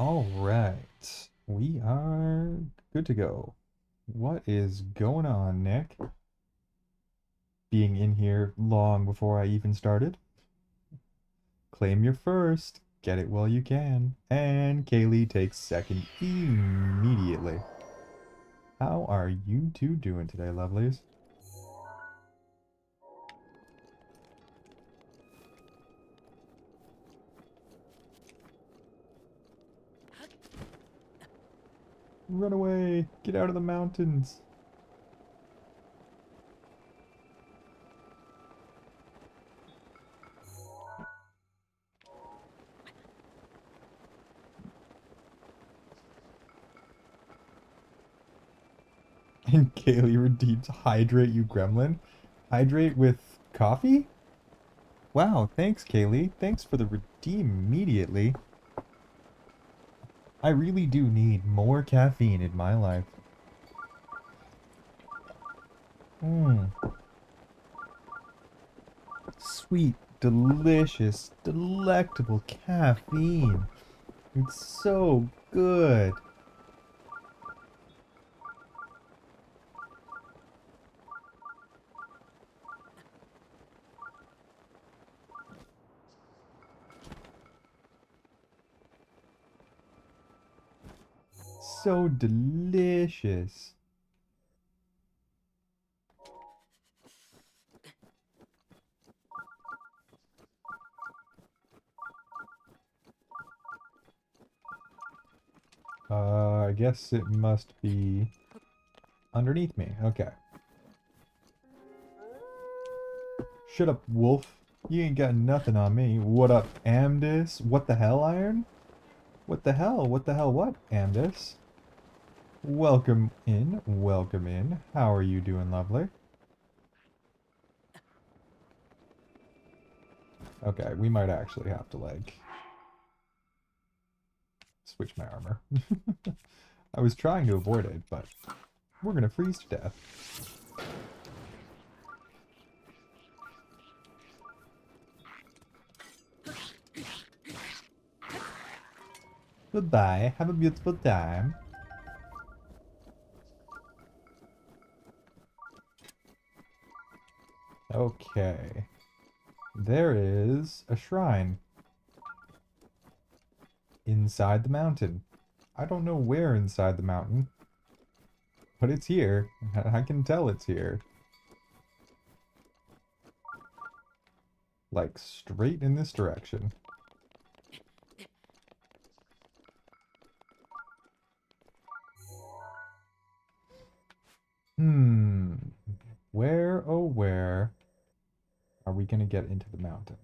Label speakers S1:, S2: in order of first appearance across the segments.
S1: All right, we are good to go. What is going on, Nick? Being in here long before I even started. Claim your first. Get it while you can. And Kaylee takes second immediately. How are you two doing today, lovelies? Run away! Get out of the mountains! And Kaylee redeems hydrate, you gremlin. Hydrate with coffee? Wow, thanks, Kaylee. Thanks for the redeem immediately. I really do need more caffeine in my life. Mmm. Sweet, delicious, delectable caffeine. It's so good. So delicious. I guess it must be underneath me. Okay. Shut up, wolf. You ain't got nothing on me. What up, Amdis? What the hell, Iron? What the hell? What the hell? What, Amdis? Welcome in. Welcome in. How are you doing, lovely? Okay, we might actually have to, like, switch my armor. I was trying to avoid it, but we're gonna freeze to death. Goodbye. Have a beautiful time. Okay. There is a shrine inside the mountain. I don't know where inside the mountain, but it's here. I can tell it's here. Like, straight in this direction. Hmm. Where, oh where are we gonna get into the mountain?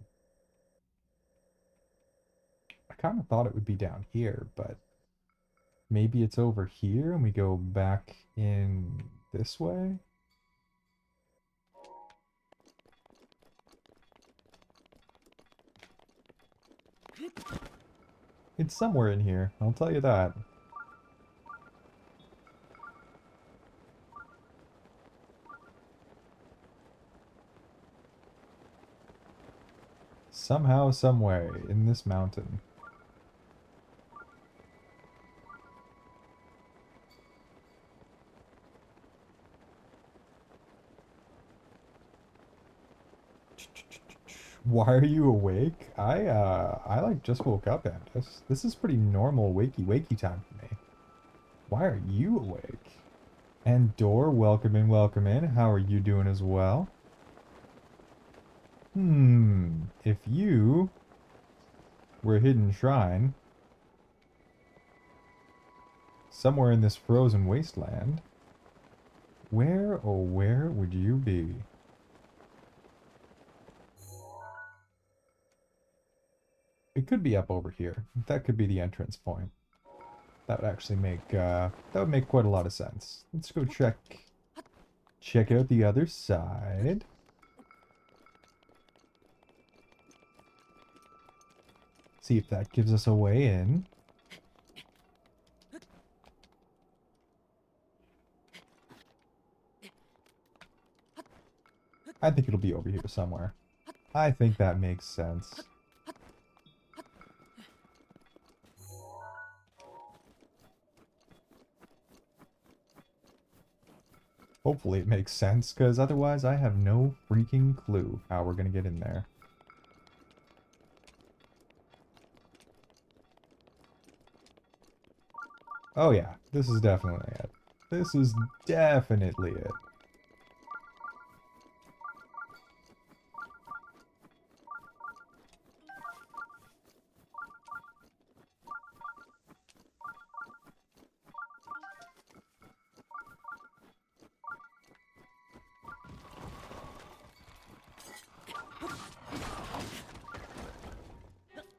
S1: I kind of thought it would be down here, but maybe it's over here and we go back in this way? It's somewhere in here, I'll tell you that. Somehow, someway, in this mountain. Why are you awake? I like just woke up, Andis. This is pretty normal wakey time for me. Why are you awake? And Door, welcome in, welcome in. How are you doing as well? If you were a hidden shrine somewhere in this frozen wasteland, where, oh where would you be? It could be up over here. That could be the entrance point. That would actually make, that would make quite a lot of sense. Let's go check out the other side. See if that gives us a way in. I think it'll be over here somewhere. I think that makes sense. Hopefully it makes sense, because otherwise I have no freaking clue how we're going to get in there. Oh yeah, this is definitely it. This is definitely it.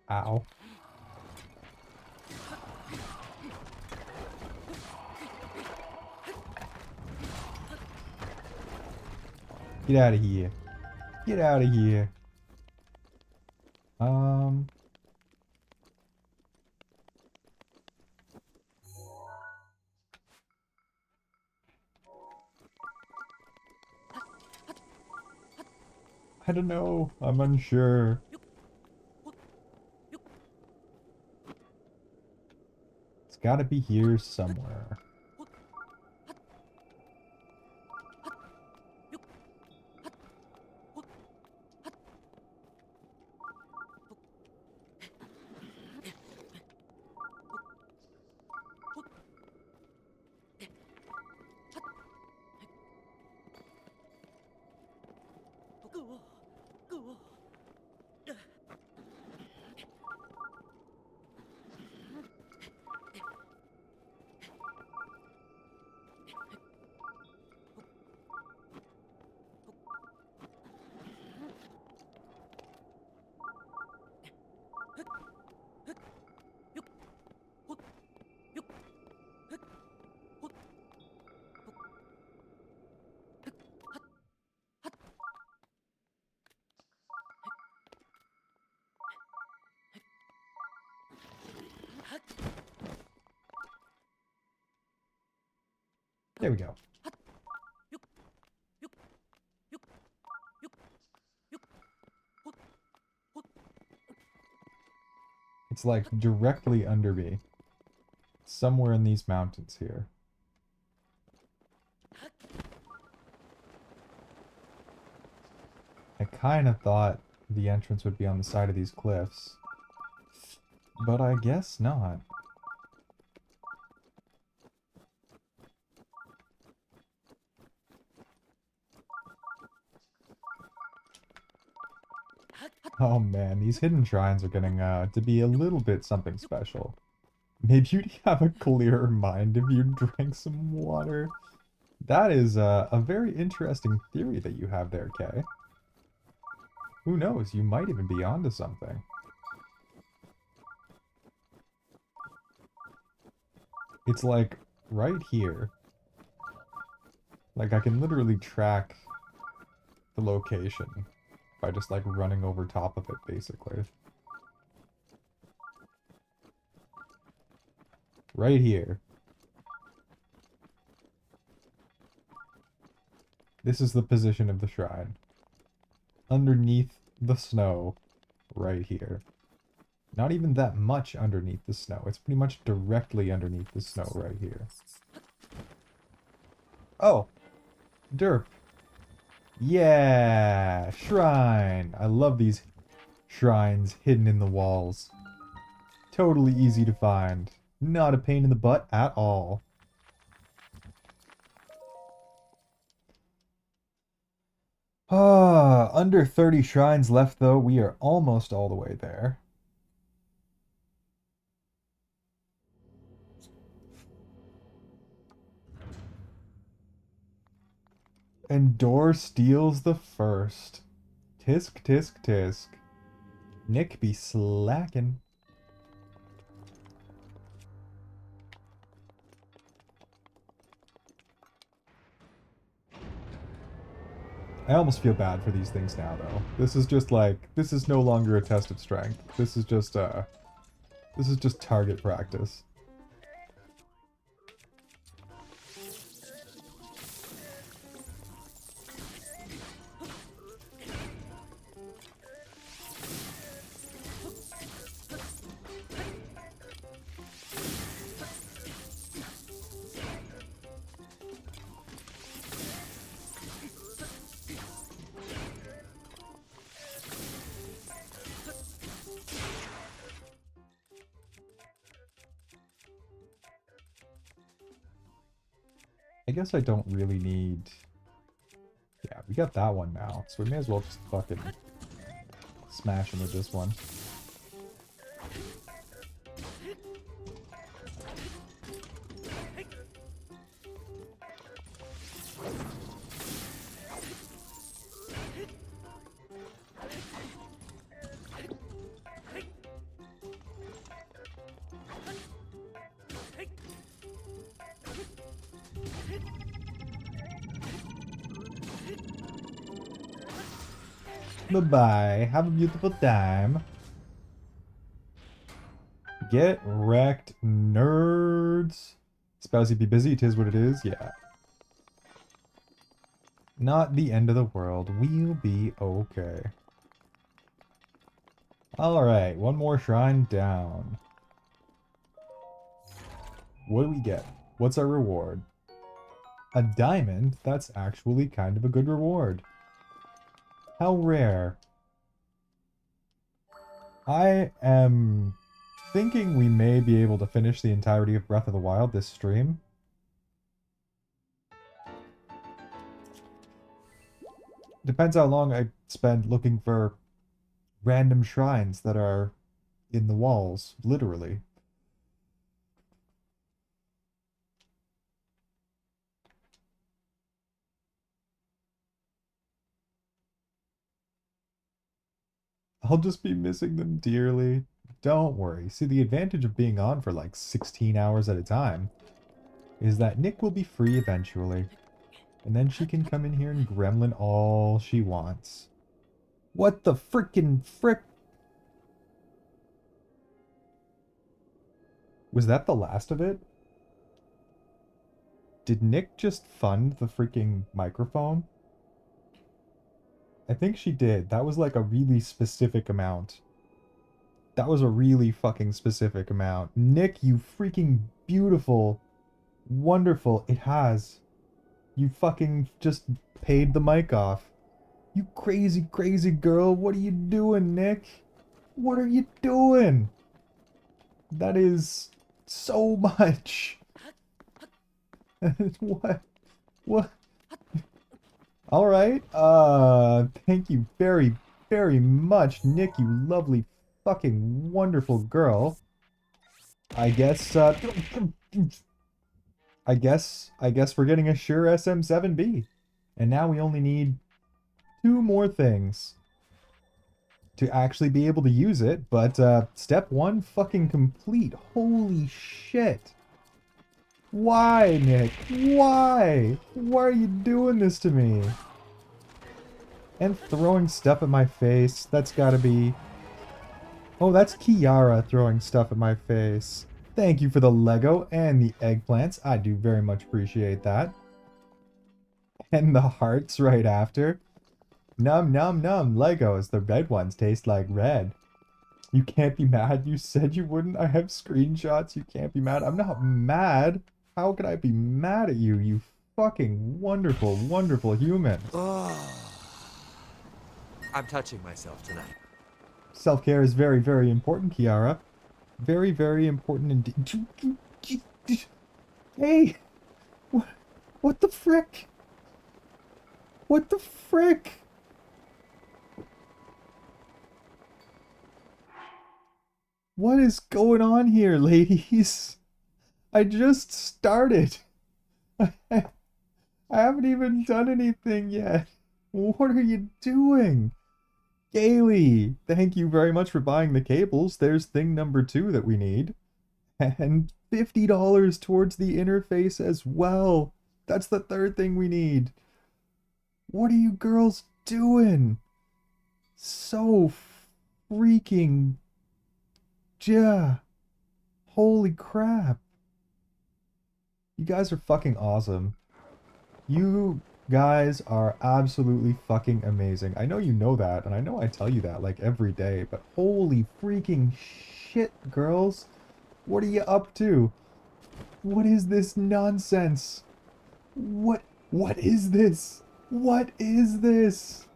S1: Ow. Get out of here. Get out of here. I don't know. I'm unsure. It's gotta be here somewhere. There we go. It's like directly under me. Somewhere in these mountains here. I kind of thought the entrance would be on the side of these cliffs. But I guess not. Oh man, these hidden shrines are getting to be a little bit something special. Maybe you'd have a clearer mind if you drank some water. That is a very interesting theory that you have there, Kay. Who knows, you might even be onto something. It's like right here. Like I can literally track the location by just like running over top of it, basically. Right here. This is the position of the shrine. Underneath the snow, right here. Not even that much underneath the snow. It's pretty much directly underneath the snow right here. Oh! Derp. Yeah! Shrine! I love these shrines hidden in the walls. Totally easy to find. Not a pain in the butt at all. Under 30 shrines left though. We are almost all the way there. And Door steals the first. Tisk, tisk, tisk. Nick be slacking. I almost feel bad for these things now, though. This is just like, this is no longer a test of strength. This is just target practice. I guess I don't really need... Yeah, we got that one now, so we may as well just fucking smash him with this one. Bye-bye. Have a beautiful time. Get wrecked, nerds. Spousey be busy, 'tis what it is. Yeah. Not the end of the world. We'll be okay. Alright, one more shrine down. What do we get? What's our reward? A diamond? That's actually kind of a good reward. How rare. I am thinking we may be able to finish the entirety of Breath of the Wild this stream. Depends how long I spend looking for random shrines that are in the walls, literally. I'll just be missing them dearly. Don't worry. See, the advantage of being on for like 16 hours at a time is that Nick will be free eventually. And then she can come in here and gremlin all she wants. What the frickin' frick? Was that the last of it? Did Nick just fund the freaking microphone? I think she did. That was like a really specific amount. That was a really fucking specific amount. Nick, you freaking beautiful, wonderful. It has. You fucking just paid the mic off. You crazy, crazy girl. What are you doing, Nick? What are you doing? That is so much. What? What? Alright, thank you very, very much, Nick, you lovely, fucking wonderful girl. I guess we're getting a sure SM7B. And now we only need 2 more things to actually be able to use it, but, step 1 fucking complete. Holy shit. Why, Nick? Why? Why are you doing this to me? And throwing stuff at my face. That's gotta be... Oh, that's Kiara throwing stuff at my face. Thank you for the Lego and the eggplants. I do very much appreciate that. And the hearts right after. Num num num. Legos. The red ones taste like red. You can't be mad. You said you wouldn't. I have screenshots. You can't be mad. I'm not mad. How could I be mad at you, you fucking wonderful, wonderful human?
S2: I'm touching myself tonight.
S1: Self-care is very, very important, Kiara. Very, very important indeed. Hey! What the frick? What the frick? What is going on here, ladies? I just started. I haven't even done anything yet. What are you doing? Gaily, thank you very much for buying the cables. There's thing number 2 that we need. And $50 towards the interface as well. That's the 3rd thing we need. What are you girls doing? So freaking... Yeah. Holy crap. You guys are fucking awesome. You guys are absolutely fucking amazing. I know you know that, and I know I tell you that like every day, but holy freaking shit, girls. What are you up to? What is this nonsense? What is this? What is this?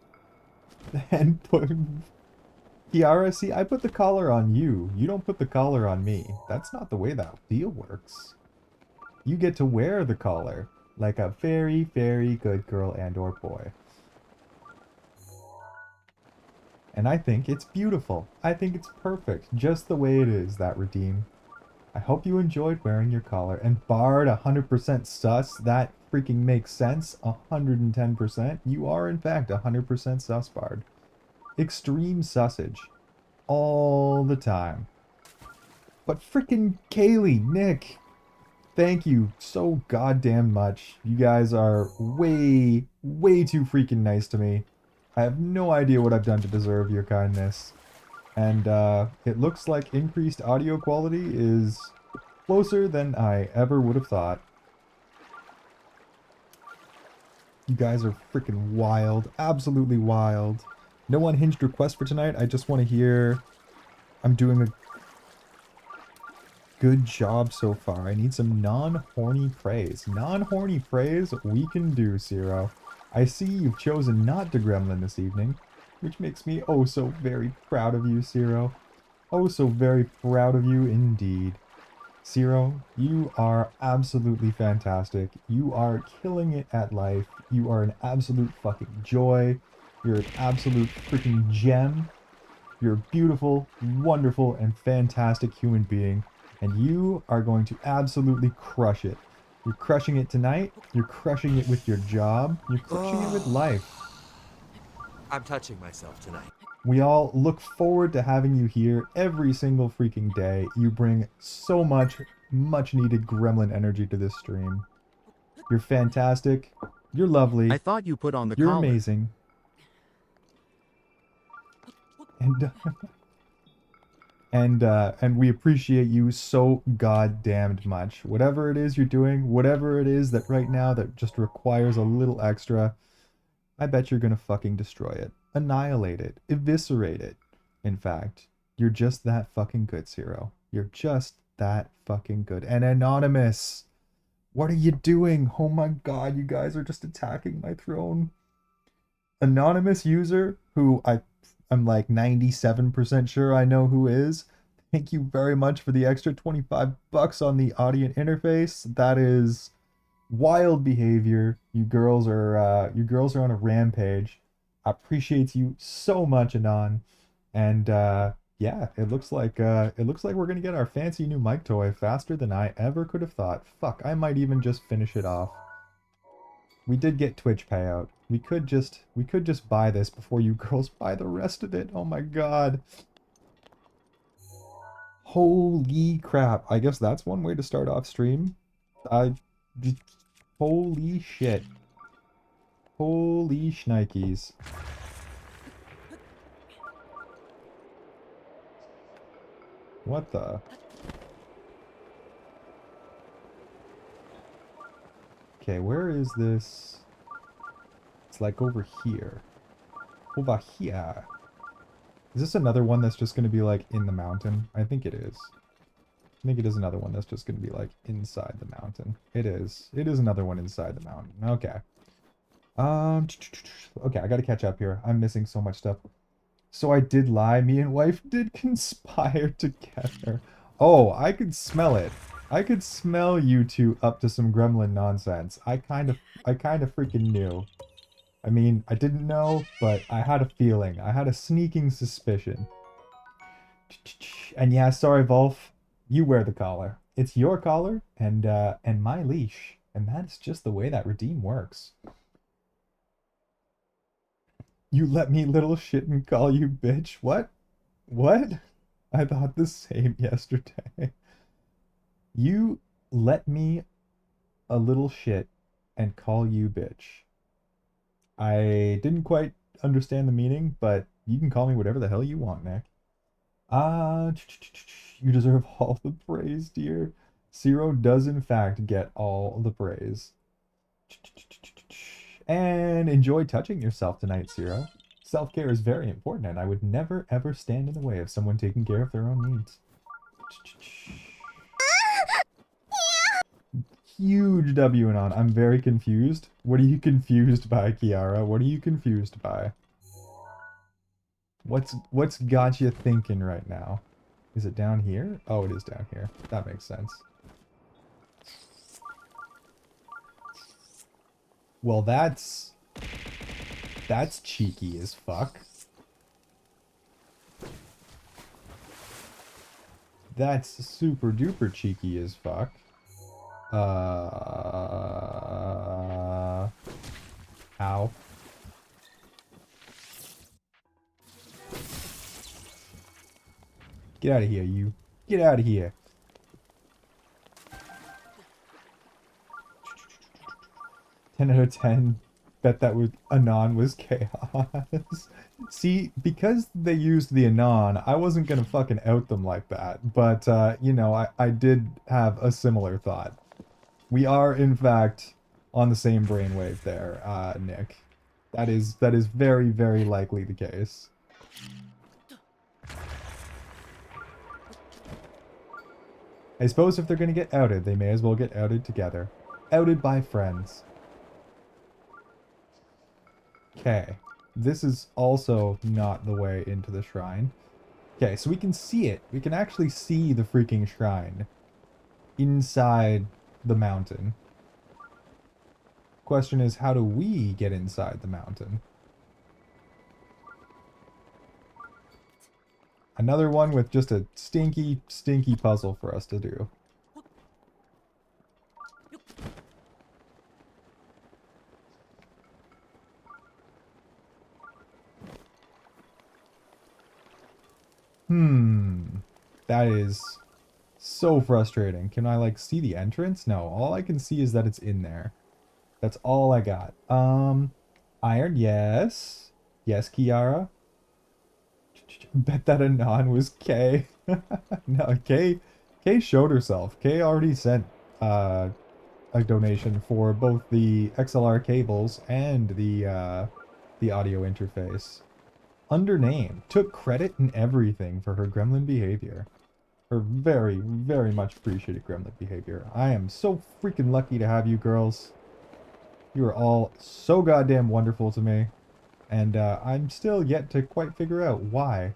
S1: And put... Kiara, see, I put the collar on you. You don't put the collar on me. That's not the way that deal works. You get to wear the collar. Like a very, very good girl and or boy. And I think it's beautiful. I think it's perfect. Just the way it is, that redeem. I hope you enjoyed wearing your collar. And Bard, 100% sus. That freaking makes sense. 110%. You are, in fact, 100% sus, Bard. Extreme sussage. All the time. But freaking Kaylee, Nick, thank you so goddamn much. You guys are way, way too freaking nice to me. I have no idea what I've done to deserve your kindness. And it looks like increased audio quality is closer than I ever would have thought. You guys are freaking wild. Absolutely wild. No unhinged request for tonight. I just want to hear I'm doing a good job so far. I need some non-horny praise. Non-horny praise we can do, Zero. I see you've chosen not to gremlin this evening, which makes me oh so very proud of you, Zero. Oh so very proud of you indeed. Zero, you are absolutely fantastic. You are killing it at life. You are an absolute fucking joy. You're an absolute freaking gem. You're a beautiful, wonderful, and fantastic human being. And you are going to absolutely crush it. You're crushing it tonight. You're crushing it with your job. You're crushing it with life.
S2: I'm touching myself tonight.
S1: We all look forward to having you here every single freaking day. You bring so much, much needed gremlin energy to this stream. You're fantastic. You're lovely.
S3: I thought you put on the
S1: You're
S3: collar.
S1: amazing. And we appreciate you so goddamned much. Whatever it is you're doing, whatever it is that right now that just requires a little extra, I bet you're gonna fucking destroy it. Annihilate it. Eviscerate it. In fact, you're just that fucking good, Zero. You're just that fucking good. And Anonymous, what are you doing? Oh my god, you guys are just attacking my throne. Anonymous user, who I'm like 97% sure I know who is. Thank you very much for the extra 25 bucks on the audio interface. That is wild behavior. You girls are on a rampage. I appreciate you so much, Anon. And yeah, it looks like we're gonna get our fancy new mic toy faster than I ever could have thought. Fuck, I might even just finish it off. We did get Twitch payout. We could just buy this before you girls buy the rest of it. Oh my god. Holy crap. I guess that's one way to start off stream. Holy shit. Holy shnikes. What the? Okay, where is this? It's like over here. Over here. Is this another one that's just going to be like in the mountain? I think it is. I think it is another one that's just going to be like inside the mountain. It is. It is another one inside the mountain. Okay. Okay, I got to catch up here. I'm missing so much stuff. So I did lie. Me and wife did conspire together. Oh, I could smell it. I could smell you two up to some gremlin nonsense. I kind of freaking knew. I mean, I didn't know, but I had a feeling. I had a sneaking suspicion. And yeah, sorry, Volf. You wear the collar. It's your collar and my leash. And that's just the way that redeem works. You let me little shit and call you bitch. What? What? I thought the same yesterday. You let me a little shit and call you bitch. I didn't quite understand the meaning, but you can call me whatever the hell you want, Nick. You deserve all the praise, dear. Zero does in fact get all the praise. And enjoy touching yourself tonight, Zero. Self-care is very important, and I would never ever stand in the way of someone taking care of their own needs. Huge W and on. I'm very confused. What are you confused by, Kiara? What are you confused by? What's got you thinking right now? Is it down here? Oh, it is down here. That makes sense. Well, that's cheeky as fuck. That's super duper cheeky as fuck. Ow. Get out of here, you. Get out of here. 10 out of 10. Bet that was Anon was chaos. See, because they used the Anon, I wasn't gonna fucking out them like that. But, you know, I did have a similar thought. We are, in fact, on the same brainwave there, Nick. That is very, very likely the case. I suppose if they're gonna get outed, they may as well get outed together. Outed by friends. Okay. This is also not the way into the shrine. Okay, so we can see it. We can actually see the freaking shrine inside the mountain. Question is, how do we get inside the mountain? Another one with just a stinky, stinky puzzle for us to do. That is so frustrating. Can I, like, see the entrance? No, all I can see is that it's in there. That's all I got. Iron, yes. Yes, Kiara. Bet that Anon was Kay. No, Kay showed herself. Kay already sent a donation for both the XLR cables and the audio interface. Under name. Took credit and everything for her gremlin behavior. Her very, very much appreciated gremlin behavior. I am so freaking lucky to have you girls. You are all so goddamn wonderful to me. And I'm still yet to quite figure out why.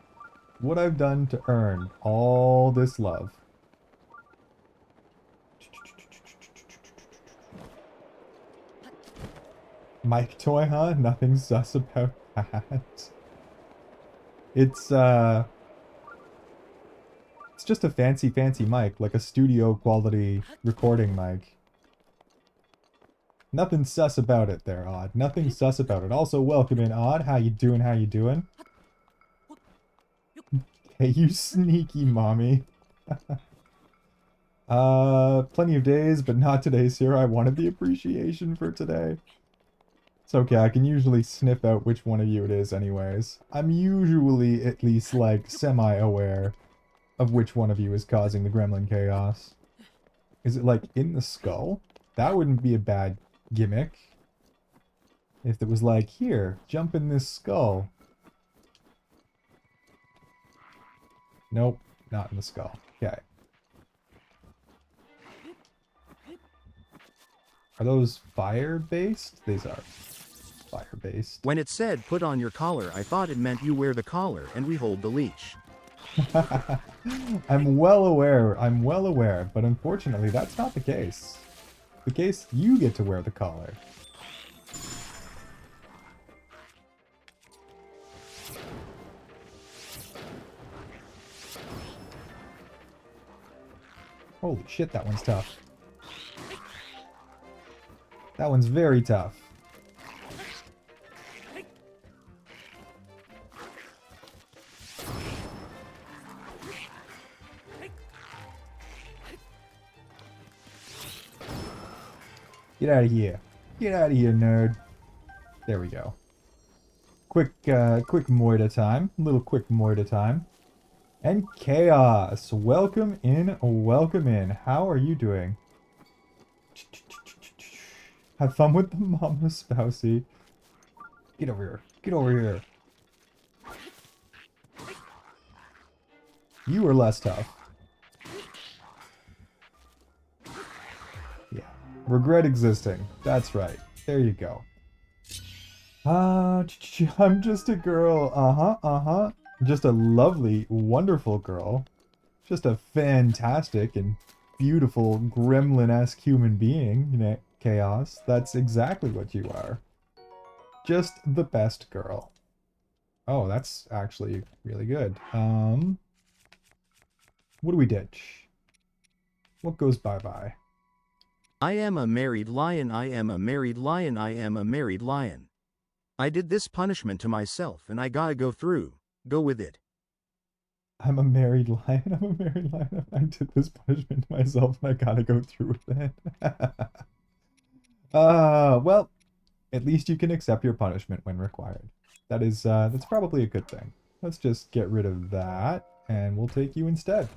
S1: What I've done to earn all this love. Mike toy, huh? Nothing sus about that. It's just a fancy mic, like a studio quality recording mic. Nothing sus about it there, Odd. Nothing sus about it. Also, welcome in, Odd. How you doing? How you doing? Hey, you sneaky mommy. Plenty of days, but not today, sir. I wanted the appreciation for today. It's okay, I can usually sniff out which one of you it is anyways. I'm usually at least, like, semi-aware of which one of you is causing the gremlin chaos. Is it, like, in the skull? That wouldn't be a bad gimmick. If it was like, here, jump in this skull. Nope, not in the skull. Okay. Are those fire-based? These are fire-based.
S3: When it said put on your collar, I thought it meant you wear the collar and we hold the leash.
S1: I'm well aware, but unfortunately that's not the case. The case, you get to wear the collar. Holy shit, that one's tough. That one's very tough. Get out of here. Get out of here, nerd. There we go. Quick Moida time. A little quick Moida time. And Chaos. Welcome in, welcome in. How are you doing? Have fun with the mama spousey. Get over here. Get over here. You are less tough. Yeah. Regret existing. That's right. There you go. I'm just a girl. Just a lovely, wonderful girl. Just a fantastic and beautiful gremlin-esque human being, you know. Chaos. That's exactly what you are. Just the best girl. Oh, that's actually really good. What do we ditch? What goes bye-bye?
S3: I am a married lion, I am a married lion, I am a married lion. I did this punishment to myself and I gotta go through. Go with it.
S1: I'm a married lion. I'm a married lion. I did this punishment to myself and I gotta go through with it. Well, at least you can accept your punishment when required. That's probably a good thing. Let's just get rid of that and we'll take you instead.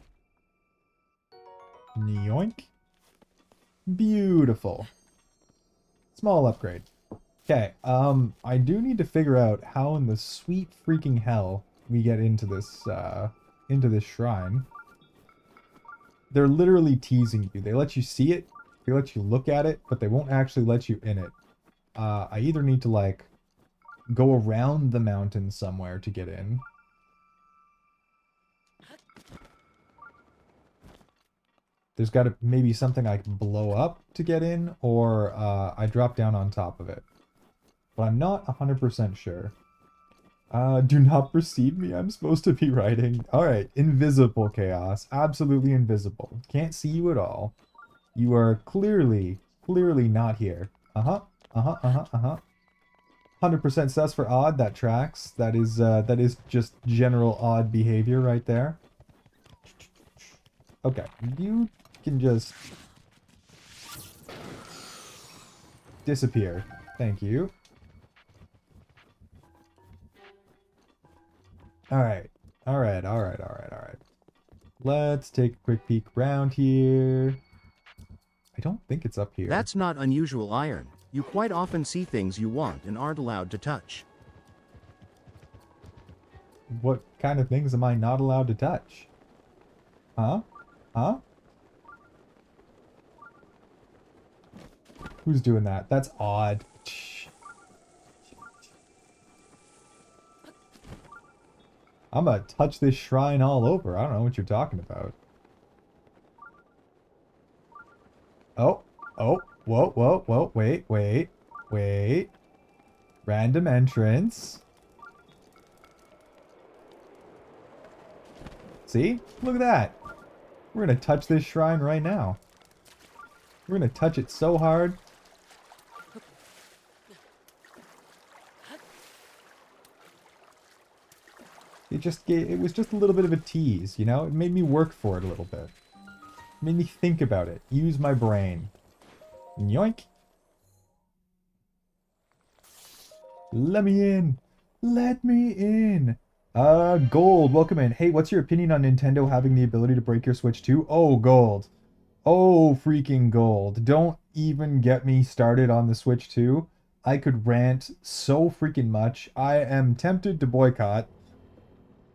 S1: Yoink. Beautiful. Small upgrade. Okay, I do need to figure out how in the sweet freaking hell we get into this shrine. They're literally teasing you. They let you see it, they let you look at it, but they won't actually let you in it. I either need to, like, go around the mountain somewhere to get in. There's got to maybe something I can blow up to get in, or I drop down on top of it. But I'm not 100% sure. Do not perceive me. I'm supposed to be writing. Alright, invisible chaos. Absolutely invisible. Can't see you at all. You are clearly not here. 100% sus for odd. That tracks. That is just general odd behavior right there. Okay, you can just disappear. Thank you. Alright. Let's take a quick peek around here. I don't think it's up here.
S3: That's not unusual, Iron. You quite often see things you want and aren't allowed to touch.
S1: What kind of things am I not allowed to touch? Huh? Huh? Who's doing that? That's odd. I'm gonna touch this shrine all over. I don't know what you're talking about. Oh, whoa, wait. Random entrance. See? Look at that. We're gonna touch this shrine right now. We're gonna touch it so hard. It was just a little bit of a tease, you know? It made me work for it a little bit. It made me think about it. Use my brain. Yoink. Let me in. Let me in. Gold, welcome in. Hey, what's your opinion on Nintendo having the ability to break your Switch too? Oh, Gold. Oh, freaking Gold. Don't even get me started on the Switch 2. I could rant so freaking much. I am tempted to boycott,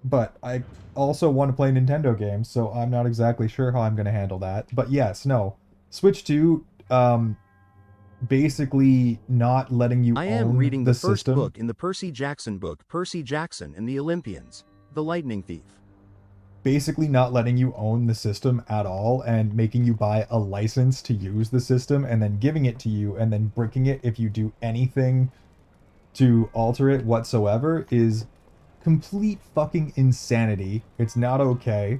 S1: but I also want to play Nintendo games, so I'm not exactly sure how I'm going to handle that. But yes, no. Switch 2, basically not letting you
S3: I
S1: own
S3: am reading
S1: the
S3: the first
S1: system.
S3: book in the Percy Jackson book, Percy Jackson and the Olympians, The Lightning Thief.
S1: Basically not letting you own the system at all and making you buy a license to use the system and then giving it to you and then breaking it if you do anything to alter it whatsoever is complete fucking insanity. It's not okay.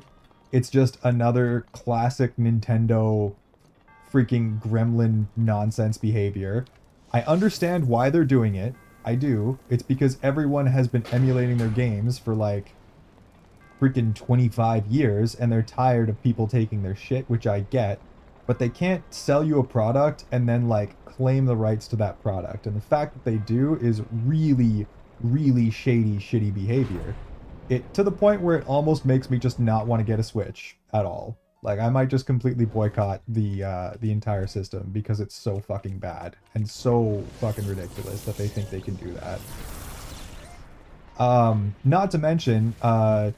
S1: It's just another classic Nintendo freaking gremlin nonsense behavior. I understand why they're doing it. I do. It's because everyone has been emulating their games for like freaking 25 years and they're tired of people taking their shit, which I get, but they can't sell you a product and then like claim the rights to that product. And the fact that they do is really shitty behavior. It to the point where it almost makes me just not want to get a Switch at all. Like I might just completely boycott the entire system because it's so fucking bad and so fucking ridiculous that they think they can do that. Not to mention, the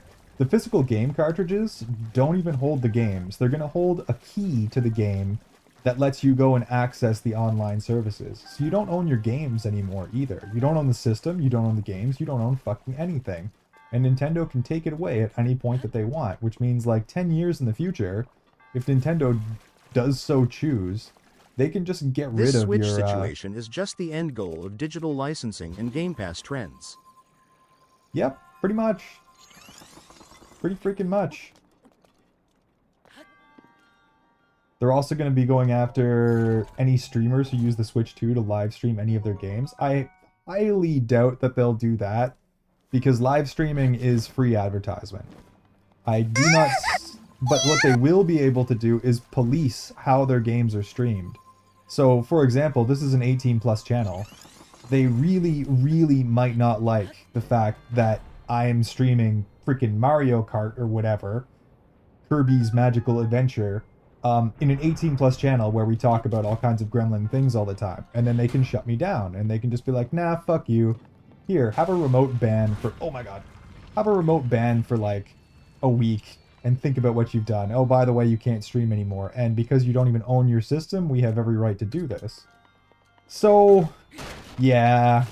S1: physical game cartridges don't even hold the games. They're gonna hold a key to the game that lets you go and access the online services. So you don't own your games anymore either. You don't own the system, you don't own the games, you don't own fucking anything. And Nintendo can take it away at any point that they want, which means like 10 years in the future, if Nintendo does so choose, They can just get
S3: This
S1: rid of
S3: Switch
S1: your,
S3: situation is just the end goal of digital licensing and Game Pass trends.
S1: Yep, pretty much. Pretty freaking much. They're also going to be going after any streamers who use the Switch 2 to live stream any of their games. I highly doubt that they'll do that because live streaming is free advertisement. I do not... But what they will be able to do is police how their games are streamed. So, for example, this is an 18+ channel. They really, really might not like the fact that I am streaming freaking Mario Kart or whatever, Kirby's Magical Adventure, in an 18+ channel where we talk about all kinds of gremlin things all the time. And then they can shut me down, and they can just be like, nah, fuck you. Here, have a remote ban for... Oh my god. Have a remote ban for, like, a week, and think about what you've done. Oh, by the way, you can't stream anymore. And because you don't even own your system, we have every right to do this. So, yeah,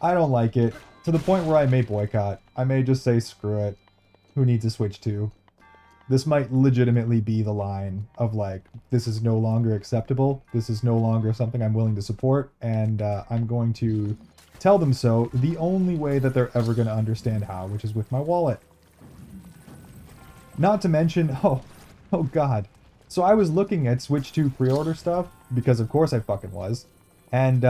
S1: I don't like it. To the point where I may boycott. I may just say, screw it. Who needs a Switch 2? This might legitimately be the line of, like, this is no longer acceptable. This is no longer something I'm willing to support. And I'm going to tell them so the only way that they're ever going to understand how, which is with my wallet. Not to mention, oh god. So I was looking at Switch 2 pre-order stuff, because of course I fucking was. And,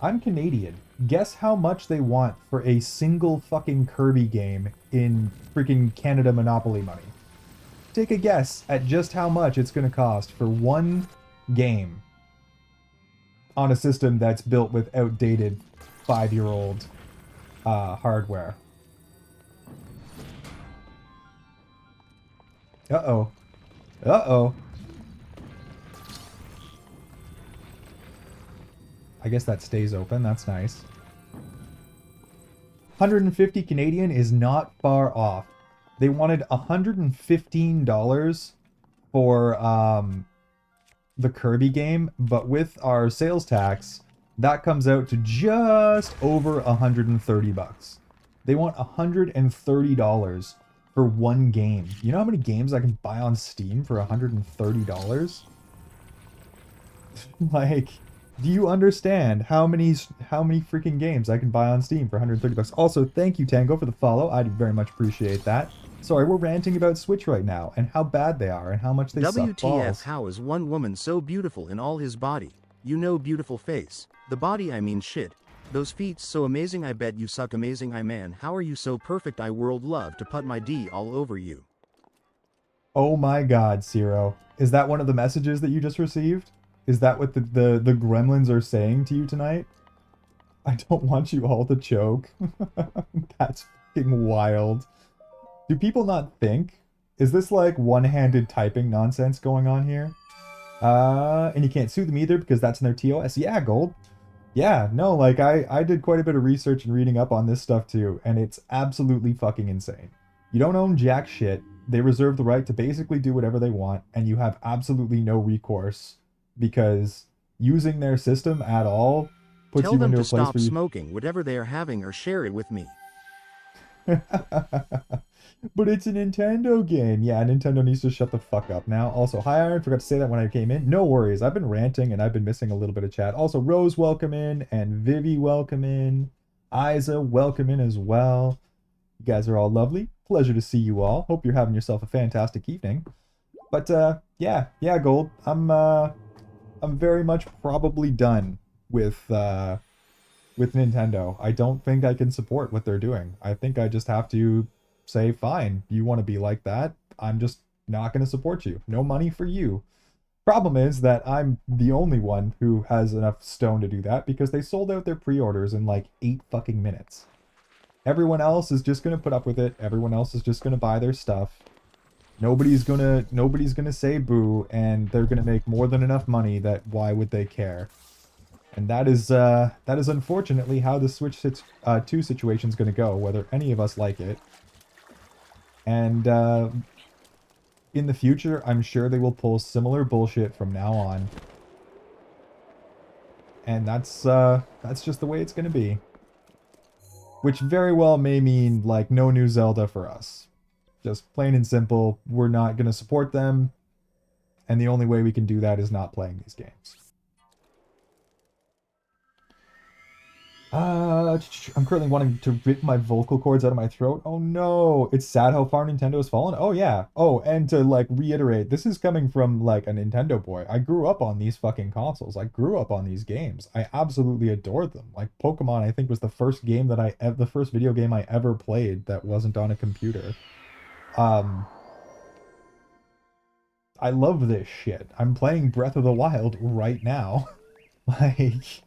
S1: I'm Canadian. Guess how much they want for a single fucking Kirby game in freaking Canada Monopoly money? Take a guess at just how much it's gonna cost for one game on a system that's built with outdated 5-year-old hardware. Uh-oh. Uh-oh. I guess that stays open. That's nice. 150 Canadian is not far off. They wanted $115 for the Kirby game, but with our sales tax, that comes out to just over 130 bucks. They want $130 for one game. You know how many games I can buy on Steam for $130? Like, do you understand how many freaking games I can buy on Steam for 130 bucks? Also, thank you, Tango, for the follow. I very much appreciate that. Sorry, we're ranting about Switch right now, and how bad they are, and how much they suck balls.
S3: WTF, how is one woman so beautiful in all his body? You know, beautiful face. The body, I mean shit. Those feet so amazing, I bet you suck amazing, I man. How are you so perfect? I world love to put my D all over you.
S1: Oh my god, Ciro. Is that one of the messages that you just received? Is that what the gremlins are saying to you tonight? I don't want you all to choke. That's fucking wild. Do people not think? Is this like one-handed typing nonsense going on here? And you can't sue them either because that's in their TOS. Yeah, Gold. Yeah, no, like I did quite a bit of research and reading up on this stuff too, and it's absolutely fucking insane. You don't own jack shit. They reserve the right to basically do whatever they want, and you have absolutely no recourse because using their system at all puts
S3: Tell
S1: you
S3: them
S1: into
S3: to
S1: a place
S3: stop
S1: where you...
S3: smoking whatever they are having or share it with me.
S1: But it's a Nintendo game. Yeah, Nintendo needs to shut the fuck up now. Also, hi Iron, forgot to say that when I came in. No worries, I've been ranting and I've been missing a little bit of chat. Also, Rose, welcome in, and Vivi, welcome in. Isa, welcome in as well. You guys are all lovely. Pleasure to see you all. Hope you're having yourself a fantastic evening. But yeah, Gold. I'm very much probably done with Nintendo. I don't think I can support what they're doing. I think I just have to say, fine, you want to be like that? I'm just not going to support you. No money for you. Problem is that I'm the only one who has enough stone to do that because they sold out their pre-orders in like 8 fucking minutes. Everyone else is just going to put up with it. Everyone else is just going to buy their stuff. Nobody's gonna say boo, and they're gonna make more than enough money that why would they care? And that is unfortunately how the Switch 2 situation is gonna go, whether any of us like it. And in the future, I'm sure they will pull similar bullshit from now on. And that's just the way it's gonna be. Which very well may mean like no new Zelda for us. Just plain and simple, we're not going to support them, And the only way we can do that is not playing these games. I'm currently wanting to rip my vocal cords out of my throat. Oh no, it's sad how far Nintendo has fallen. Oh yeah. Oh, and to like reiterate, this is coming from like a Nintendo boy. I grew up on these fucking consoles. I grew up on these games. I absolutely adored them. Like Pokemon, I think was the first game that the first video game I ever played that wasn't on a computer. I love this shit. I'm playing Breath of the Wild right now. Like,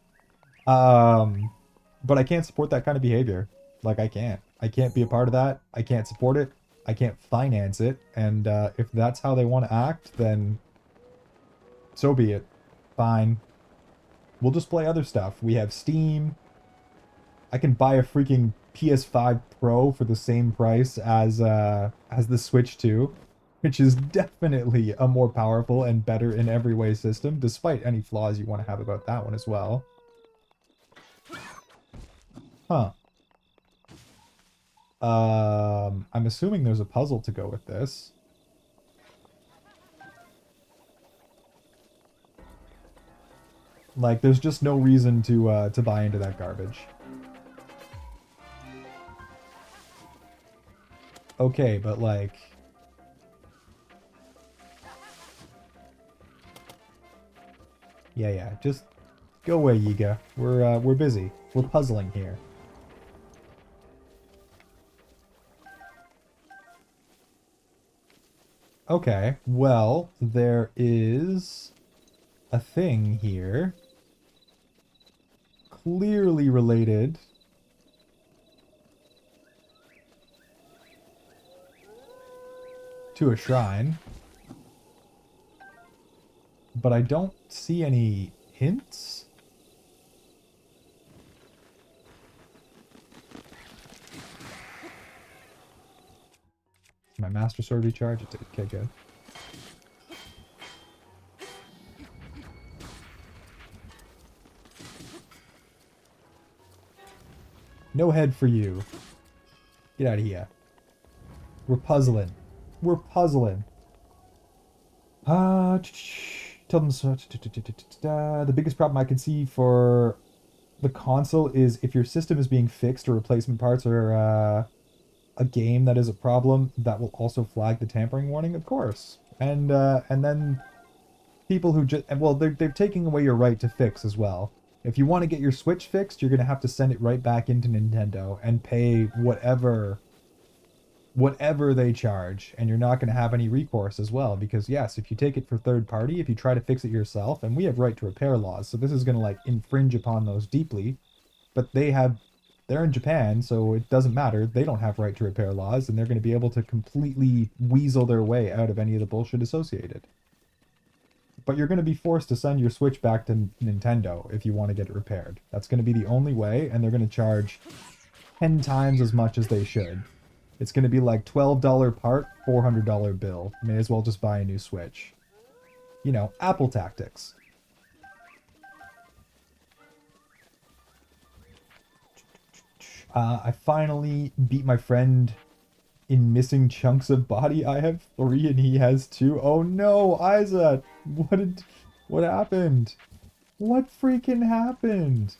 S1: but I can't support that kind of behavior. Like, I can't. I can't be a part of that. I can't support it. I can't finance it. And if that's how they want to act, then so be it. Fine. We'll just play other stuff. We have Steam. I can buy a freaking PS5 Pro for the same price as the Switch 2, which is definitely a more powerful and better in every way system, despite any flaws you want to have about that one as well. Huh. I'm assuming there's a puzzle to go with this. Like, there's just no reason to buy into that garbage. Okay, but like... Yeah, just go away, Yiga. We're busy. We're puzzling here. Okay, well, there is a thing here. Clearly related to a shrine. But I don't see any hints. My Master Sword recharge? It's okay, good. No head for you. Get out of here. We're puzzling. We're puzzling. Tell them so. The biggest problem I can see for the console is if your system is being fixed or replacement parts are a game that is a problem, that will also flag the tampering warning, of course. And then people who just, well, they're taking away your right to fix as well. If you want to get your Switch fixed, you're going to have to send it right back into Nintendo and pay whatever they charge, and you're not going to have any recourse as well, because yes, if you take it for third party, if you try to fix it yourself, and we have right to repair laws, so this is going to like infringe upon those deeply, but they're in Japan, so it doesn't matter. They don't have right to repair laws, and they're going to be able to completely weasel their way out of any of the bullshit associated. But you're going to be forced to send your Switch back to Nintendo if you want to get it repaired. That's going to be the only way, and they're going to charge 10 times as much as they should. It's going to be like $12 part, $400 bill. May as well just buy a new Switch. You know, Apple tactics. I finally beat my friend in missing chunks of body. I have 3 and he has 2. Oh no, Isa! What happened? What freaking happened?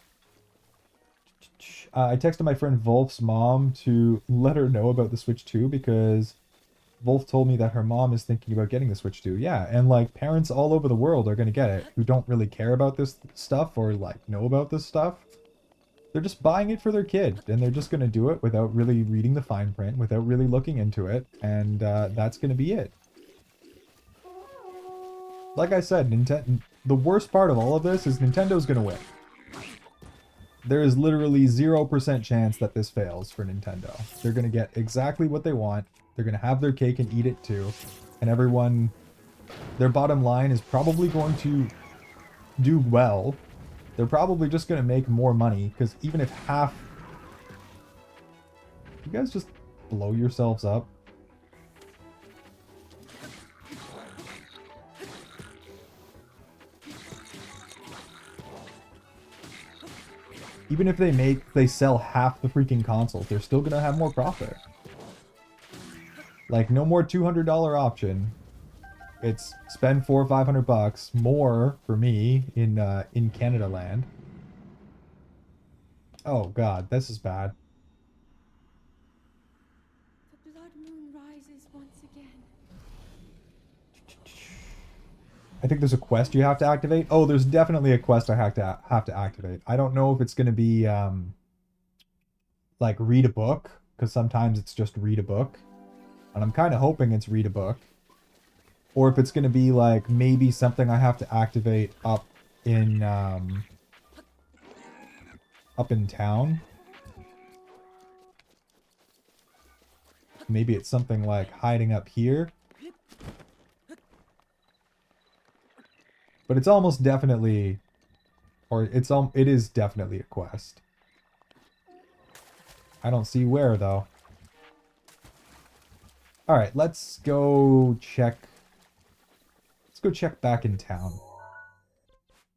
S1: I texted my friend Wolf's mom to let her know about the Switch 2 because Wolf told me that her mom is thinking about getting the Switch 2. Yeah, and like parents all over the world are going to get it who don't really care about this stuff or like know about this stuff. They're just buying it for their kid, and they're just going to do it without really reading the fine print, without really looking into it, and that's going to be it. Like I said, the worst part of all of this is Nintendo's going to win. There is literally 0% chance that this fails for Nintendo. They're going to get exactly what they want, they're going to have their cake and eat it too, and everyone, their bottom line is probably going to do well. They're probably just going to make more money, because even if half... You guys just blow yourselves up? Even if they sell half the freaking consoles, they're still going to have more profit. Like, no more $200 option. It's spend 400 or 500 bucks more for me in Canada land. Oh god, this is bad.
S4: The blood moon rises once again.
S1: I think there's a quest you have to activate. Oh, there's definitely a quest I have to activate. I don't know if it's gonna be like read a book, because sometimes it's just read a book. And I'm kind of hoping it's read a book. Or if it's gonna be like maybe something I have to activate up in town. Maybe it's something like hiding up here. But it's almost definitely, or it is definitely a quest. I don't see where though. All right, let's go check. Let's go check back in town.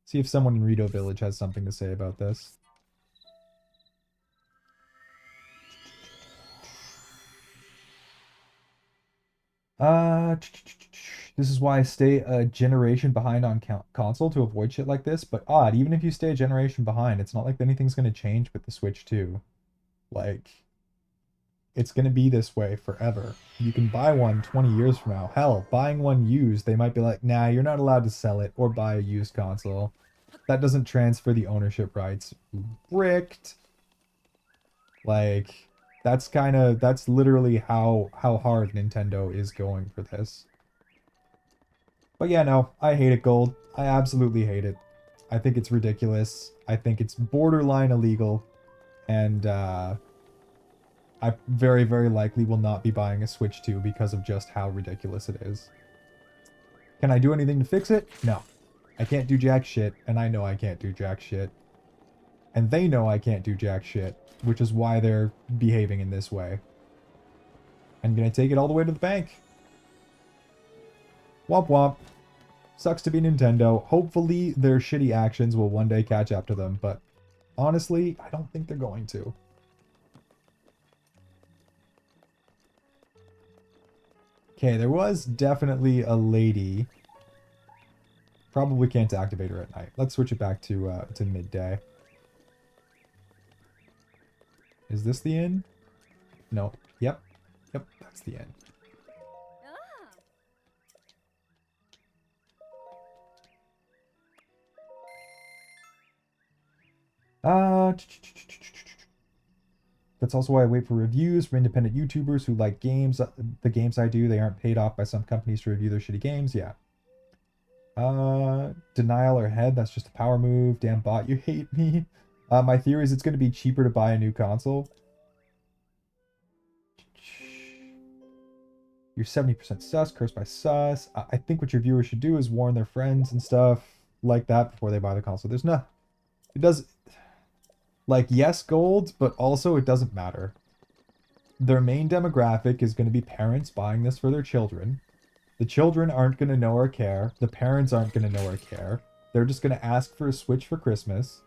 S1: See if someone in Rito Village has something to say about this. This is why I stay a generation behind on console to avoid shit like this. But odd, even if you stay a generation behind, it's not like anything's going to change with the Switch 2. Like, it's going to be this way forever. You can buy one 20 years from now. Hell, buying one used, they might be like, nah, you're not allowed to sell it or buy a used console. That doesn't transfer the ownership rights. Bricked. Like, that's literally how hard Nintendo is going for this. But yeah, no, I hate it, Gold. I absolutely hate it. I think it's ridiculous. I think it's borderline illegal. And I very, very likely will not be buying a Switch 2 because of just how ridiculous it is. Can I do anything to fix it? No. I can't do jack shit, and I know I can't do jack shit. And they know I can't do jack shit, which is why they're behaving in this way. I'm gonna take it all the way to the bank. Womp womp. Sucks to be Nintendo. Hopefully their shitty actions will one day catch up to them, but honestly, I don't think they're going to. Okay, there was definitely a lady. Probably can't activate her at night. Let's switch it back to midday. Is this the inn? No. Yep. Yep, that's the inn. That's also why I wait for reviews from independent YouTubers who like games, the games I do. They aren't paid off by some companies to review their shitty games. Yeah. Denial or head. That's just a power move. Damn bot, you hate me. My theory is it's going to be cheaper to buy a new console. You're 70% sus, cursed by sus. I think what your viewers should do is warn their friends and stuff like that before they buy the console. There's no... It does... Like, yes, Gold, but also it doesn't matter. Their main demographic is going to be parents buying this for their children. The children aren't going to know or care. The parents aren't going to know or care. They're just going to ask for a Switch for Christmas.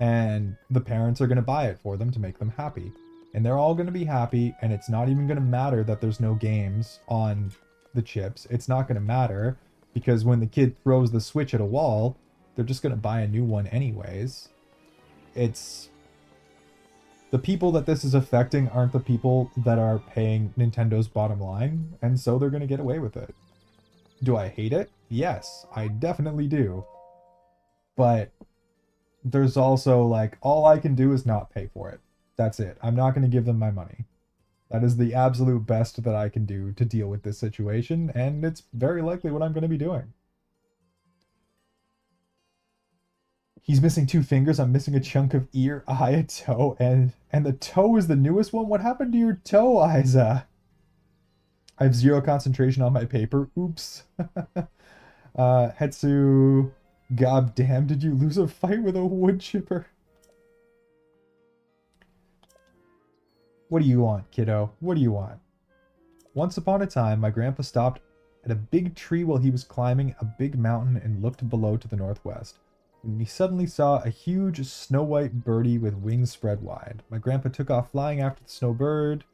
S1: And the parents are going to buy it for them to make them happy. And they're all going to be happy, and it's not even going to matter that there's no games on the chips. It's not going to matter, because when the kid throws the Switch at a wall, they're just going to buy a new one anyways. It's... The people that this is affecting aren't the people that are paying Nintendo's bottom line, and so they're going to get away with it. Do I hate it? Yes, I definitely do. But there's also, like, all I can do is not pay for it. That's it. I'm not going to give them my money. That is the absolute best that I can do to deal with this situation, and it's very likely what I'm going to be doing. He's missing 2 fingers. I'm missing a chunk of ear, eye, a toe, and the toe is the newest one? What happened to your toe, Isa? I have 0 concentration on my paper. Oops. Hetsu, god damn, did you lose a fight with a wood chipper? What do you want, kiddo? What do you want? Once upon a time, my grandpa stopped at a big tree while he was climbing a big mountain and looked below to the northwest. When he suddenly saw a huge snow-white birdie with wings spread wide. My grandpa took off flying after the snowbird,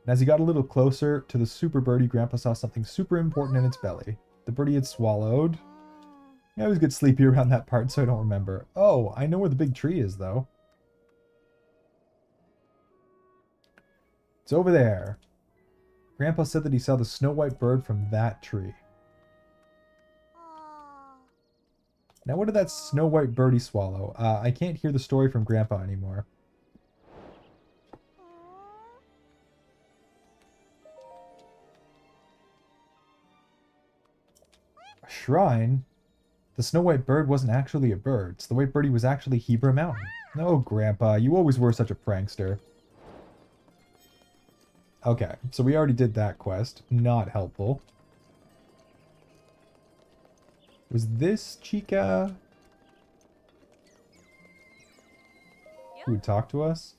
S1: and as he got a little closer to the super birdie, Grandpa saw something super important in its belly. The birdie had swallowed. I always get sleepy around that part, so I don't remember. Oh, I know where the big tree is, though. It's over there. Grandpa said that he saw the snow white bird from that tree. Now, what did that snow white birdie swallow? I can't hear the story from Grandpa anymore. A shrine? The snow white bird wasn't actually a bird. The white birdie was actually Hebra Mountain. No, Grandpa, you always were such a prankster. Okay, so we already did that quest. Not helpful. Was this Chica who would talk to us?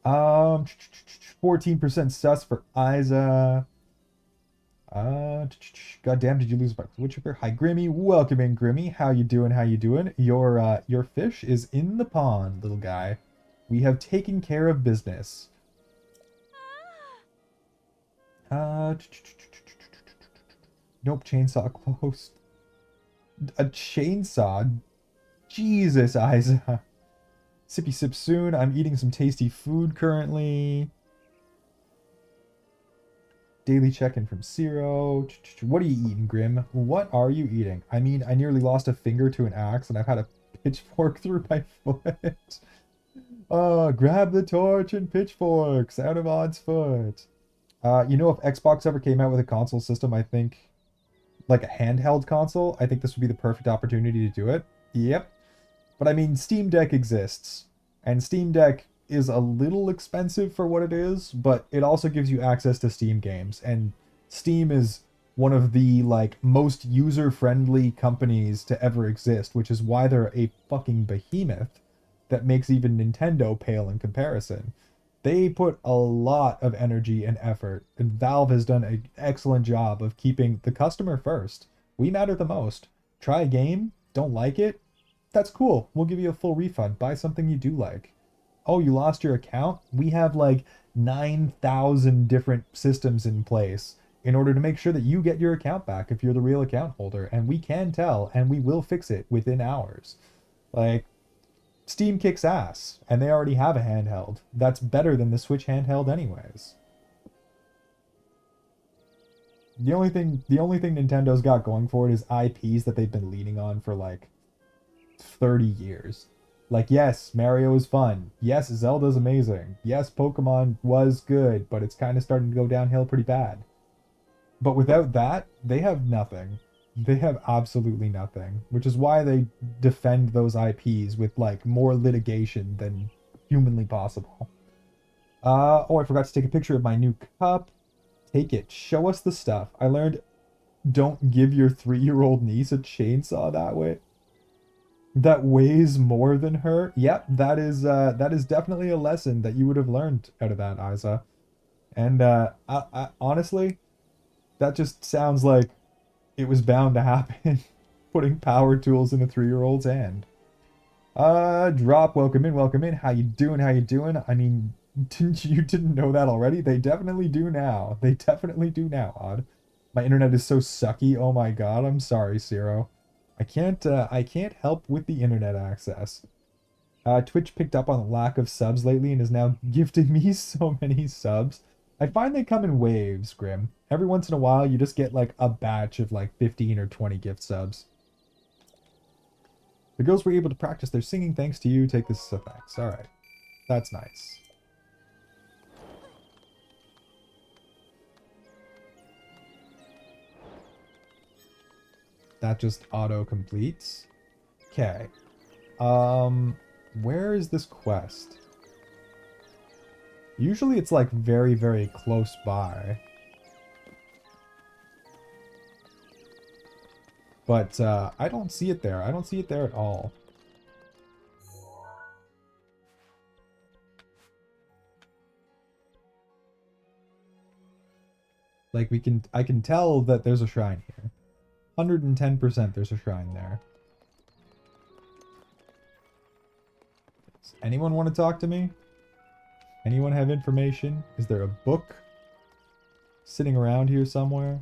S1: 14% sus for Isa. Goddamn, did you lose a buck? Woodchipper. Hi, Grimmy. Welcome in, Grimmy. How you doing? How you doing? Your fish is in the pond, little guy. We have taken care of business. Nope, chainsaw closed. A chainsaw? Jesus, Isa. Sippy sip soon. I'm eating some tasty food currently. Daily check-in from Zero. What are you eating, Grim? What are you eating? I mean, I nearly lost a finger to an axe and I've had a pitchfork through my foot. Grab the torch and pitchforks out of Odd's foot. You know, if Xbox ever came out with a console system, I think, like a handheld console, I think this would be the perfect opportunity to do it. Yep. But I mean, Steam Deck exists, and Steam Deck is a little expensive for what it is, but it also gives you access to Steam games, and Steam is one of the, like, most user-friendly companies to ever exist, which is why they're a fucking behemoth that makes even Nintendo pale in comparison. They put a lot of energy and effort, and Valve has done an excellent job of keeping the customer first. We matter the most. Try a game, don't like it? That's cool. We'll give you a full refund. Buy something you do like. Oh, you lost your account? We have like 9,000 different systems in place in order to make sure that you get your account back if you're the real account holder. And we can tell, and we will fix it within hours. Like, Steam kicks ass, and they already have a handheld. That's better than the Switch handheld anyways. The only thing Nintendo's got going for it is IPs that they've been leaning on for like 30 years. Like, yes, Mario is fun. Yes, Zelda's amazing. Yes, Pokemon was good, but it's kind of starting to go downhill pretty bad. But without that, they have nothing. They have absolutely nothing, which is why they defend those IPs with, like, more litigation than humanly possible. Oh, I forgot to take a picture of my new cup. Take it. Show us the stuff. I learned don't give your 3-year-old niece a chainsaw that way. That weighs more than her. Yep, that is definitely a lesson that you would have learned out of that, Isa. And I honestly, that just sounds like it was bound to happen. Putting power tools in a 3-year-old's hand. Drop, welcome in. How you doing? How you doing? I mean, didn't know that already? They definitely do now. They definitely do now, Odd. My internet is so sucky. Oh my god, I'm sorry, Zero. I can't help with the internet access. Twitch picked up on the lack of subs lately and is now gifting me so many subs. I find they come in waves, Grim. Every once in a while, you just get like a batch of like 15 or 20 gift subs. The girls were able to practice their singing thanks to you. Take this as a thanks. Alright. That's nice. That just auto-completes. Okay. Where is this quest? Usually it's like very, very close by. But I don't see it there. I don't see it there at all. Like I can tell that there's a shrine here. 110% there's a shrine there. Does anyone want to talk to me? Anyone have information? Is there a book sitting around here somewhere?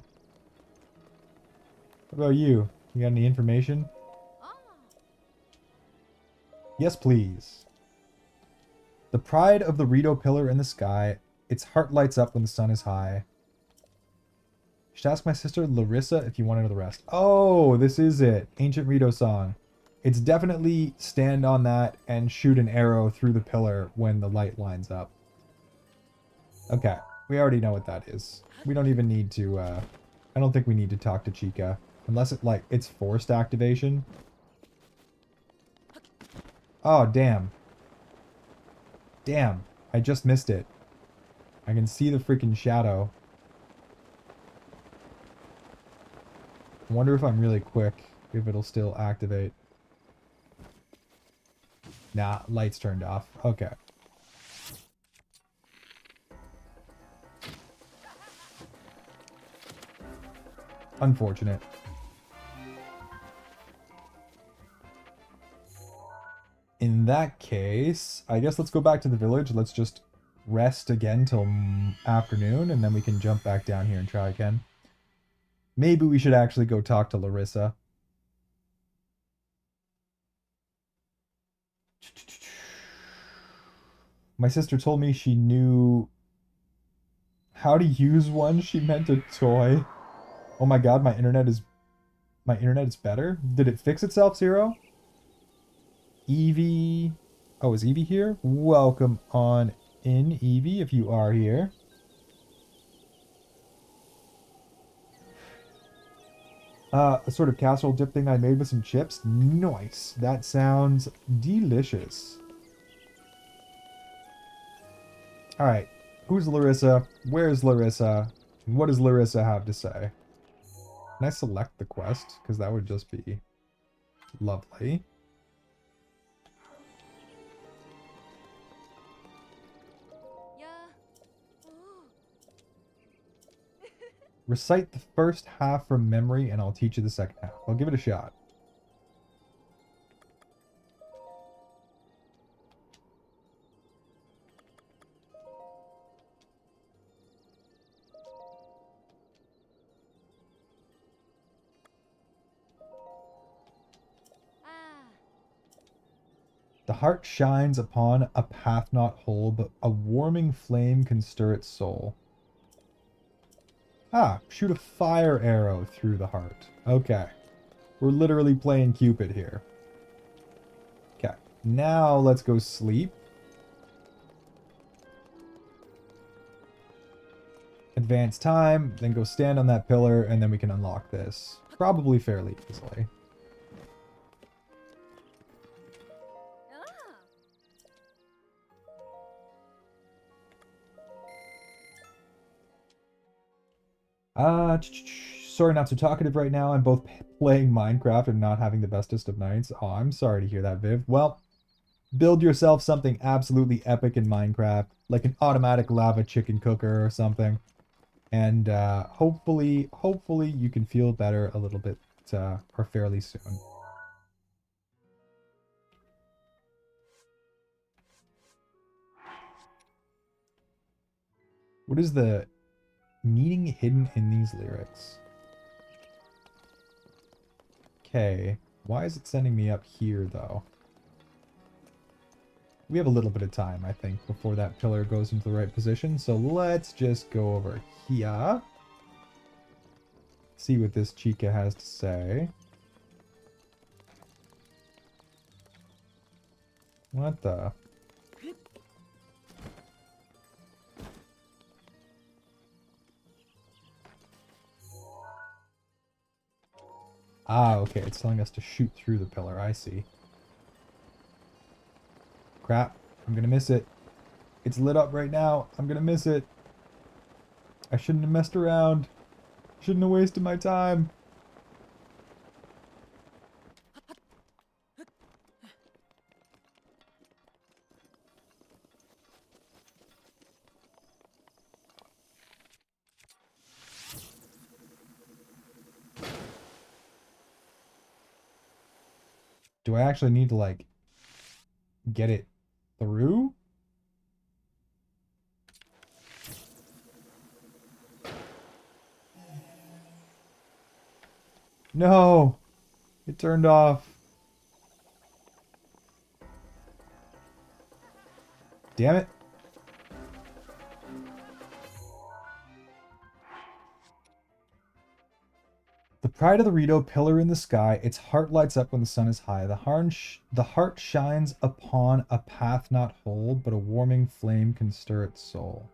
S1: What about you? You got any information? Yes, please. The pride of the Rito pillar in the sky. Its heart lights up when the sun is high. You should ask my sister Larissa if you want to know the rest. Oh, this is it. Ancient Rito song. It's definitely stand on that and shoot an arrow through the pillar when the light lines up. Okay, we already know what that is. We don't even need to, I don't think we need to talk to Chica. Unless it, like, it's forced activation. Oh, damn. Damn, I just missed it. I can see the freaking shadow. I wonder if I'm really quick, if it'll still activate. Nah, lights turned off. Okay. Unfortunate. In that case, I guess let's go back to the village. Let's just rest again till afternoon, and then we can jump back down here and try again. Maybe we should actually go talk to Larissa. My sister told me she knew how to use one. She meant a toy. Oh my god, my internet is better. Did it fix itself, Zero? Evie. Oh, is Evie here? Welcome on in, Evie, if you are here. A sort of casserole dip thing I made with some chips. Nice. That sounds delicious. Alright. Who's Larissa? Where's Larissa? What does Larissa have to say? Can I select the quest? Because that would just be lovely. Recite the first half from memory and I'll teach you the second half. I'll give it a shot. The heart shines upon a path not whole, but a warming flame can stir its soul. Ah, shoot a fire arrow through the heart. Okay. We're literally playing Cupid here. Okay. Now let's go sleep. Advance time, then go stand on that pillar, and then we can unlock this. Probably fairly easily. Sorry not so talkative right now. I'm both playing Minecraft and not having the bestest of nights. Oh, I'm sorry to hear that, Viv. Well, build yourself something absolutely epic in Minecraft, like an automatic lava chicken cooker or something. And hopefully you can feel better a little bit, or fairly soon. What is the meaning hidden in these lyrics? Okay, why is it sending me up here, though? We have a little bit of time, I think, before that pillar goes into the right position, so let's just go over here. See what this Chica has to say. What the... Ah, okay, it's telling us to shoot through the pillar, I see. Crap, I'm gonna miss it. It's lit up right now, I'm gonna miss it. I shouldn't have messed around. Shouldn't have wasted my time. Do I actually need to, like, get it through? No! It turned off. Damn it. The pride of the Rito, pillar in the sky, its heart lights up when the sun is high. The heart shines upon a path not whole, but a warming flame can stir its soul.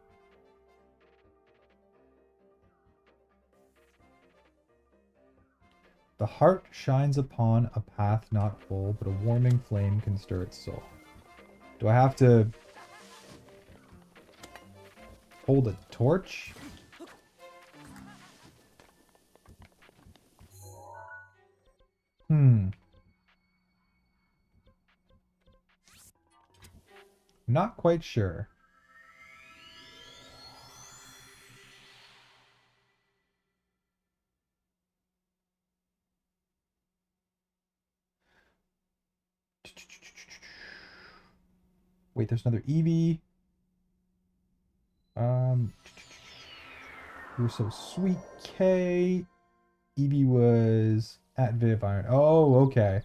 S1: The heart shines upon a path not whole, but a warming flame can stir its soul. Do I have to hold a torch? Not quite sure. Wait, there's another Eevee. You're so sweet, K. Eevee was at Viv Iron. Oh, okay.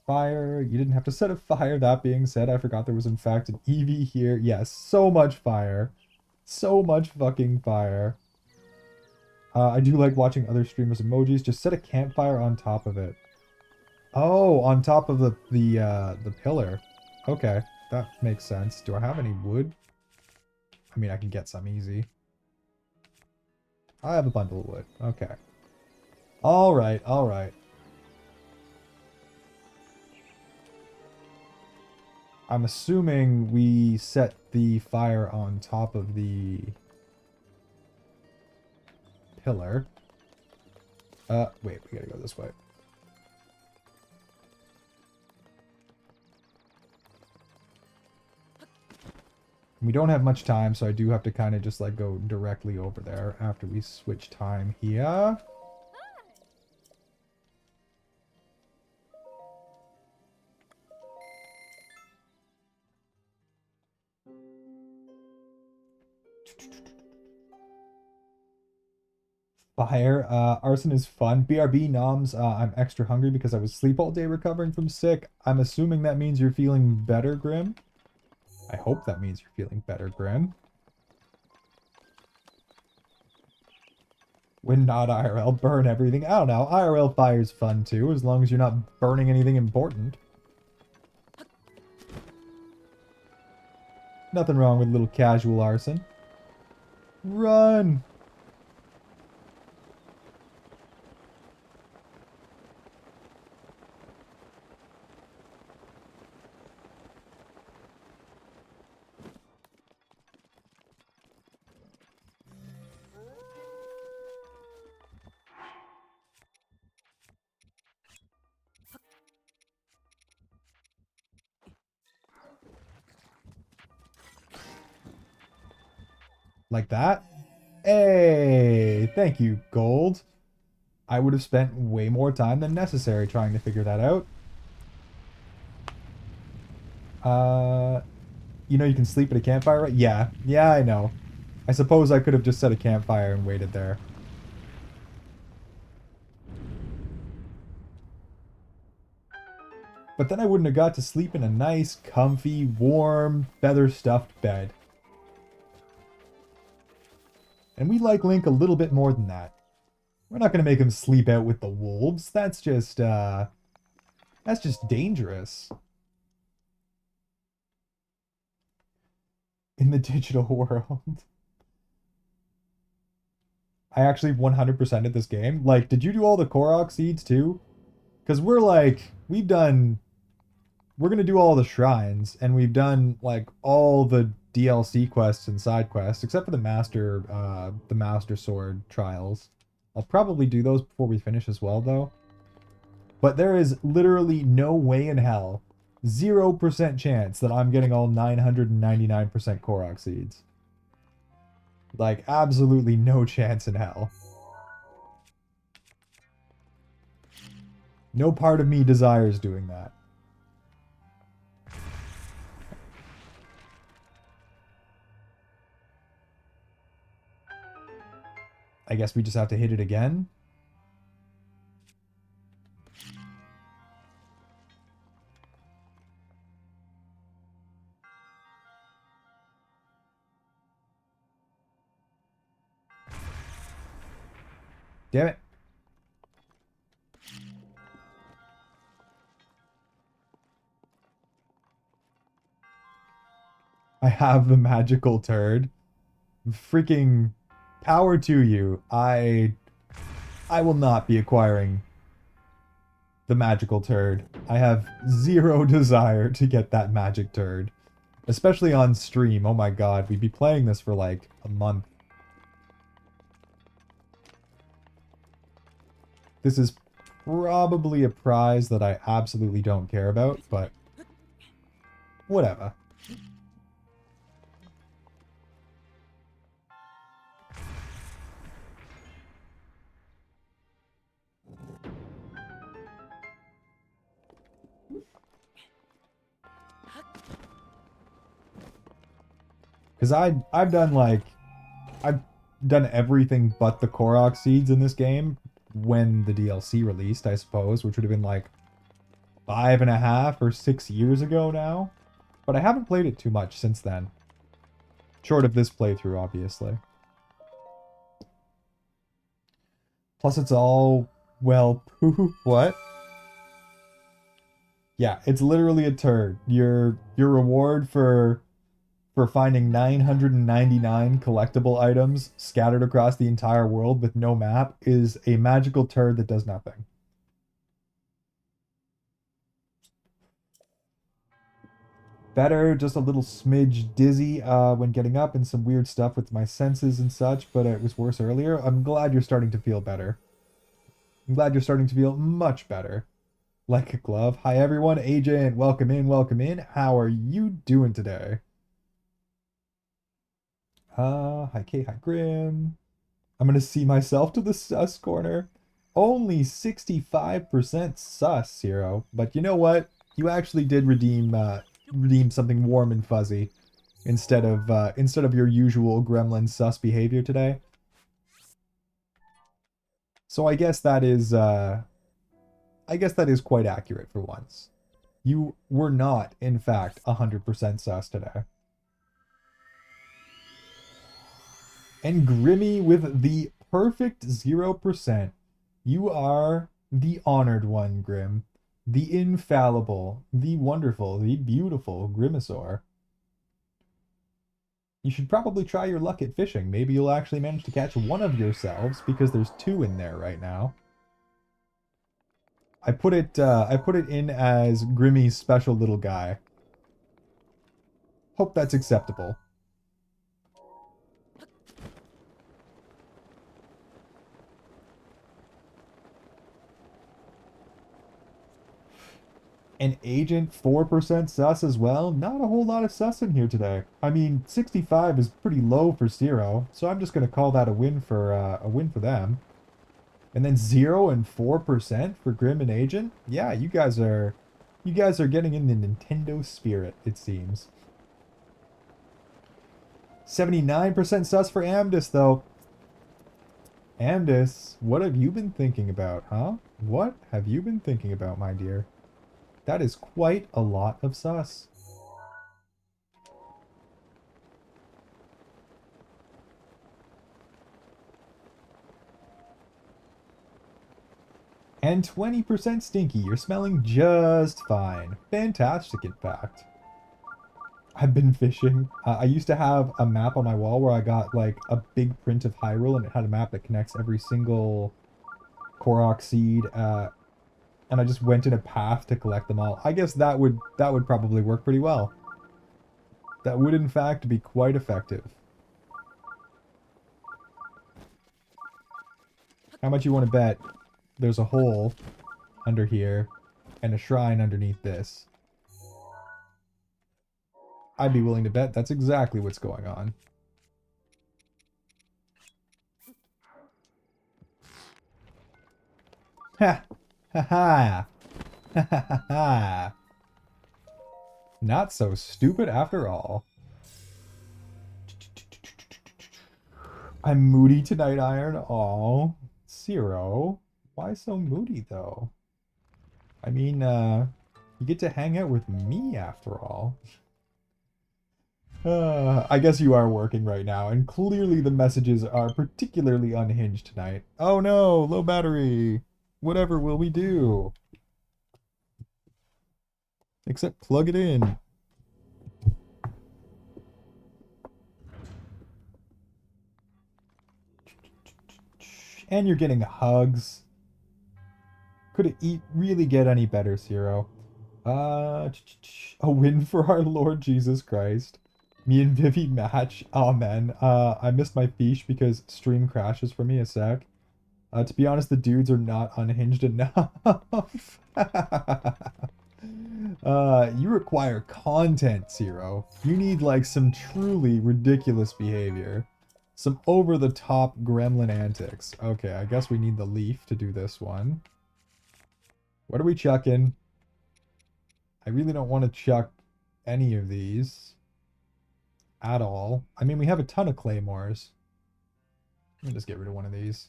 S1: Fire. You didn't have to set a fire. That being said, I forgot there was in fact an Eevee here. Yes, so much fire. So much fucking fire. I do like watching other streamers' emojis. Just set a campfire on top of it. Oh, on top of the pillar. Okay, that makes sense. Do I have any wood? I mean, I can get some easy. I have a bundle of wood. Okay. Alright, alright. I'm assuming we set the fire on top of the pillar. Wait, we gotta go this way. We don't have much time, so I do have to kind of just like go directly over there after we switch time here. Fire. Arson is fun. BRB noms, I'm extra hungry because I was asleep all day recovering from sick. I'm assuming that means you're feeling better, Grim. I hope that means you're feeling better, Grim. When not IRL, burn everything. I don't know. IRL fire's fun too, as long as you're not burning anything important. Nothing wrong with a little casual arson. Run! Like that? Hey, thank you, Gold. I would have spent way more time than necessary trying to figure that out. You know you can sleep at a campfire, right? Yeah. Yeah, I know. I suppose I could have just set a campfire and waited there. But then I wouldn't have got to sleep in a nice, comfy, warm, feather-stuffed bed. And we like Link a little bit more than that. We're not going to make him sleep out with the wolves. That's just dangerous. In the digital world. I actually 100%ed this game. Like, did you do all the Korok seeds too? Because we're like, we're going to do all the shrines, and we've done, like, all the DLC quests and side quests, except for the Master Sword trials. I'll probably do those before we finish as well, though. But there is literally no way in hell, 0% chance that I'm getting all 999% Korok seeds. Like, absolutely no chance in hell. No part of me desires doing that. I guess we just have to hit it again. Damn it. I have the magical turd. Freaking power to you. I will not be acquiring the magical turd. I have zero desire to get that magic turd. Especially on stream. Oh my god, we'd be playing this for like a month. This is probably a prize that I absolutely don't care about, but whatever. Because I've done like I've done everything but the Korok seeds in this game when the DLC released, I suppose, which would have been like 5.5 or 6 years ago now. But I haven't played it too much since then. Short of this playthrough, obviously. Plus it's all, well, poop. What? Yeah, it's literally a turd. Your reward for finding 999 collectible items scattered across the entire world with no map is a magical turd that does nothing. Better, just a little smidge dizzy when getting up and some weird stuff with my senses and such, but it was worse earlier. I'm glad you're starting to feel better. I'm glad you're starting to feel much better. Like a glove. Hi everyone, Agent, welcome in, welcome in. How are you doing today? Hi Kate, hi Grim. I'm gonna see myself to the sus corner. Only 65% sus, Zero. But you know what? You actually did redeem something warm and fuzzy instead of your usual gremlin sus behavior today. So I guess that is quite accurate for once. You were not, in fact, 100% sus today. And Grimmy with the perfect 0%. You are the honored one, Grim. The infallible, the wonderful, the beautiful Grimasaur. You should probably try your luck at fishing. Maybe you'll actually manage to catch one of yourselves, because there's 2 in there right now. I put it in as Grimmy's special little guy. Hope that's acceptable. An Agent 4% sus as well. Not a whole lot of sus in here today. I mean, 65 is pretty low for Zero, so I'm just gonna call that a win for them. And then 0 and 4% for Grim and Agent. Yeah, you guys are getting in the Nintendo spirit, it seems. 79% sus for Amdis though. Amdis, what have you been thinking about, huh? What have you been thinking about, my dear? That is quite a lot of sus. And 20% stinky. You're smelling just fine. Fantastic, in fact. I've been fishing. I used to have a map on my wall where I got like a big print of Hyrule, and it had a map that connects every single Korok seed. And I just went in a path to collect them all. I guess that would probably work pretty well. That would in fact be quite effective. How much you want to bet there's a hole under here and a shrine underneath this? I'd be willing to bet that's exactly what's going on. Ha! Ha ha! Ha ha ha! Not so stupid after all. I'm moody tonight, Iron. Aw. Zero. Why so moody, though? I mean, you get to hang out with me after all. I guess you are working right now, and clearly the messages are particularly unhinged tonight. Oh no, low battery. Whatever will we do? Except plug it in. And you're getting hugs. Could it really get any better, Zero? A win for our Lord Jesus Christ. Me and Vivi match. Amen. I missed my fiche because stream crashes for me a sec. To be honest, the dudes are not unhinged enough. You require content, Zero. You need like some truly ridiculous behavior. Some over-the-top gremlin antics. Okay, I guess we need the leaf to do this one. What are we chucking? I really don't want to chuck any of these at all. I mean, we have a ton of claymores. Let me just get rid of one of these.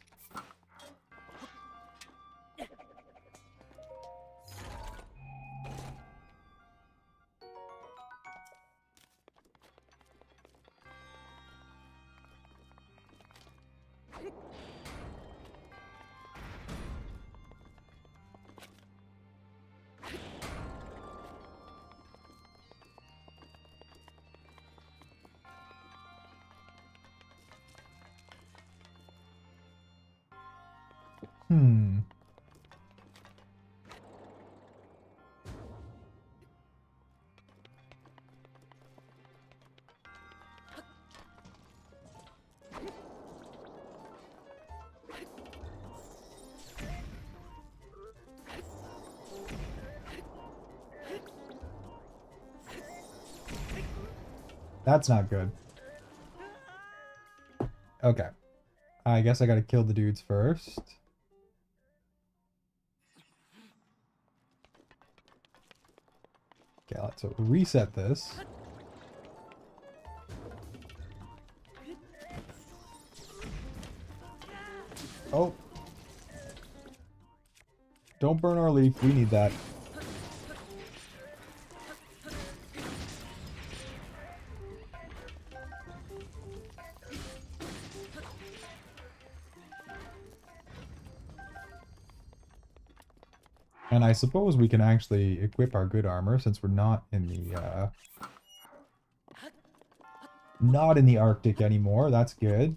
S1: Hmm. That's not good. Okay. I guess I gotta kill the dudes first. Okay, let's reset this. Oh. Don't burn our leaf. We need that. And I suppose we can actually equip our good armor since we're not in the Arctic anymore. That's good.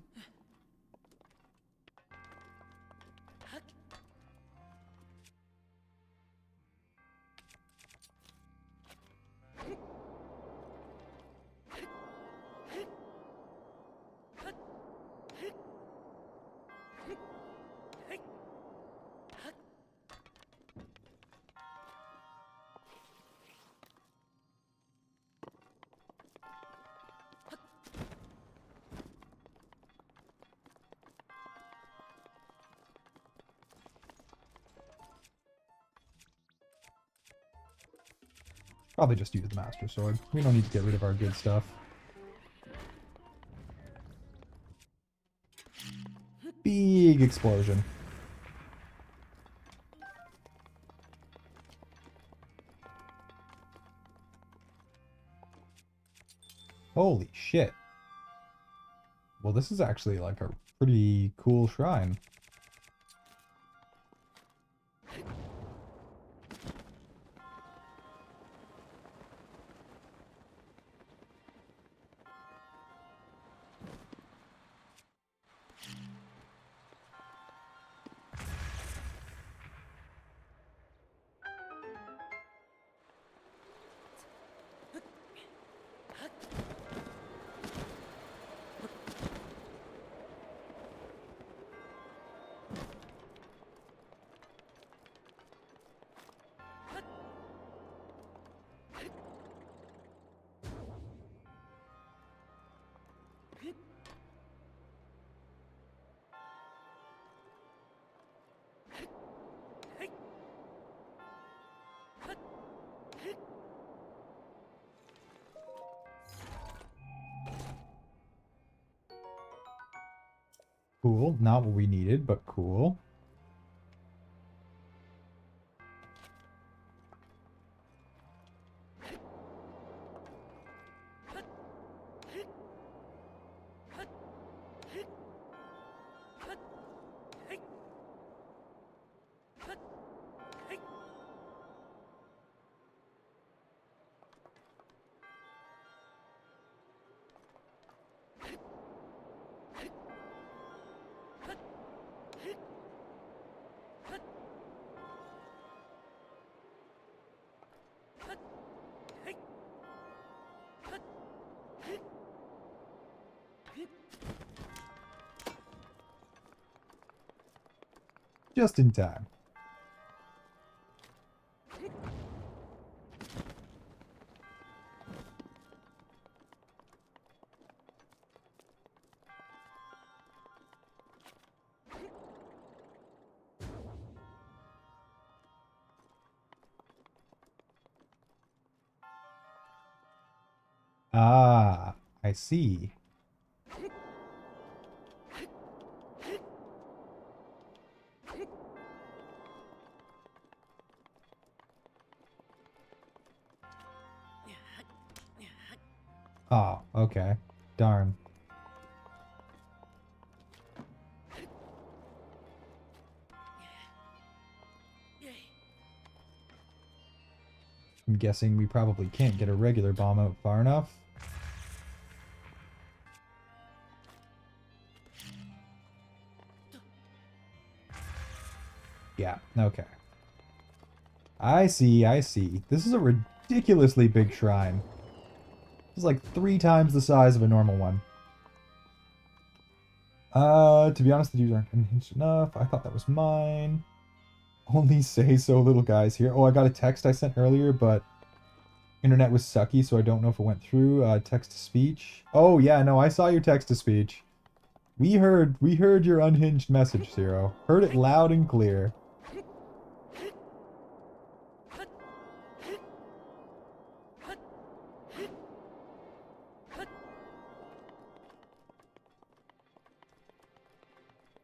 S1: Probably just use the Master Sword. We don't need to get rid of our good stuff. Big explosion. Holy shit. Well, this is actually like a pretty cool shrine. Cool. Not what we needed, but cool. Just in time. Ah, I see. Oh, okay. Darn. I'm guessing we probably can't get a regular bomb out far enough. Yeah, okay. I see, I see. This is a ridiculously big shrine. It's like 3 times the size of a normal one. To be honest, the dudes aren't unhinged enough. I thought that was mine. Only say so, little guys here. Oh, I got a text I sent earlier, but internet was sucky, so I don't know if it went through. Text to speech. Oh yeah, no, I saw your text to speech. We heard your unhinged message, Zero. Heard it loud and clear.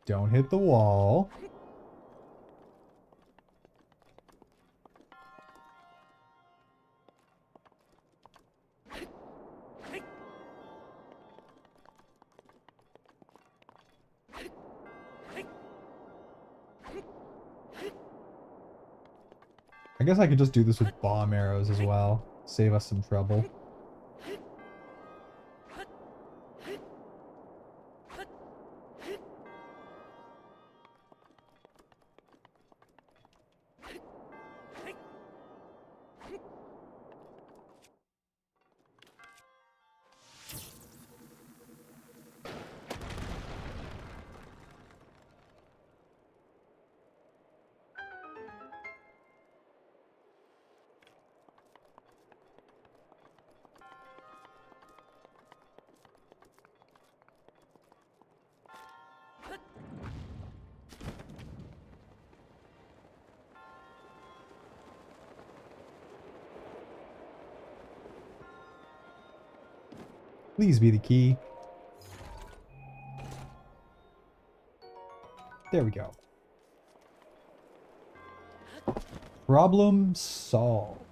S1: Don't hit the wall. I guess I could just do this with bomb arrows as well. Save us some trouble. Please be the key. There we go. Problem solved.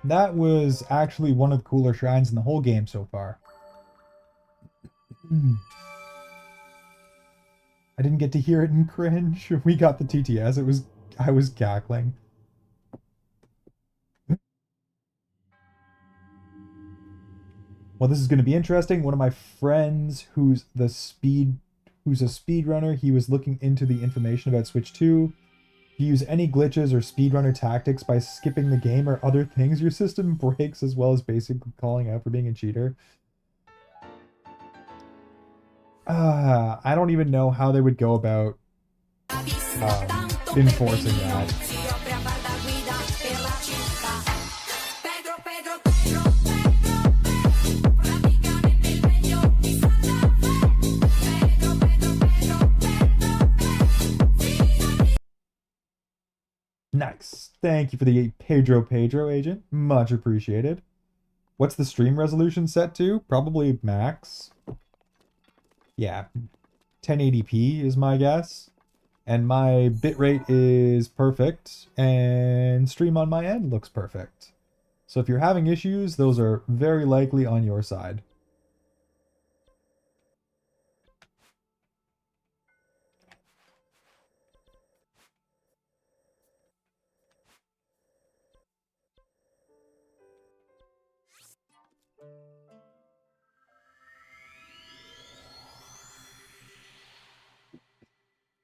S1: That was actually one of the cooler shrines in the whole game so far. I didn't get to hear it in cringe. We got the TTS. I was cackling. Well, this is going to be interesting. One of my friends who's a speedrunner, he was looking into the information about Switch 2. If you use any glitches or speedrunner tactics by skipping the game or other things, your system breaks, as well as basically calling out for being a cheater. I don't even know how they would go about enforcing that. Nice. Thank you for the Pedro agent. Much appreciated. What's the stream resolution set to? Probably max. Yeah. 1080p is my guess. And my bitrate is perfect. And stream on my end looks perfect. So if you're having issues, those are very likely on your side.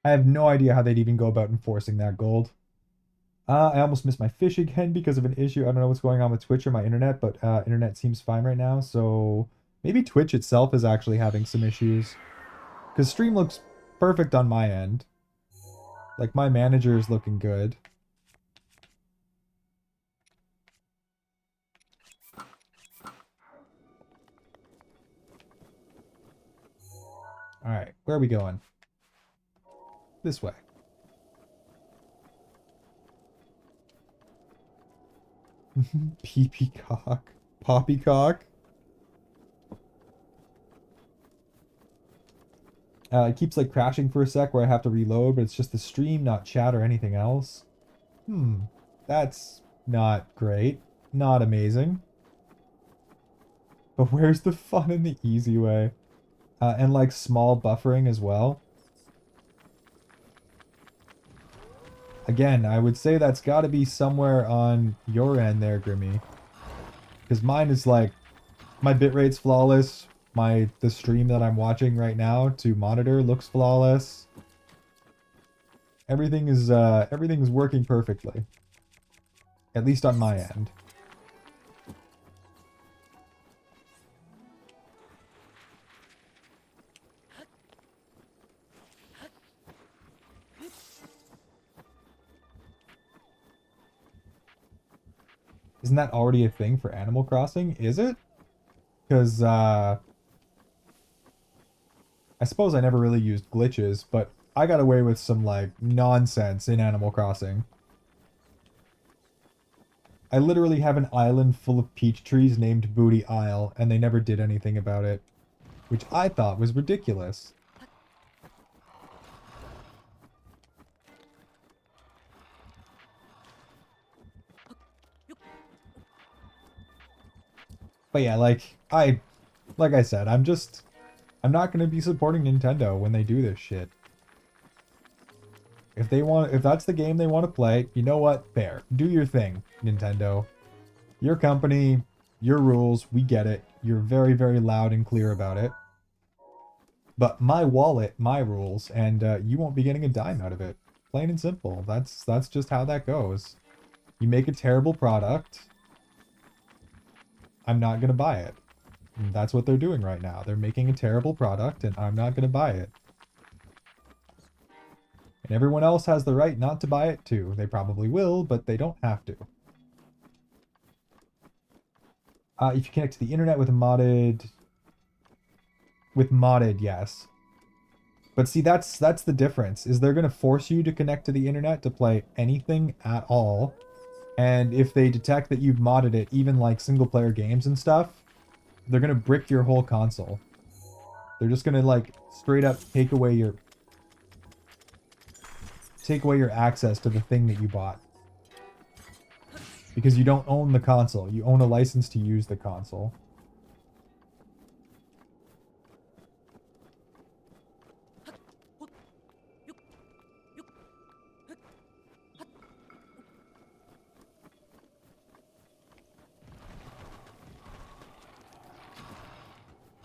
S1: I have no idea how they'd even go about enforcing that gold. I almost missed my fish again because of an issue. I don't know what's going on with Twitch or my internet, but internet seems fine right now. So maybe Twitch itself is actually having some issues. Because stream looks perfect on my end. Like, my manager is looking good. Alright, where are we going? This way. Peepeecock. Poppycock. It keeps like crashing for a sec where I have to reload, but it's just the stream, not chat or anything else. That's not great. Not amazing. But where's the fun in the easy way? And like small buffering as well. Again, I would say that's got to be somewhere on your end there, Grimmy. Because mine is like, my bitrate's flawless. The stream that I'm watching right now to monitor looks flawless. Everything is working perfectly. At least on my end. Isn't that already a thing for Animal Crossing? Is it? Because, I suppose I never really used glitches, but I got away with some, like, nonsense in Animal Crossing. I literally have an island full of peach trees named Booty Isle, and they never did anything about it. Which I thought was ridiculous. But yeah, like I said, I'm not gonna be supporting Nintendo when they do this shit. If that's the game they want to play, you know what? Fair. Do your thing, Nintendo. Your company, your rules, we get it. You're very, very loud and clear about it. But my wallet, my rules, and you won't be getting a dime out of it. Plain and simple. That's just how that goes. You make a terrible product, I'm not gonna buy it. And that's what they're doing right now. They're making a terrible product, and I'm not gonna buy it. And everyone else has the right not to buy it too. They probably will, but they don't have to. If you connect to the internet with modded... With modded, yes. But see, that's the difference, is they're going to force you to connect to the internet to play anything at all. And if they detect that you've modded it, even like single-player games and stuff, they're going to brick your whole console. They're just going to, like, straight up take away your access to the thing that you bought. Because you don't own the console. You own a license to use the console.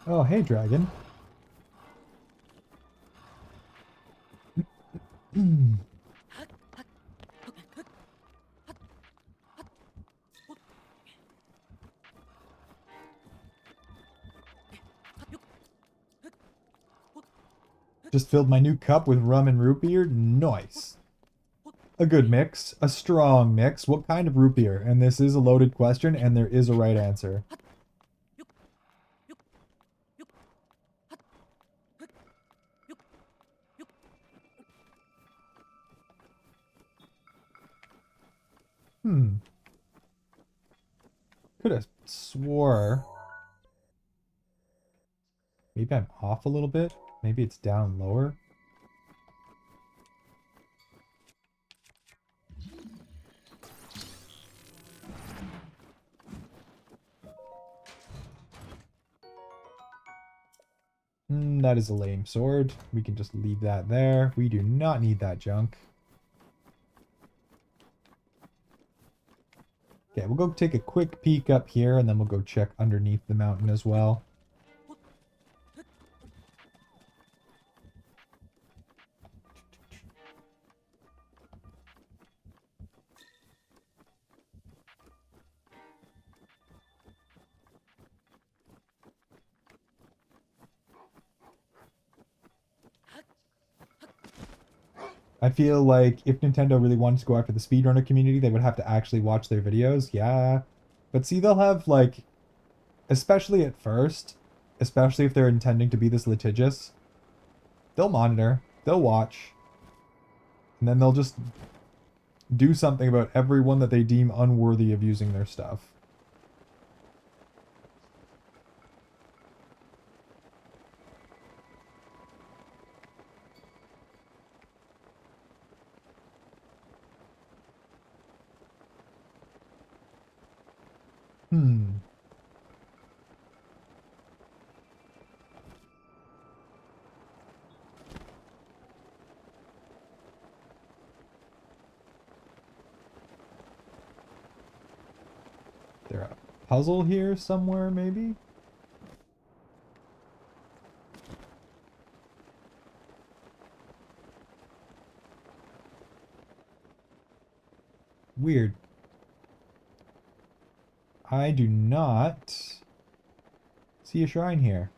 S1: Oh, hey, dragon. Just filled my new cup with rum and root beer. Nice. A good mix. A strong mix. What kind of root beer? And this is a loaded question, and there is a right answer. Could have swore. Maybe I'm off a little bit. Maybe it's down lower. That is a lame sword. We can just leave that there. We do not need that junk. Okay, we'll go take a quick peek up here, and then we'll go check underneath the mountain as well. I feel like if Nintendo really wanted to go after the speedrunner community, they would have to actually watch their videos. Yeah. But see, they'll have, like, especially at first, especially if they're intending to be this litigious, they'll monitor, they'll watch, and then they'll just do something about everyone that they deem unworthy of using their stuff. Hmm. There a puzzle here somewhere, maybe? Weird. I do not see a shrine here.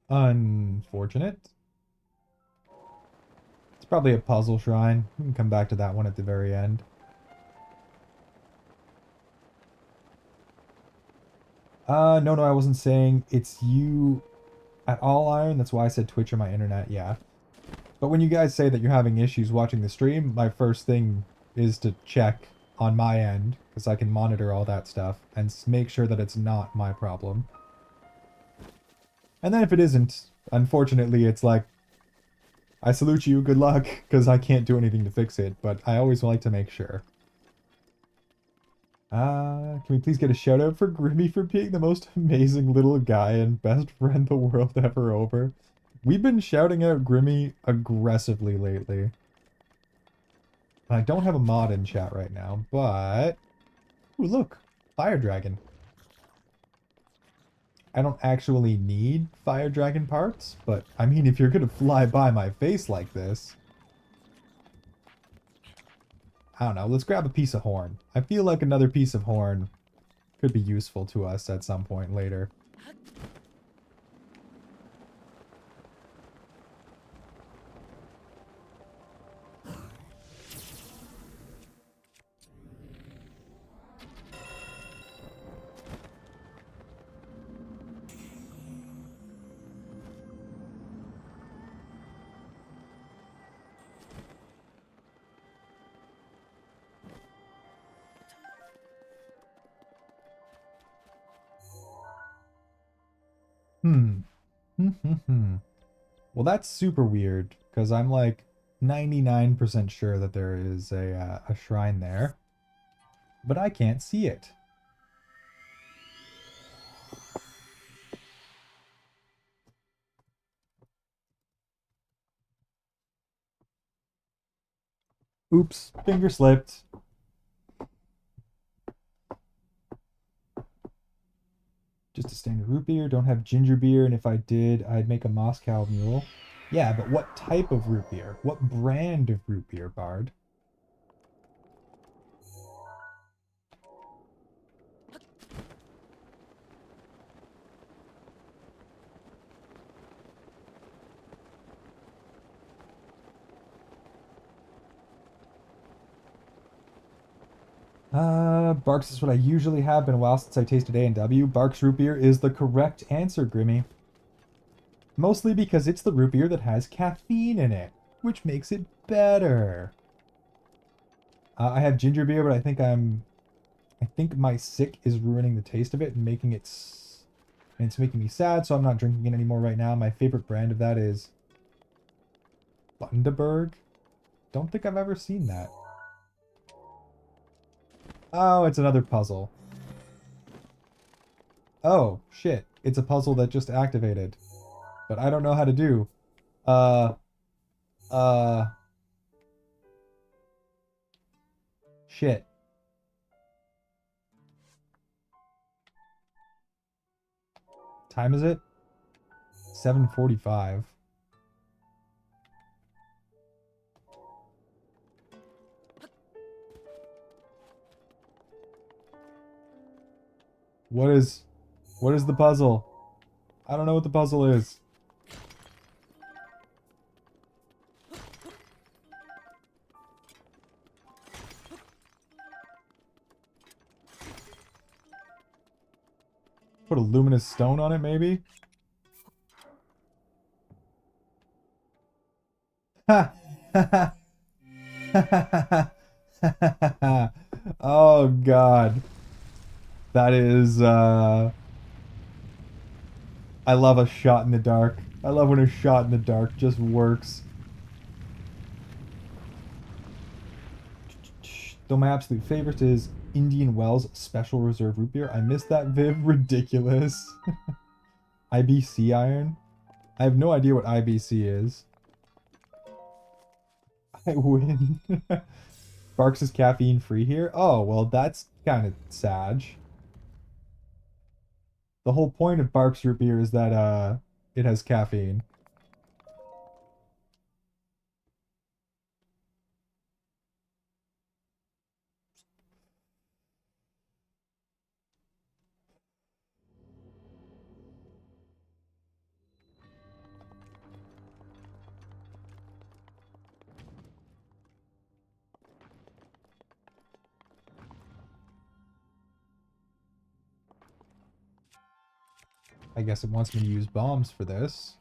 S1: Unfortunate. It's probably a puzzle shrine. We can come back to that one at the very end. No, I wasn't saying it's you at all, Iron. That's why I said Twitch or my internet, yeah. But when you guys say that you're having issues watching the stream, my first thing is to check on my end, because I can monitor all that stuff, and make sure that it's not my problem. And then if it isn't, unfortunately, it's like, I salute you, good luck, because I can't do anything to fix it, but I always like to make sure. Can we please get a shout out for Grimmy for being the most amazing little guy and best friend the world ever over? We've been shouting out Grimmy aggressively lately. I don't have a mod in chat right now, but... Ooh, look! Fire Dragon. I don't actually need Fire Dragon parts, but I mean, if you're gonna fly by my face like this... I don't know, let's grab a piece of horn. I feel like another piece of horn could be useful to us at some point later. Hmm. Well, that's super weird, because I'm like 99% sure that there is a shrine there, but I can't see it. Oops, finger slipped. Just a standard root beer, don't have ginger beer, and if I did, I'd make a Moscow Mule. Yeah, but what type of root beer? What brand of root beer, Bard? Barks is what I usually have. Been a while since I tasted A&W. Barks root beer is the correct answer, Grimmy. Mostly because it's the root beer that has caffeine in it, which makes it better. I have ginger beer, but I think my sick is ruining the taste of it and making it, and it's making me sad, so I'm not drinking it anymore right now. My favorite brand of that is Bundaberg. Don't think I've ever seen that. Oh, it's another puzzle. Oh, shit. It's a puzzle that just activated. But I don't know how to do. Uh... Shit. Time is it? 7:45. What is the puzzle? I don't know what the puzzle is. Put a luminous stone on it, maybe? Ha! Oh god. That is I love a shot in the dark. I love when a shot in the dark just works. Though my absolute favorite is Indian Wells Special Reserve Root Beer. I missed that, Viv. Ridiculous. IBC iron? I have no idea what IBC is. I win. Barks is caffeine free here? Oh, well, that's kind of sad. The whole point of Barks root beer is that it has caffeine. I guess it wants me to use bombs for this.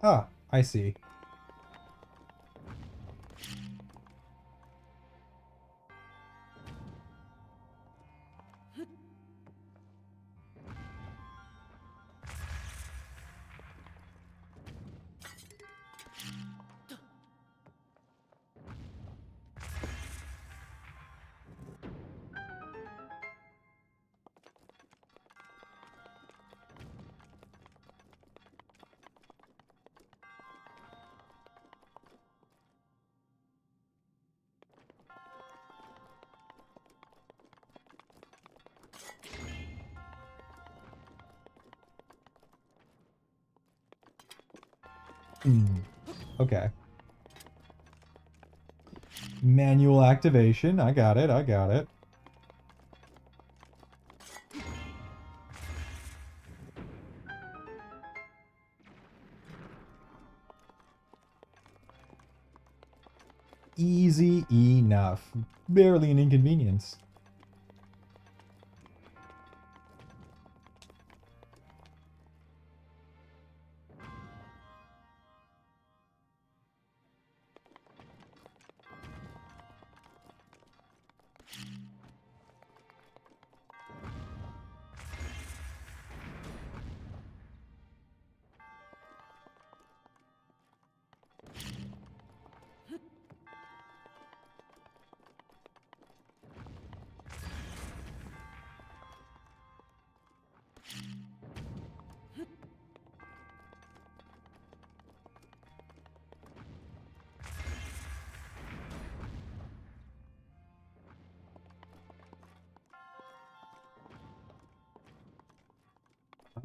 S1: Ah, I see. Hmm. Okay. Manual activation. I got it. I got it. Easy enough. Barely an inconvenience.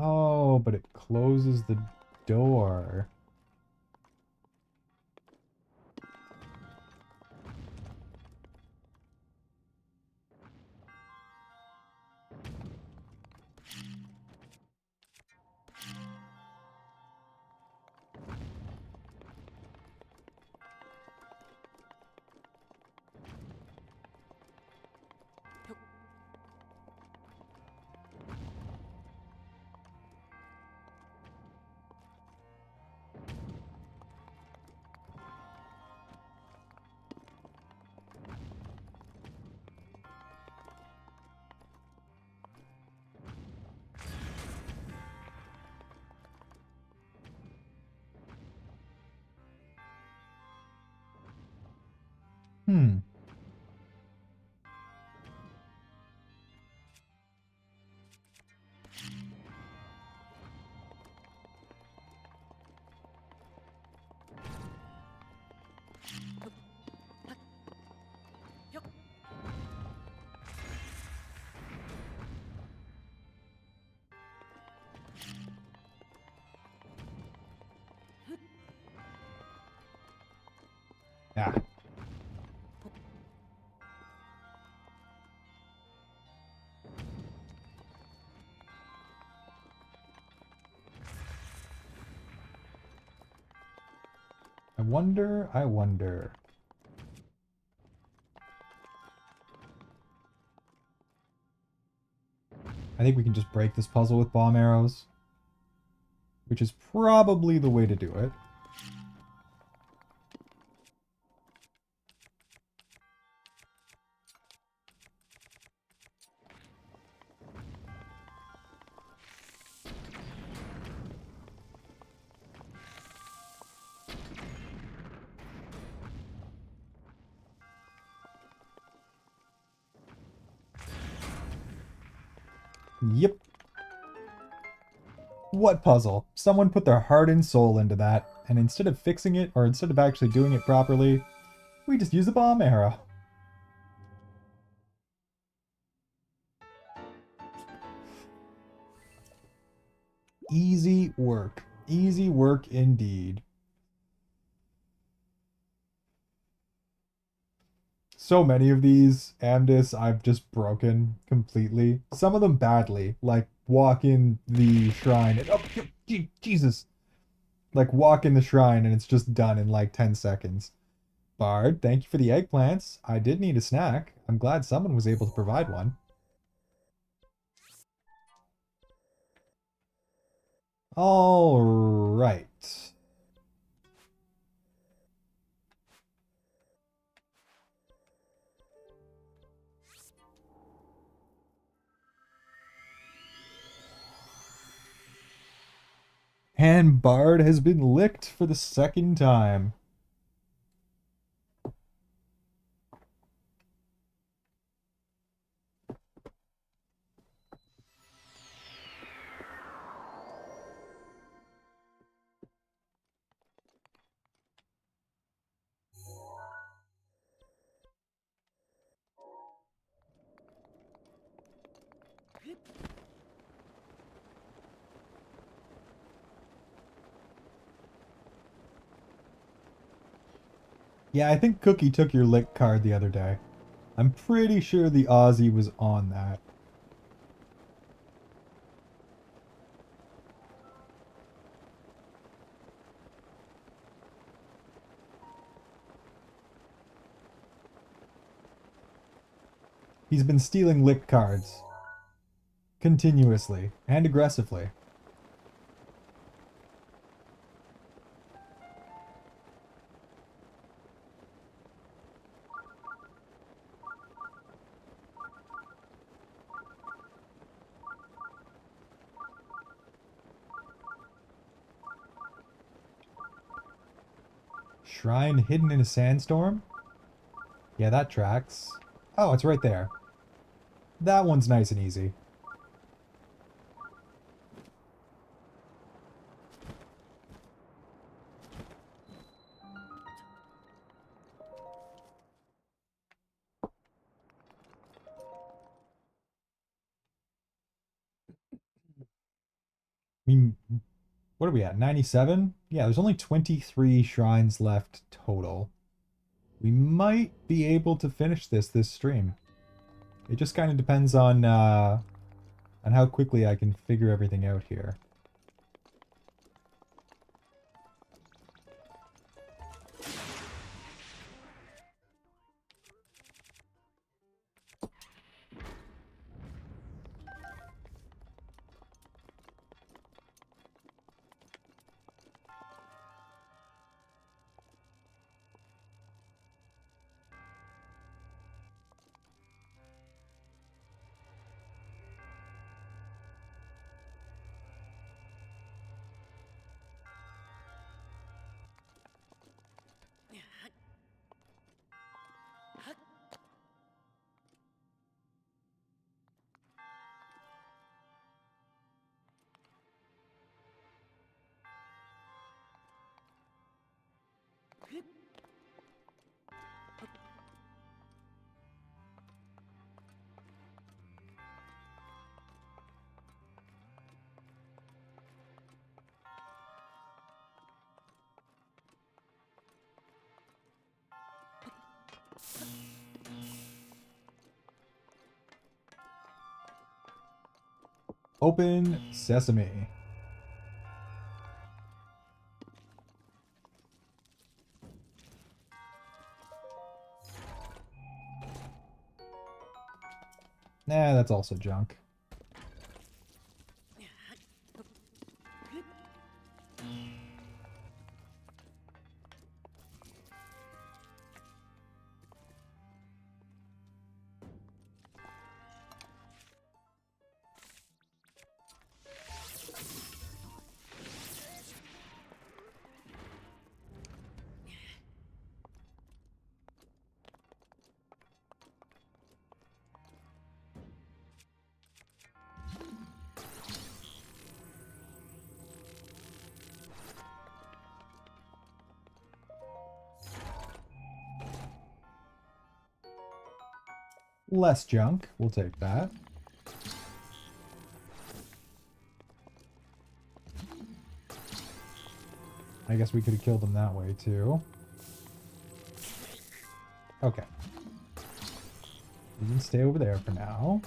S1: Oh, but it closes the door. Hmm. Ah. I wonder, I wonder. I think we can just break this puzzle with bomb arrows, which is probably the way to do it. Yep. What puzzle? Someone put their heart and soul into that, and instead of fixing it, or instead of actually doing it properly, we just use a bomb arrow. Easy work. Easy work indeed. So many of these Amdis I've just broken completely. Some of them badly, like walk in the shrine and oh Jesus. Like walk in the shrine and it's just done in like 10 seconds. Bard, thank you for the eggplants. I did need a snack. I'm glad someone was able to provide one. All right. And Bard has been licked for the second time. Yeah, I think Cookie took your lick card the other day. I'm pretty sure the Aussie was on that. He's been stealing lick cards. Continuously and aggressively. Shrine hidden in a sandstorm? Yeah, that tracks. Oh, it's right there. That one's nice and easy. I mean, what are we at? 97? Yeah, there's only 23 shrines left total. We might be able to finish this stream. It just kind of depends on how quickly I can figure everything out here. Open sesame. Nah, that's also junk. Less junk. We'll take that. I guess we could have killed them that way too. Okay. We can stay over there for now.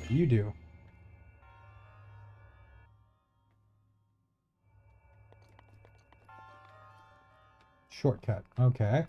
S1: You do. Shortcut. Okay.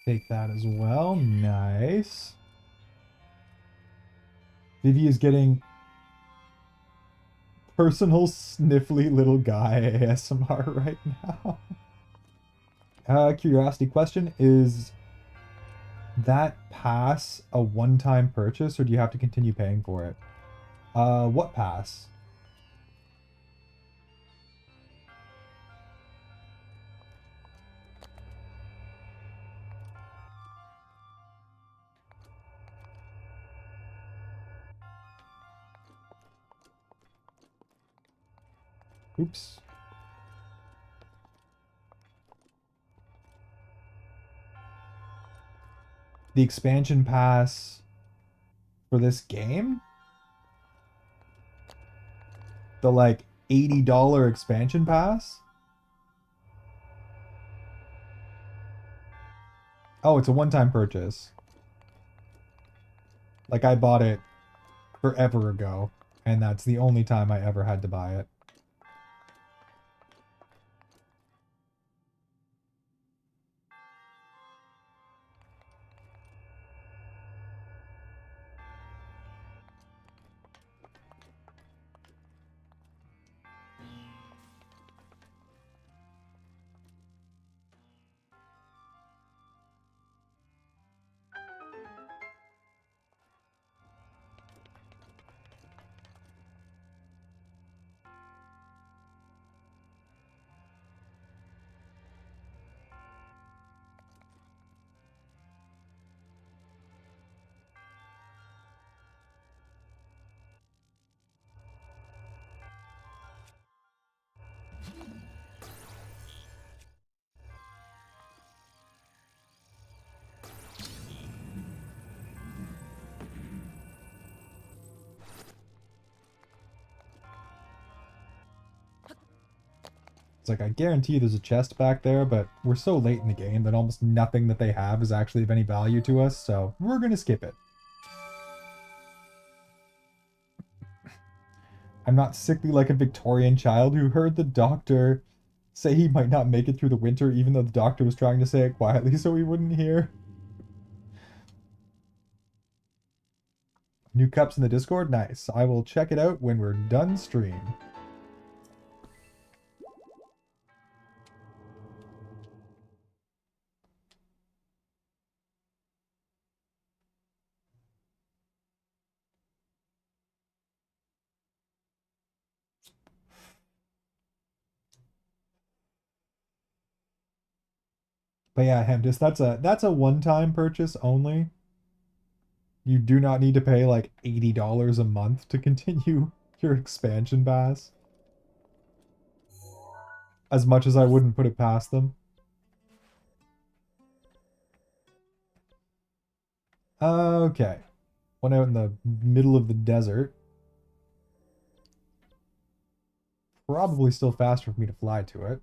S1: Take that as well. Nice. Vivi is getting personal sniffly little guy ASMR right now. Curiosity question, is that pass a one-time purchase or do you have to continue paying for it? What pass? Oops. The expansion pass for this game? The like $80 expansion pass? Oh, it's a one-time purchase. Like I bought it forever ago, and that's the only time I ever had to buy it. It's like, I guarantee there's a chest back there, but we're so late in the game that almost nothing that they have is actually of any value to us, so we're gonna skip it. I'm not sickly like a Victorian child who heard the doctor say he might not make it through the winter, even though the doctor was trying to say it quietly so he wouldn't hear. New cups in the Discord? Nice. I will check it out when we're done stream. But yeah, Hemdis, that's a one-time purchase only. You do not need to pay like $80 a month to continue your expansion pass. As much as I wouldn't put it past them. Okay. One out in the middle of the desert. Probably still faster for me to fly to it.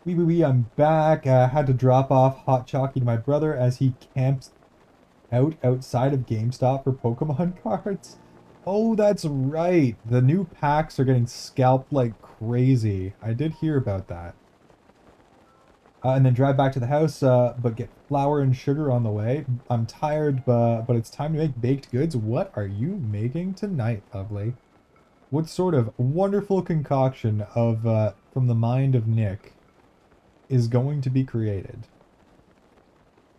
S1: Wee, I'm back. Had to drop off Hot Chalky to my brother as he camps out outside of GameStop for Pokemon cards. Oh, that's right. The new packs are getting scalped like crazy. I did hear about that. And then drive back to the house, but get flour and sugar on the way. I'm tired, but it's time to make baked goods. What are you making tonight, lovely? What sort of wonderful concoction of from the mind of Nick is going to be created?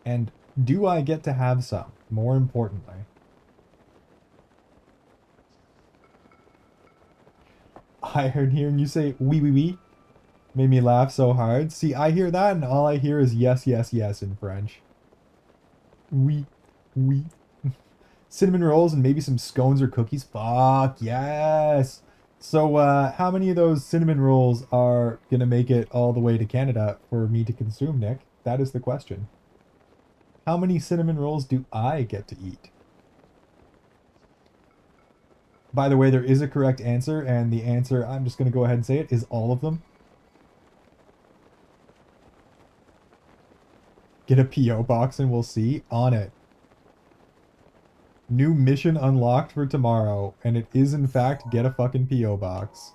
S1: And do I get to have some, more importantly? I heard hearing you say wee. Made me laugh so hard. See, I hear that and all I hear is yes, yes, yes in French. Oui. Cinnamon rolls and maybe some scones or cookies. Fuck, yes. So, how many of those cinnamon rolls are gonna make it all the way to Canada for me to consume, Nick? That is the question. How many cinnamon rolls do I get to eat? By the way, there is a correct answer, and the answer, I'm just gonna go ahead and say it, is all of them. Get a P.O. box and we'll see. On it. New mission unlocked for tomorrow, and it is in fact get a fucking P.O. box.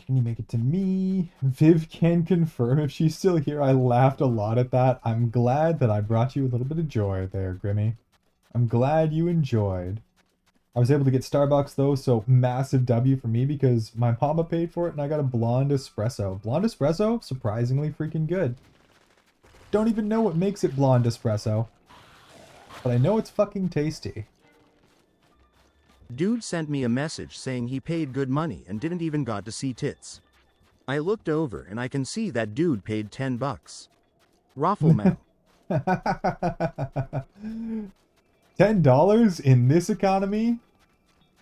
S1: Can you make it to me? Viv can confirm if she's still here. I laughed a lot at that. I'm glad that I brought you a little bit of joy there, Grimmy. I'm glad you enjoyed. I was able to get Starbucks though, so massive W for me because my mama paid for it and I got a blonde espresso. Blonde espresso? Surprisingly freaking good. Don't even know what makes it blonde espresso. But I know it's fucking tasty.
S3: Dude sent me a message saying he paid good money and didn't even got to see tits. I looked over and I can see that dude paid $10. Raffle man.
S1: $10 in this economy?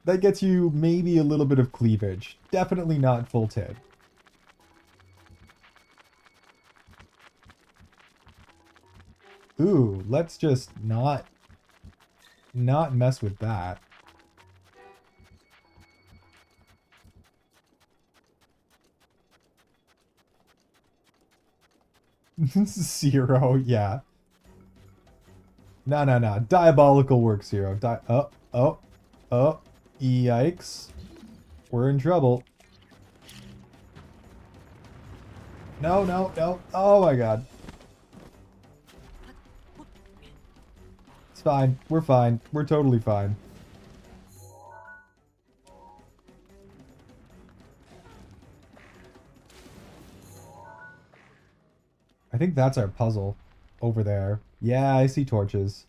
S1: That gets you maybe a little bit of cleavage. Definitely not full tit. Ooh, let's just not mess with that. Zero, yeah. No. Diabolical work, Zero. Oh. Yikes. We're in trouble. No. Oh my god. It's fine. We're fine. We're totally fine. I think that's our puzzle over there. Yeah, I see torches.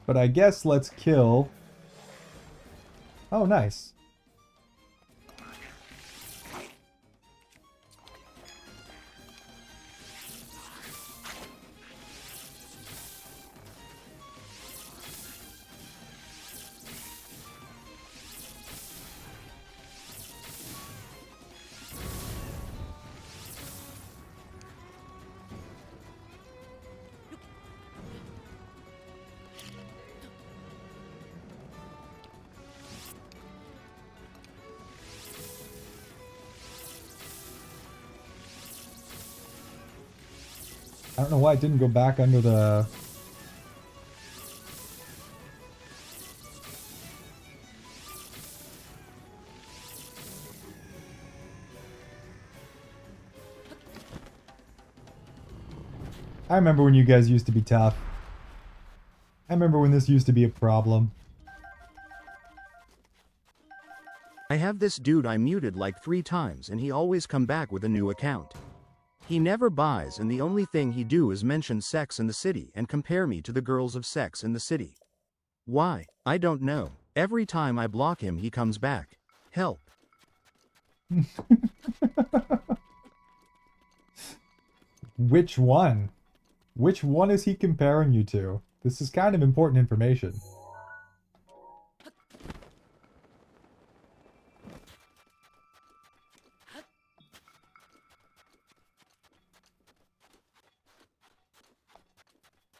S1: But I guess let's kill... Oh, nice. I don't know why it didn't go back under the... I remember when you guys used to be tough. I remember when this used to be a problem.
S3: I have this dude I muted like 3 times and he always come back with a new account. He never buys and the only thing he do is mention Sex and the City and compare me to the girls of Sex and the City. Why? I don't know. Every time I block him he comes back. Help.
S1: Which one? Which one is he comparing you to? This is kind of important information.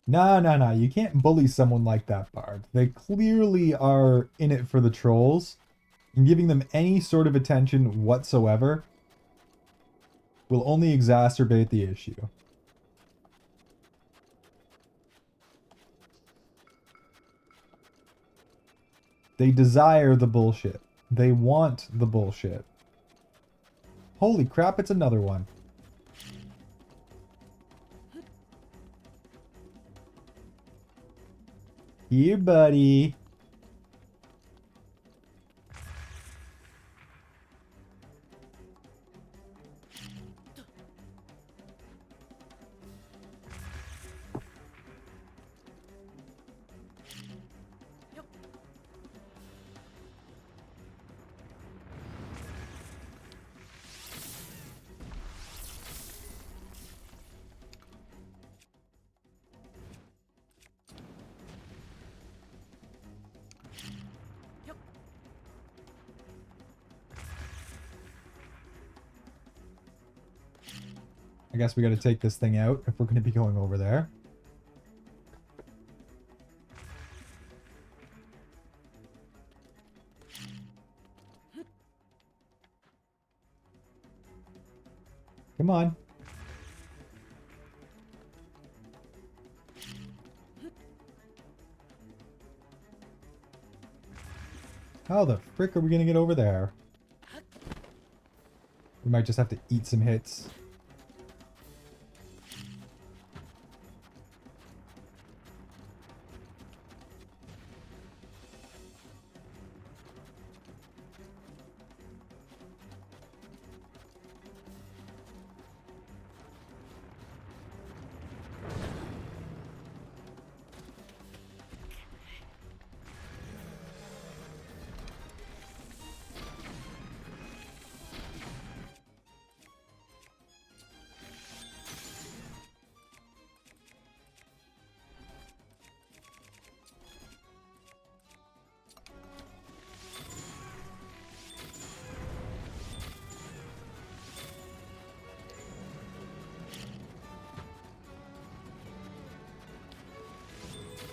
S1: No. You can't bully someone like that, Bard. They clearly are in it for the trolls, and giving them any sort of attention whatsoever will only exacerbate the issue. They desire the bullshit. They want the bullshit. Holy crap, it's another one. Here, buddy. I guess we gotta take this thing out if we're gonna be going over there. Come on. How the frick are we gonna get over there? We might just have to eat some hits.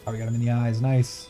S1: Oh, we got him in the eyes. Nice.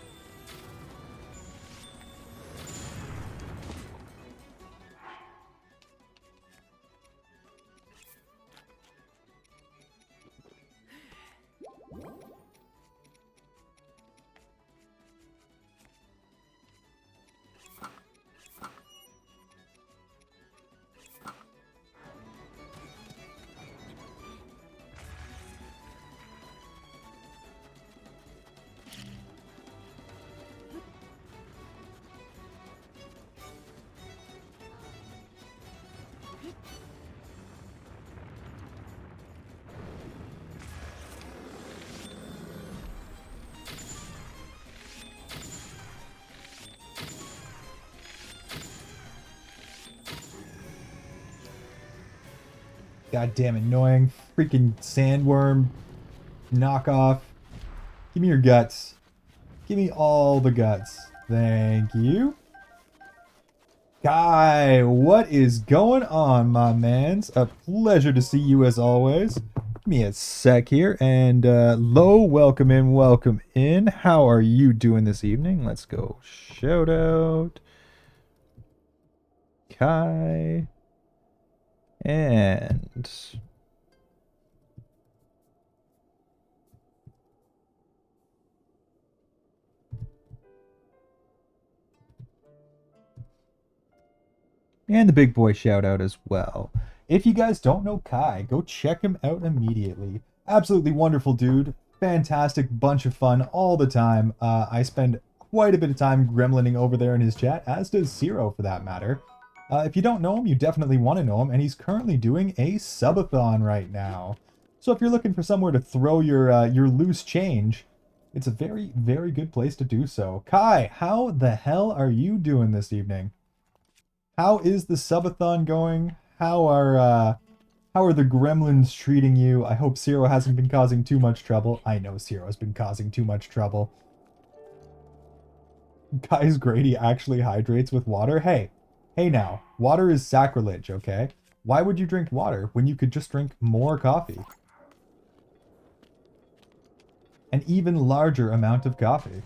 S1: Goddamn annoying freaking sandworm knockoff. Give me your guts. Give me all the guts. Thank you. Guy, what is going on, my mans? A pleasure to see you as always. Give me a sec here, and welcome in, welcome in. How are you doing this evening? Let's go shout out. Kai. And the big boy shout out as well. If you guys don't know Kai, go check him out immediately. Absolutely wonderful dude. Fantastic bunch of fun all the time. I spend quite a bit of time gremlining over there in his chat, as does Zero for that matter. If you don't know him, you definitely want to know him, and he's currently doing a subathon right now. So if you're looking for somewhere to throw your loose change, it's a very, very good place to do so. Kai, how the hell are you doing this evening? How is the subathon going? How are the gremlins treating you? I hope Zero hasn't been causing too much trouble. I know Zero has been causing too much trouble. Guys, Grady actually hydrates with water. Hey now, water is sacrilege, okay? Why would you drink water when you could just drink more coffee? An even larger amount of coffee.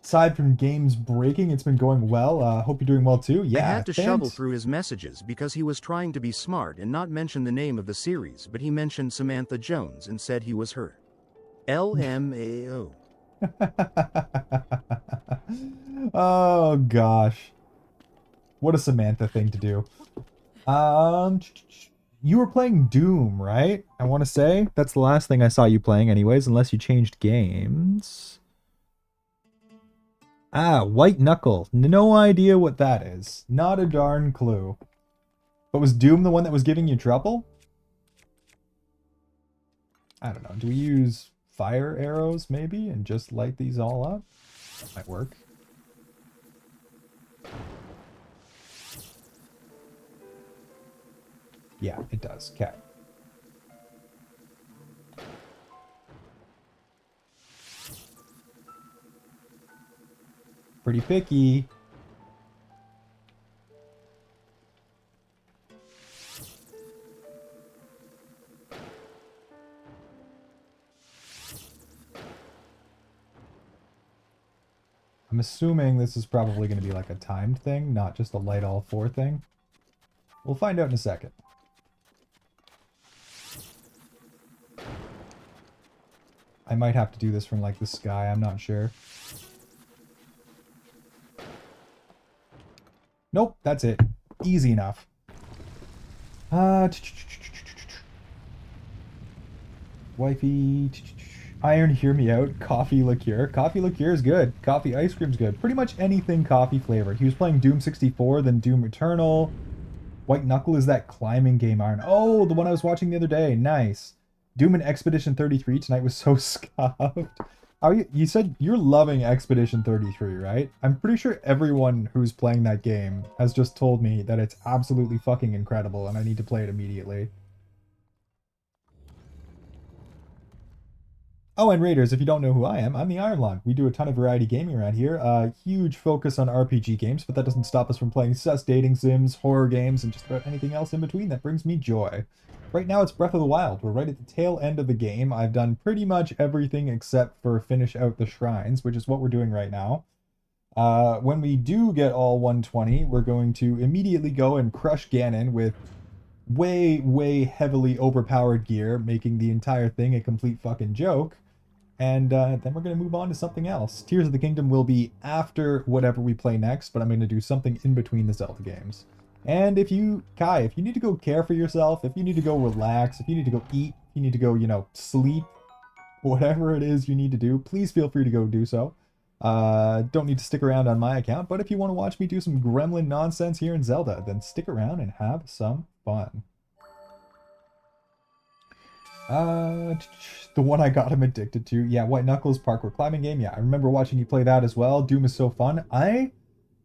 S1: Aside from games breaking, it's been going well. Hope you're doing well too. Yeah,
S3: I had to shovel through his messages because he was trying to be smart and not mention the name of the series, but he mentioned Samantha Jones and said he was her. LMAO.
S1: Oh gosh. What a Samantha thing to do. You were playing Doom, right? I want to say that's the last thing I saw you playing anyways, unless you changed games. Ah, White Knuckle. No idea what that is. Not a darn clue. But was Doom the one that was giving you trouble? I don't know. Do we use fire arrows maybe and just light these all up? That might work. Yeah, it does. Okay. Pretty picky. I'm assuming this is probably going to be like a timed thing, not just a light all four thing. We'll find out in a second. I might have to do this from like the sky, I'm not sure. Nope, that's it. Easy enough. Wifey. Iron, hear me out. Coffee liqueur. Coffee liqueur is good. Coffee ice cream's good. Pretty much anything coffee flavored. He was playing Doom 64, then Doom Eternal. White Knuckle is that climbing game, Iron. Oh, the one I was watching the other day. Nice. Doom and Expedition 33 tonight was so scuffed. You said you're loving Expedition 33, right? I'm pretty sure everyone who's playing that game has just told me that it's absolutely fucking incredible and I need to play it immediately. Oh, and Raiders, if you don't know who I am, I'm the Iron Lung. We do a ton of variety gaming around here. Huge focus on RPG games, but that doesn't stop us from playing sus dating sims, horror games, and just about anything else in between that brings me joy. Right now it's Breath of the Wild. We're right at the tail end of the game. I've done pretty much everything except for finish out the shrines, which is what we're doing right now. When we do get all 120, we're going to immediately go and crush Ganon with way, way heavily overpowered gear, making the entire thing a complete fucking joke. And then we're going to move on to something else. Tears of the Kingdom will be after whatever we play next, but I'm going to do something in between the Zelda games. And if you need to go care for yourself, if you need to go relax, if you need to go eat, if you need to go, sleep, whatever it is you need to do, please feel free to go do so. Don't need to stick around on my account, but if you want to watch me do some gremlin nonsense here in Zelda, then stick around and have some fun. The one I got him addicted to. Yeah, White Knuckles parkour climbing game. Yeah, I remember watching you play that as well. Doom is so fun. I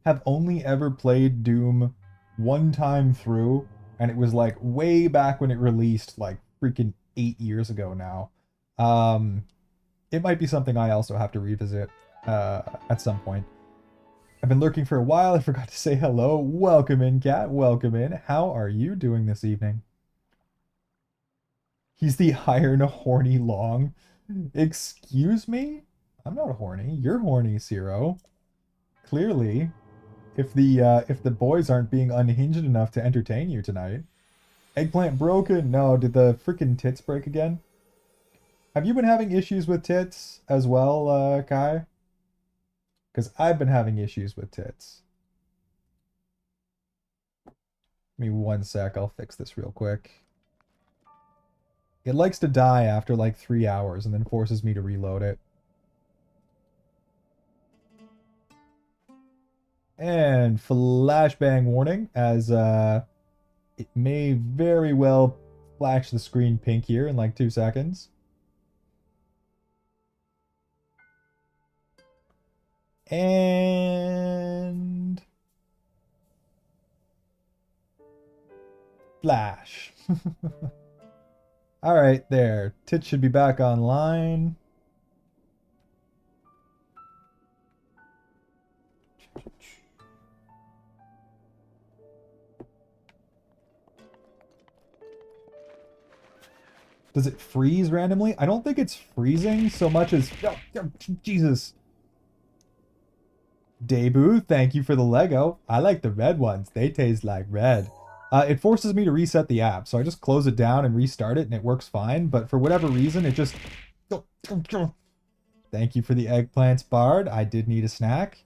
S1: have only ever played Doom one time through, and it was like way back when it released, like freaking 8 years ago now. Um, it might be something I also have to revisit at some point. I've been lurking for a while. I forgot to say hello. Welcome in, Cat. Welcome in. How are you doing this evening? He's the iron horny long. Excuse me? I'm not horny. You're horny, Zero. Clearly, if the boys aren't being unhinged enough to entertain you tonight. Eggplant broken? No, did the freaking tits break again? Have you been having issues with tits as well, Kai? Because I've been having issues with tits. Give me 1 sec, I'll fix this real quick. It likes to die after like 3 hours and then forces me to reload it. And flashbang warning, as it may very well flash the screen pink here in like 2 seconds. And flash. All right, there. Tits should be back online. Does it freeze randomly? I don't think it's freezing so much as... Oh, Jesus. Debut, thank you for the Lego. I like the red ones. They taste like red. It forces me to reset the app, so I just close it down and restart it, and it works fine. But for whatever reason, it just... Thank you for the eggplants, Bard. I did need a snack.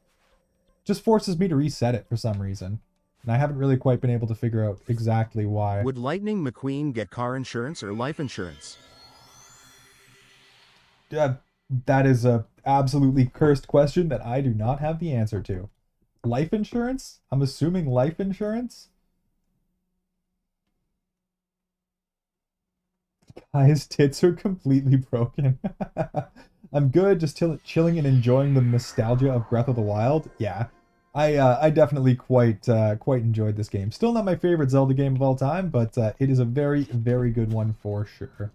S1: Just forces me to reset it for some reason. And I haven't really quite been able to figure out exactly why.
S3: Would Lightning McQueen get car insurance or life insurance?
S1: That is a absolutely cursed question that I do not have the answer to. Life insurance? I'm assuming life insurance? Guy's tits are completely broken. I'm good, just chilling and enjoying the nostalgia of Breath of the Wild. Yeah, I definitely quite enjoyed this game. Still not my favorite Zelda game of all time, but it is a very, very good one for sure.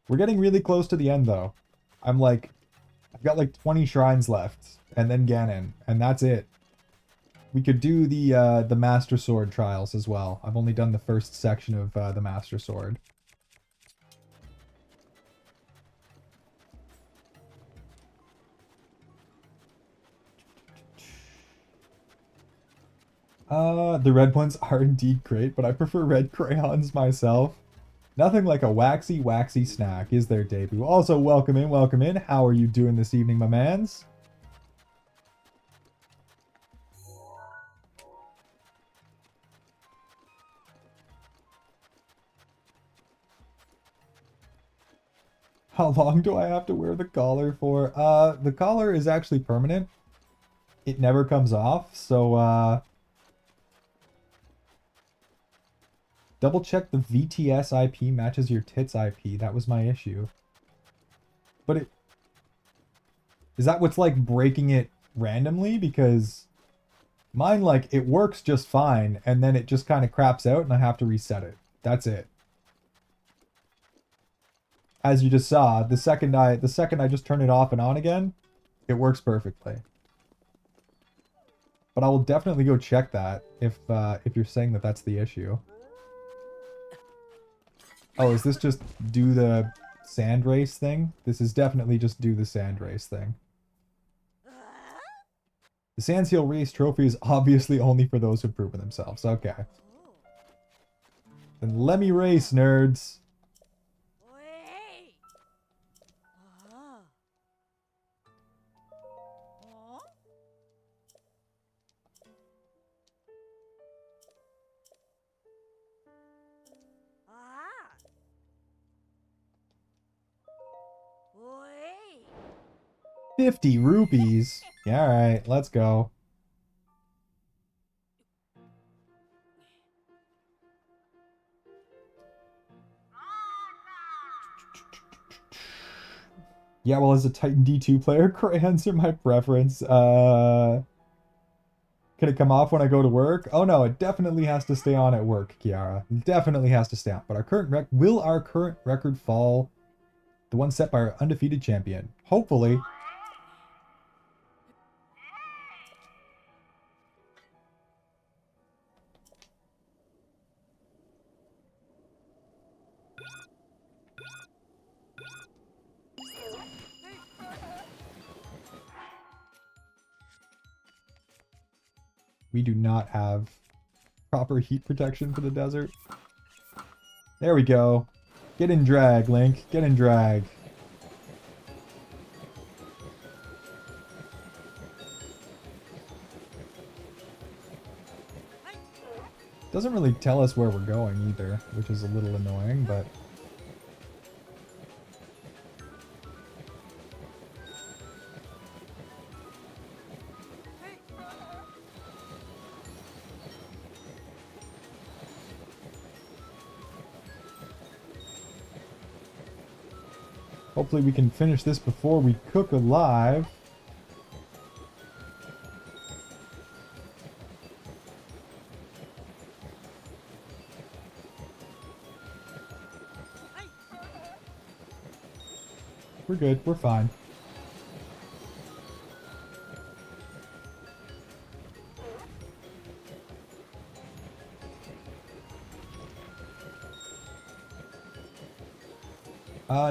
S1: We're getting really close to the end, though. I've got like 20 shrines left, and then Ganon, and that's it. We could do the Master Sword trials as well. I've only done the first section of the Master Sword. The red ones are indeed great, but I prefer red crayons myself. Nothing like a waxy snack is their debut. Also, welcome in, welcome in. How are you doing this evening, my mans? How long do I have to wear the collar for? The collar is actually permanent. It never comes off, so, double check the VTS IP matches your tits IP. That was my issue. But it... Is that what's, like, breaking it randomly? Because mine, like, it works just fine, and then it just kind of craps out, and I have to reset it. That's it. As you just saw, the second I just turn it off and on again, it works perfectly. But I will definitely go check that if you're saying that that's the issue. Oh, is this just do the sand race thing? This is definitely just do the sand race thing. The Sand Seal Race trophy is obviously only for those who've proven themselves. Okay. Then let me race, nerds. ₹50. Yeah, alright, let's go. Yeah, well, as a Titan D2 player, crayons are my preference. Can it come off when I go to work? Oh no, it definitely has to stay on at work, Kiara. It definitely has to stay on. But will our current record fall? The one set by our undefeated champion. Hopefully. We do not have proper heat protection for the desert. There we go. Get in drag, Link. Get in drag. Doesn't really tell us where we're going either, which is a little annoying, but... hopefully we can finish this before we cook alive. We're good. We're fine.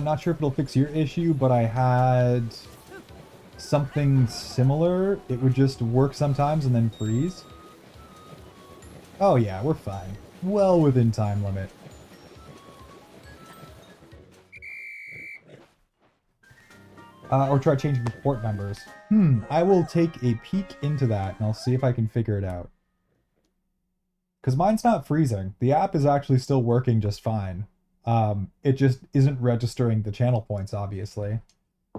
S1: Not sure if it'll fix your issue, but I had something similar. It would just work sometimes and then freeze. Oh yeah, we're fine. Well within time limit. Or try changing the port numbers. I will take a peek into that and I'll see if I can figure it out. Because mine's not freezing. The app is actually still working just fine. It just isn't registering the channel points, obviously.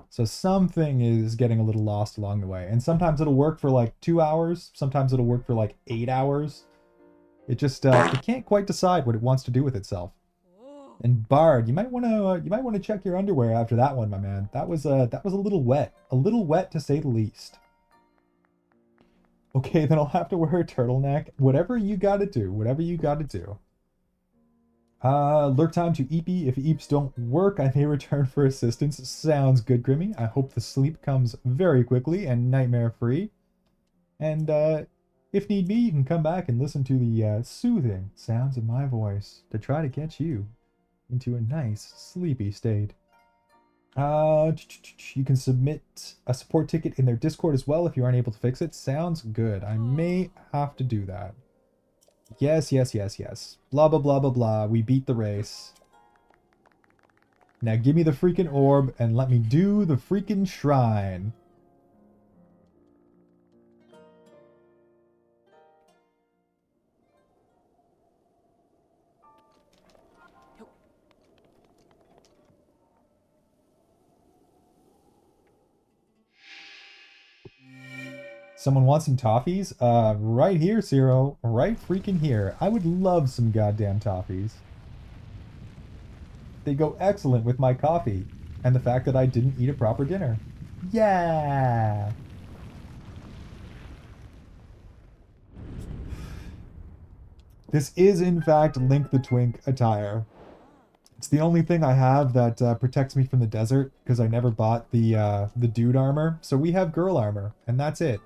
S1: So something is getting a little lost along the way. And sometimes it'll work for like 2 hours. Sometimes it'll work for like 8 hours. It just, it can't quite decide what it wants to do with itself. And Bard, you might want to check your underwear after that one, my man. That was a little wet. A little wet to say the least. Okay, then I'll have to wear a turtleneck. Whatever you gotta do. Whatever you gotta do. Lurk time to Eepy. If Eeps don't work, I may return for assistance. Sounds good, Grimmy. I hope the sleep comes very quickly and nightmare-free. And, if need be, you can come back and listen to the, soothing sounds of my voice to try to get you into a nice, sleepy state. You can submit a support ticket in their Discord as well if you aren't able to fix it. Sounds good. I may have to do that. Yes, yes, yes, yes. Blah, blah, blah, blah, blah. We beat the race. Now give me the freaking orb and let me do the freaking shrine. Someone wants some toffees? Right here, Zero. Right freaking here. I would love some goddamn toffees. They go excellent with my coffee. And the fact that I didn't eat a proper dinner. Yeah! This is, in fact, Link the Twink attire. It's the only thing I have that protects me from the desert, because I never bought the dude armor. So we have girl armor, and that's it.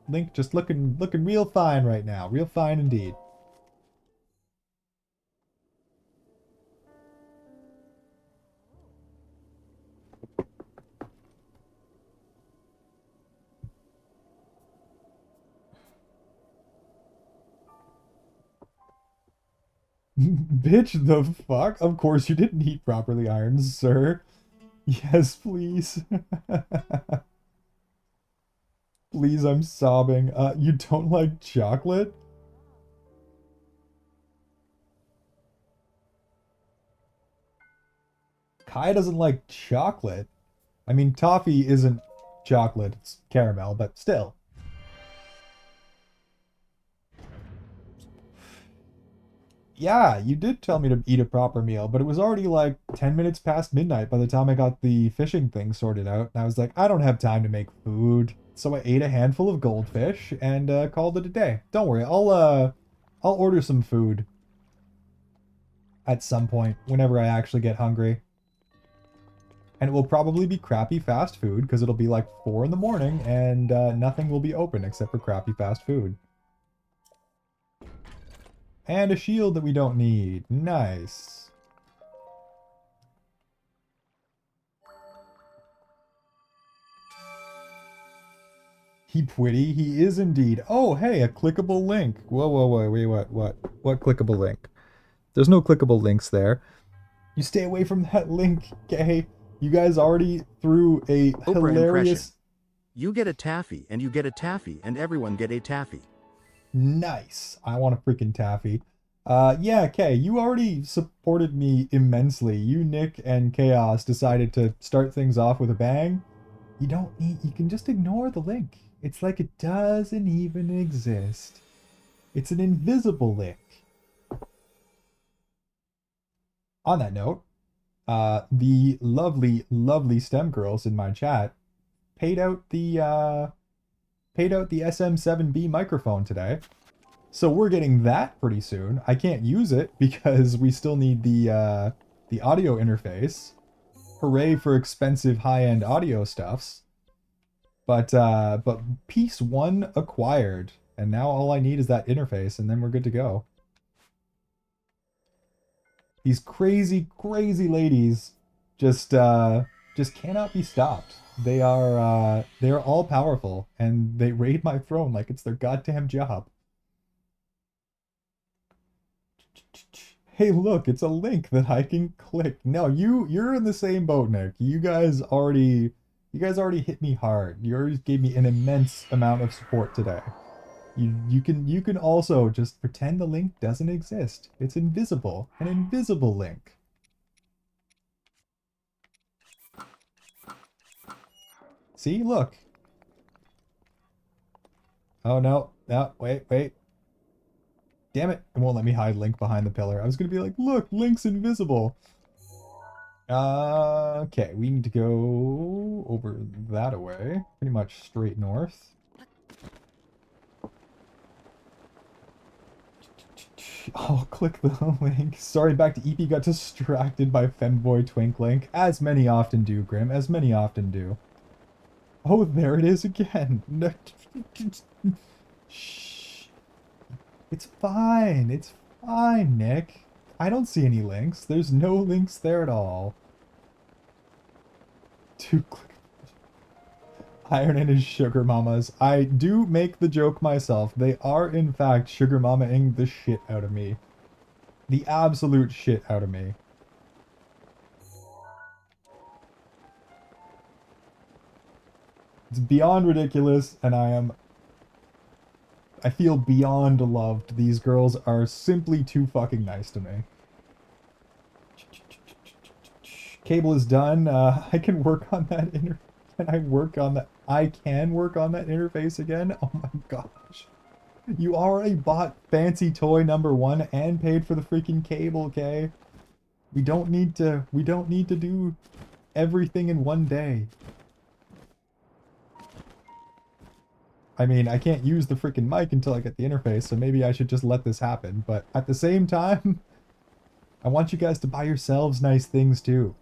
S1: Link just looking real fine right now. Real fine indeed. Bitch, the fuck? Of course you didn't eat properly, Iron, sir. Yes, please. Please, I'm sobbing. You don't like chocolate? Kai doesn't like chocolate. I mean, toffee isn't chocolate, it's caramel, but still. Yeah, you did tell me to eat a proper meal, but it was already like 10 minutes past midnight by the time I got the fishing thing sorted out. And I was like, I don't have time to make food. So I ate a handful of goldfish and called it a day. Don't worry, I'll order some food at some point whenever I actually get hungry. And it will probably be crappy fast food because it'll be like 4 in the morning and nothing will be open except for crappy fast food. And a shield that we don't need. Nice. He pretty. He is indeed. Oh, hey, a clickable link. Whoa, whoa, whoa, wait, what? What clickable link? There's no clickable links there. You stay away from that link, okay? You guys already threw a
S3: Oprah impression.
S1: hilarious...
S3: You get a taffy, and you get a taffy, and everyone get a taffy.
S1: Nice. I want a freaking taffy. Yeah, okay, you already supported me immensely. You, Nick, and Chaos decided to start things off with a bang. You don't need... You can just ignore the link. It's like it doesn't even exist. It's an invisible link. On that note, the lovely, lovely STEM girls in my chat paid out the SM7B microphone today. So we're getting that pretty soon. I can't use it because we still need the audio interface. Hooray for expensive high-end audio stuffs. But piece 1 acquired, and now all I need is that interface, and then we're good to go. These crazy, crazy ladies just cannot be stopped. They are all powerful, and they raid my throne like it's their goddamn job. Hey, look, it's a link that I can click. No, you're in the same boat, Nick. You guys already hit me hard. You already gave me an immense amount of support today. You can also just pretend the link doesn't exist. It's invisible. An invisible link. See, look. Oh no. No, wait. Damn it. It won't let me hide Link behind the pillar. I was gonna be like, look, Link's invisible. Okay, we need to go over that away. Pretty much straight north. I'll click the link. Sorry, back to EP. Got distracted by Femboy Twinkling. As many often do, Grim. As many often do. Oh, there it is again. No, shh. It's fine. It's fine, Nick. I don't see any links. There's no links there at all. To click. Iron and his sugar mamas. I do make the joke myself. They are, in fact, sugar mama-ing the shit out of me. The absolute shit out of me. It's beyond ridiculous, and I feel beyond loved. These girls are simply too fucking nice to me. Cable is done. I can work on that I can work on that interface again? Oh my gosh. You already bought fancy toy number 1 and paid for the freaking cable, okay? We don't need to do everything in one day. I mean, I can't use the freaking mic until I get the interface, so maybe I should just let this happen. But at the same time, I want you guys to buy yourselves nice things too.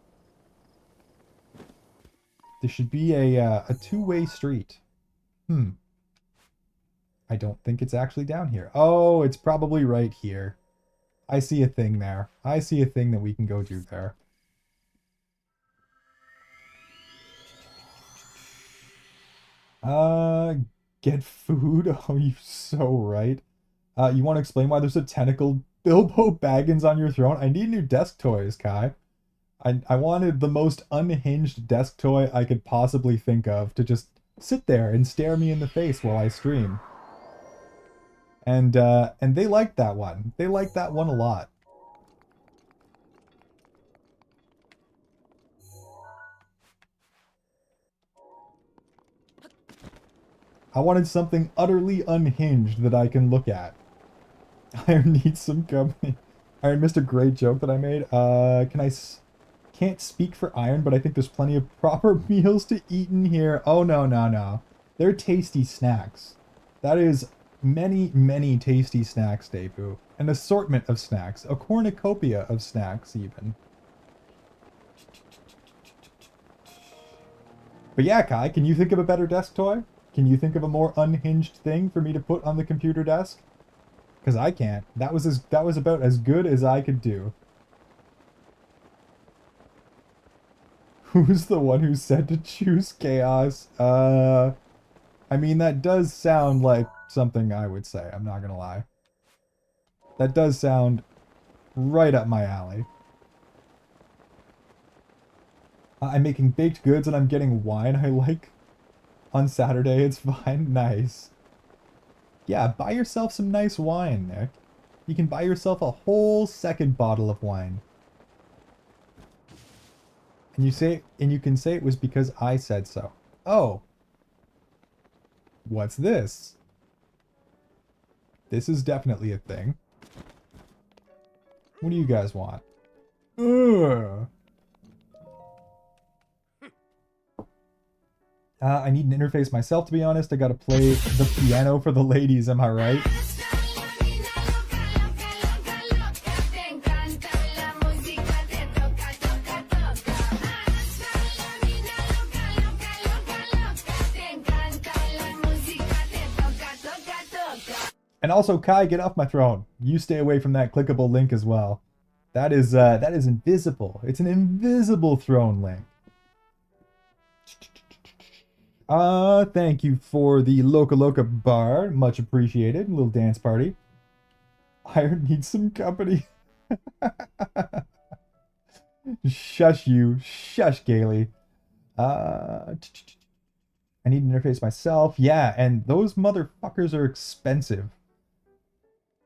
S1: This should be a two-way street. I don't think it's actually down here. Oh, it's probably right here. I see a thing there. I see a thing that we can go do there. Get food? Oh, you're so right. You want to explain why there's a tentacled Bilbo Baggins on your throne? I need new desk toys, Kai. I wanted the most unhinged desk toy I could possibly think of to just sit there and stare me in the face while I stream. And they liked that one. They liked that one a lot. I wanted something utterly unhinged that I can look at. I need some company. Iron missed a great joke that I made. Can't speak for Iron, but I think there's plenty of proper meals to eat in here. Oh, no, no, no. They're tasty snacks. That is many, many tasty snacks, Debu. An assortment of snacks. A cornucopia of snacks, even. But yeah, Kai, can you think of a better desk toy? Can you think of a more unhinged thing for me to put on the computer desk? Because I can't. That was about as good as I could do. Who's the one who said to choose chaos? I mean, that does sound like something I would say. I'm not gonna lie. That does sound right up my alley. I'm making baked goods and I'm getting wine I like. On Saturday, it's fine. Nice. Yeah, buy yourself some nice wine, Nick. You can buy yourself a whole second bottle of wine. And you can say it was because I said so. Oh. What's this? This is definitely a thing. What do you guys want? Ugh. I need an interface myself, to be honest. I gotta play the piano for the ladies, am I right? And also, Kai, get off my throne. You stay away from that clickable link as well. That is invisible. It's an invisible throne link. Thank you for the Loca Loca bar. Much appreciated. A little dance party. Iron needs some company. Shush you. Shush, Gailey. I need an interface myself. Yeah, and those motherfuckers are expensive.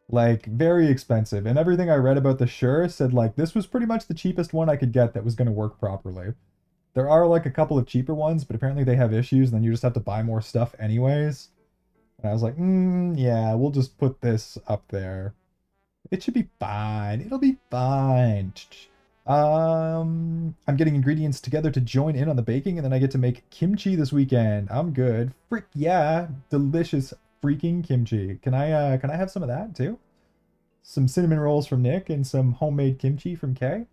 S1: Like, very expensive. And everything I read about the Shure said, like, this was pretty much the cheapest one I could get that was going to work properly. There are, like, a couple of cheaper ones, but apparently they have issues, and then you just have to buy more stuff anyways. And I was like, yeah, we'll just put this up there. It should be fine. It'll be fine. I'm getting ingredients together to join in on the baking, and then I get to make kimchi this weekend. I'm good. Frick yeah. Delicious freaking kimchi. Can I have some of that too? Some cinnamon rolls from Nick and some homemade kimchi from Kay.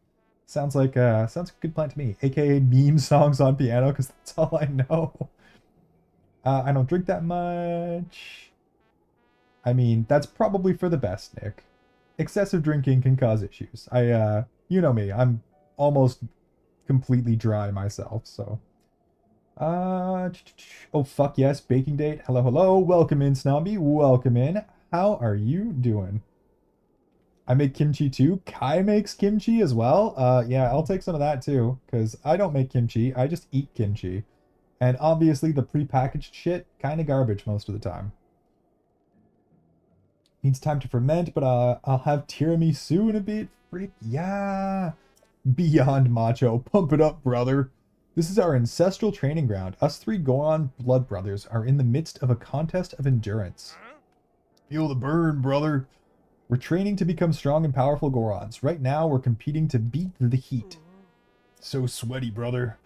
S1: Sounds like sounds like a good plan to me. AKA meme songs on piano, because that's all I know. I don't drink that much. I mean, that's probably for the best, Nick. Excessive drinking can cause issues. You know me, I'm almost completely dry myself, so. Oh, fuck yes, baking date. Hello, hello. Welcome in, Snobby. Welcome in. How are you doing? I make kimchi too. Kai makes kimchi as well. Yeah, I'll take some of that too, because I don't make kimchi. I just eat kimchi. And obviously the prepackaged shit, kind of garbage most of the time. Needs time to ferment, but I'll have tiramisu in a bit. Freak yeah. Beyond macho. Pump it up, brother. This is our ancestral training ground. Us three Goron blood brothers are in the midst of a contest of endurance. Feel the burn, brother. We're training to become strong and powerful Gorons. Right now, we're competing to beat the heat. So sweaty, brother.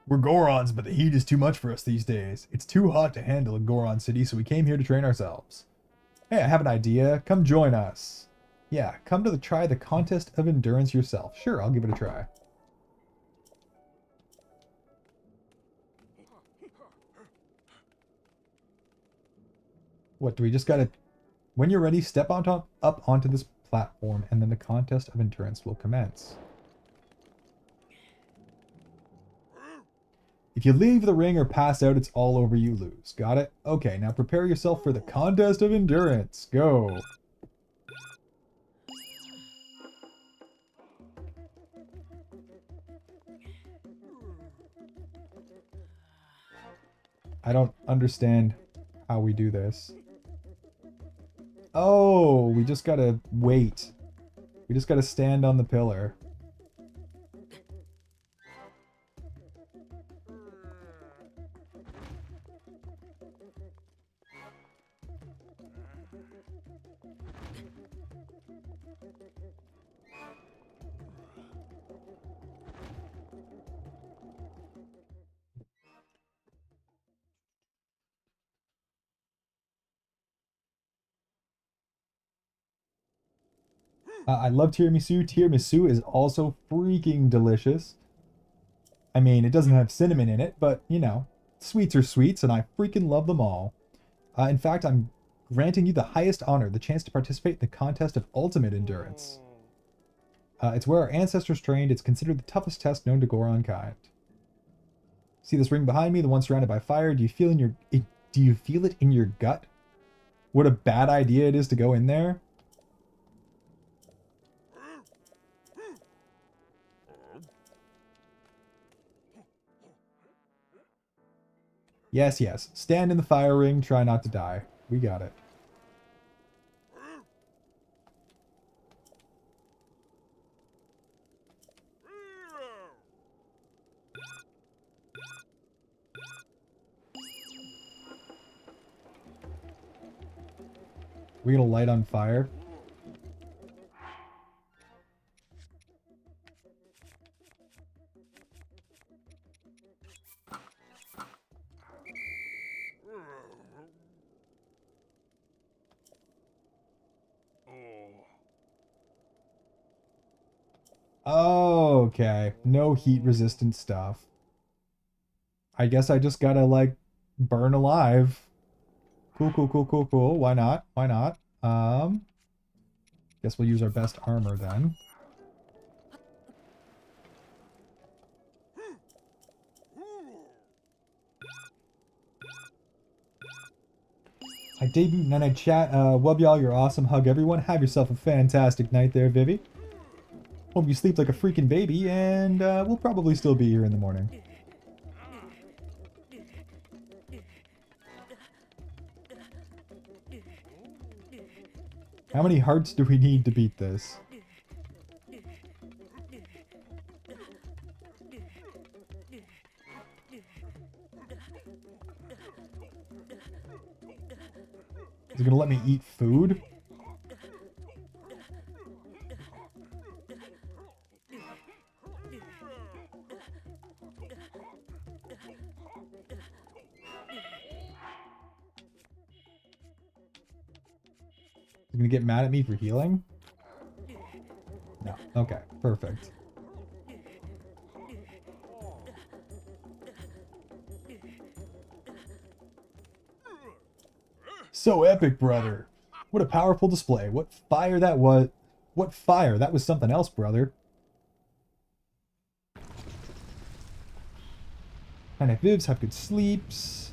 S1: We're Gorons, but the heat is too much for us these days. It's too hot to handle in Goron City, so we came here to train ourselves. Hey, I have an idea. Come join us. Yeah, come to try the contest of endurance yourself. Sure, I'll give it a try. What, do we just gotta... When you're ready, step up onto this platform, and then the contest of endurance will commence. If you leave the ring or pass out, it's all over, you lose. Got it? Okay, now prepare yourself for the contest of endurance. Go. I don't understand how we do this. Oh, we just gotta wait. We just gotta stand on the pillar. I love tiramisu. Tiramisu is also freaking delicious. I mean, it doesn't have cinnamon in it, but, you know, sweets are sweets, and I freaking love them all. In fact, I'm granting you the highest honor, the chance to participate in the contest of ultimate endurance. It's where our ancestors trained. It's considered the toughest test known to Goron kind. See this ring behind me, the one surrounded by fire? Do you feel it in your gut? What a bad idea it is to go in there. Yes, yes. Stand in the fire ring, try not to die. We got it. We gonna light on fire? Oh, okay. No heat resistant stuff. I guess I just gotta, like, burn alive. Cool, cool, cool, cool, cool. Why not? Why not? Guess we'll use our best armor then. I debuted Night Night Chat. Wub y'all, you're awesome. Hug everyone. Have yourself a fantastic night there, Vivi. Hope you sleep like a freaking baby, and we'll probably still be here in the morning. How many hearts do we need to beat this? Is it gonna let me eat food? Is it gonna get mad at me for healing? No. Okay, perfect. So epic, brother. What a powerful display. What fire that was. What fire? That was something else, brother. Night night Vivs, have good sleeps.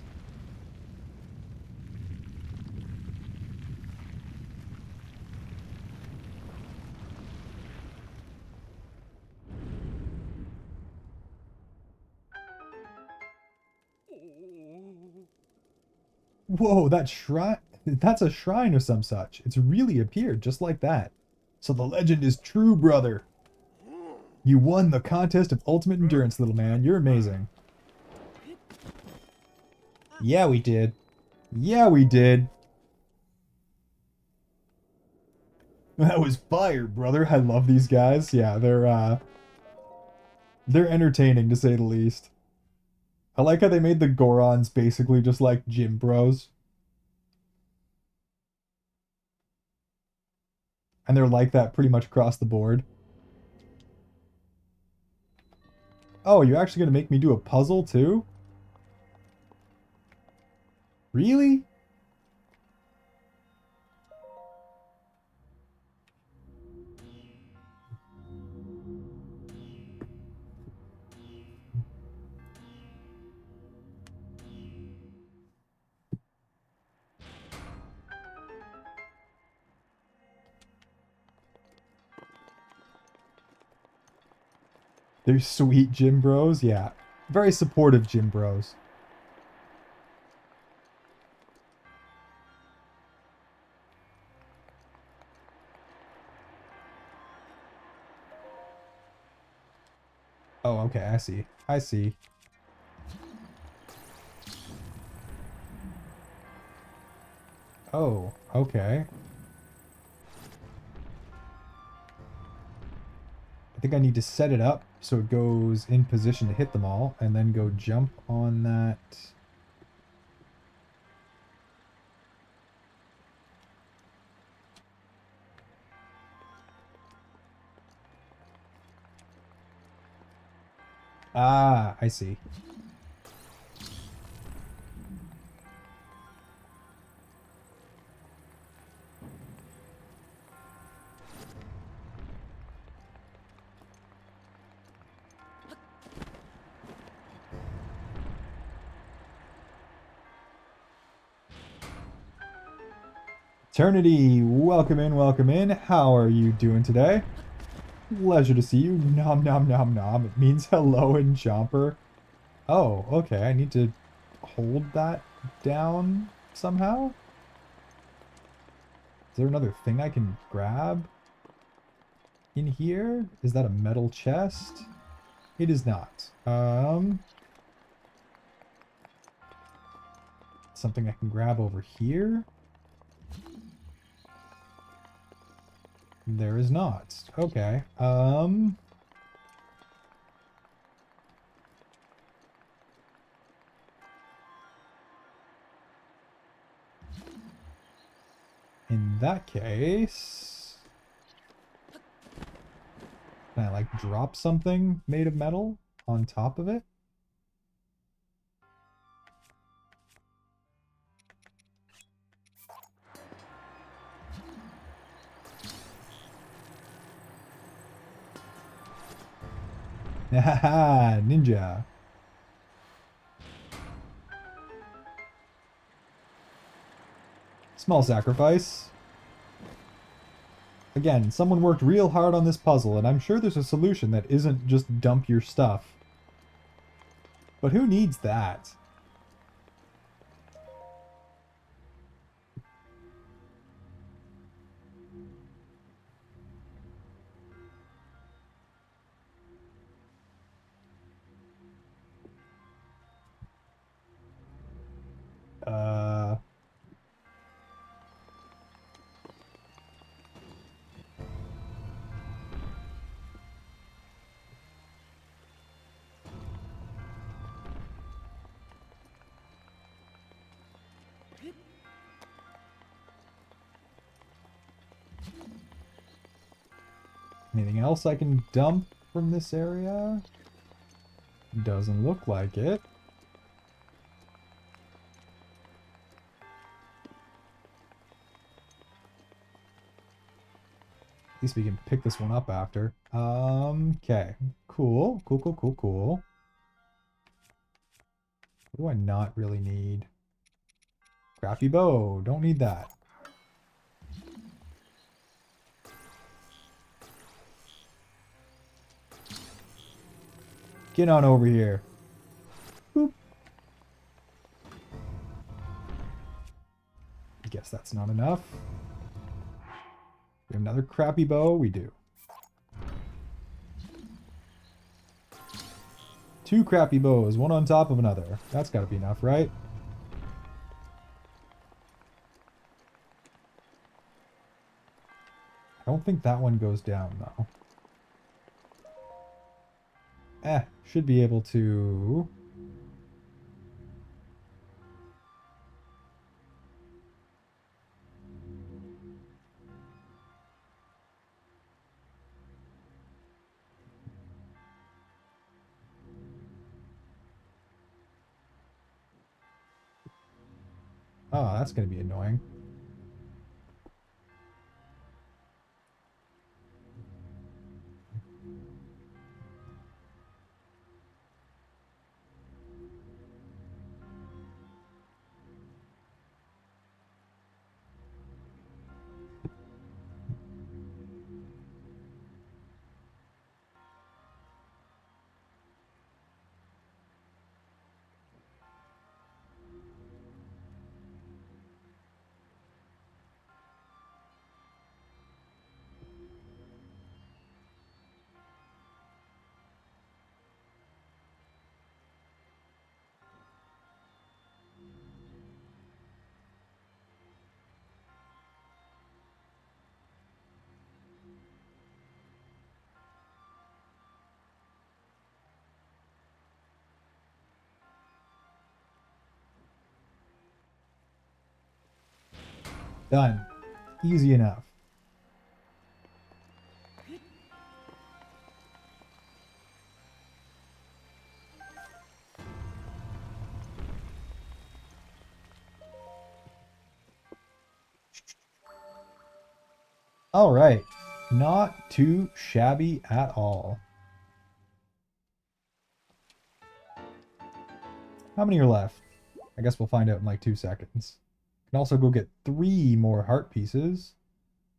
S1: Whoa, that shrine. That's a shrine or some such. It's really appeared just like that. So the legend is true, brother. You won the contest of ultimate endurance, little man. You're amazing. Yeah, we did. Yeah, we did. That was fire, brother. I love these guys. Yeah, they're entertaining to say the least. I like how they made the Gorons basically just like gym bros. And they're like that pretty much across the board. Oh, you're actually gonna make me do a puzzle too? Really? They're sweet gym bros? Yeah. Very supportive gym bros. Oh, okay, I see. I see. Oh, okay. I think I need to set it up so it goes in position to hit them all, and then go jump on that. Ah, I see. Eternity, welcome in, welcome in. How are you doing today? Pleasure to see you. Nom nom nom nom. It means hello in Jumper. Oh, okay. I need to hold that down somehow? Is there another thing I can grab in here? Is that a metal chest? It is not. Something I can grab over here? There is not. Okay. In that case, can I like drop something made of metal on top of it? Haha, ninja. Small sacrifice. Again, someone worked real hard on this puzzle, and I'm sure there's a solution that isn't just dump your stuff. But who needs that? Uh... Anything else I can dump from this area? Doesn't look like it. At least we can pick this one up after. Okay. Cool. Cool, cool, cool, cool. What do I not really need? Crappy bow. Don't need that. Get on over here. Boop. Guess that's not enough. We have another crappy bow? We do. Two crappy bows, one on top of another. That's gotta be enough, right? I don't think that one goes down, though. Should be able to... Oh, that's gonna be annoying. Done. Easy enough. All right. Not too shabby at all. How many are left? I guess we'll find out in like 2 seconds. Can also go get 3 more heart pieces.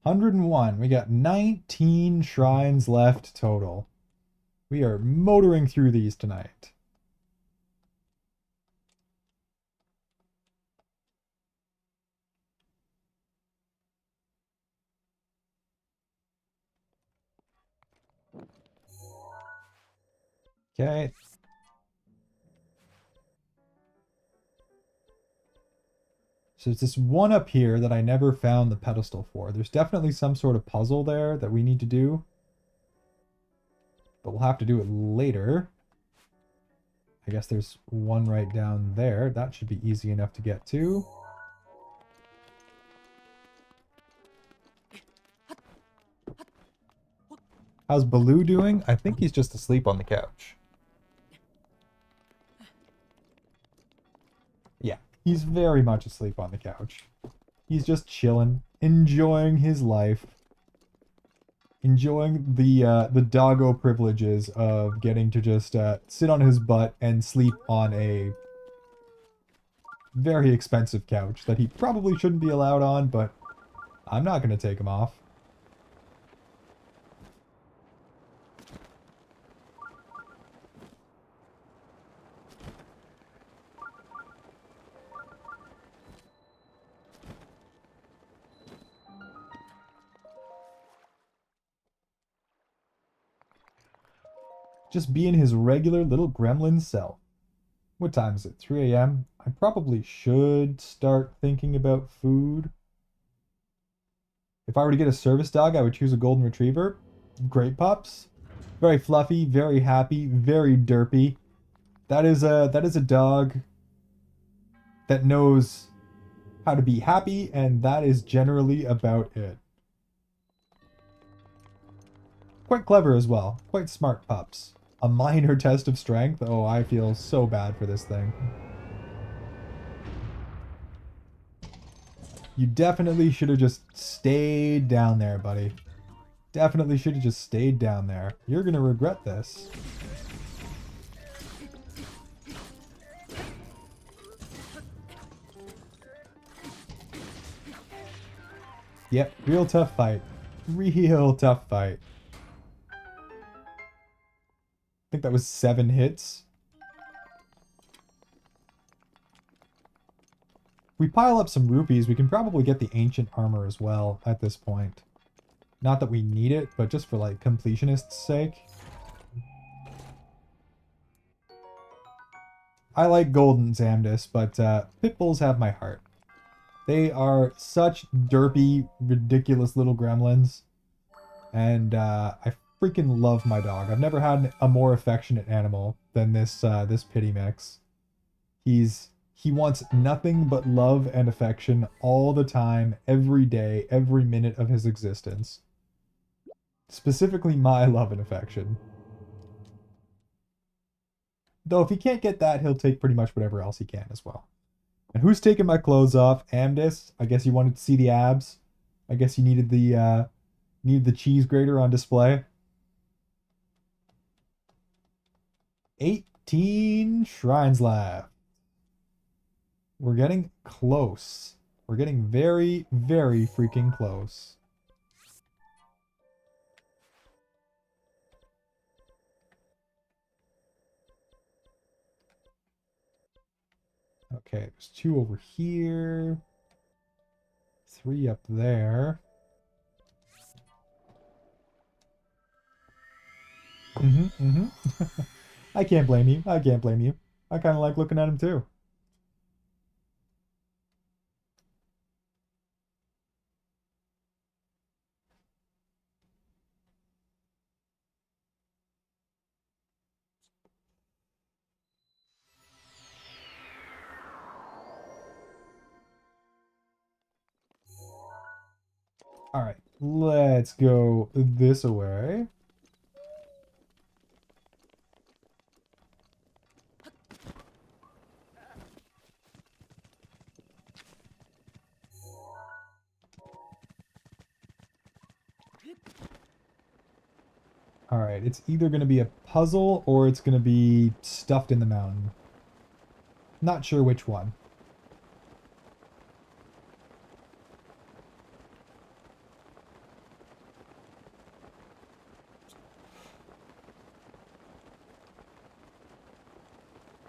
S1: 101. We got 19 shrines left total. We are motoring through these tonight. Okay. So there's this one up here that I never found the pedestal for. There's definitely some sort of puzzle there that we need to do. But we'll have to do it later. I guess there's one right down there. That should be easy enough to get to. How's Baloo doing? I think he's just asleep on the couch. Yeah, he's very much asleep on the couch. He's just chilling, enjoying his life, enjoying the doggo privileges of getting to just sit on his butt and sleep on a very expensive couch that he probably shouldn't be allowed on, but I'm not going to take him off. Just being his regular little gremlin self. What time is it? 3 a.m.? I probably should start thinking about food. If I were to get a service dog, I would choose a golden retriever. Great pups. Very fluffy, very happy, very derpy. That is a dog that knows how to be happy, and that is generally about it. Quite clever as well. Quite smart pups. A minor test of strength? Oh, I feel so bad for this thing. You definitely should have just stayed down there, buddy. Definitely should have just stayed down there. You're gonna regret this. Yep, real tough fight. Real tough fight. I think that was 7 hits. We pile up some rupees, we can probably get the ancient armor as well at this point. Not that we need it, but just for like completionist's sake. I like golden Zamdis, but Pitbulls have my heart. They are such derpy, ridiculous little gremlins. And I freaking love my dog. I've never had a more affectionate animal than this pity mix. He wants nothing but love and affection all the time, every day, every minute of his existence. Specifically my love and affection. Though if he can't get that, he'll take pretty much whatever else he can as well. And who's taking my clothes off? Amdis. I guess you wanted to see the abs. I guess you needed the cheese grater on display. 18 shrines left. We're getting close. We're getting very, very freaking close. Okay, there's 2 over here. 3 up there. I can't blame you. I can't blame you. I kind of like looking at him too. All right, let's go this way. Alright, it's either going to be a puzzle or it's going to be stuffed in the mountain. Not sure which one.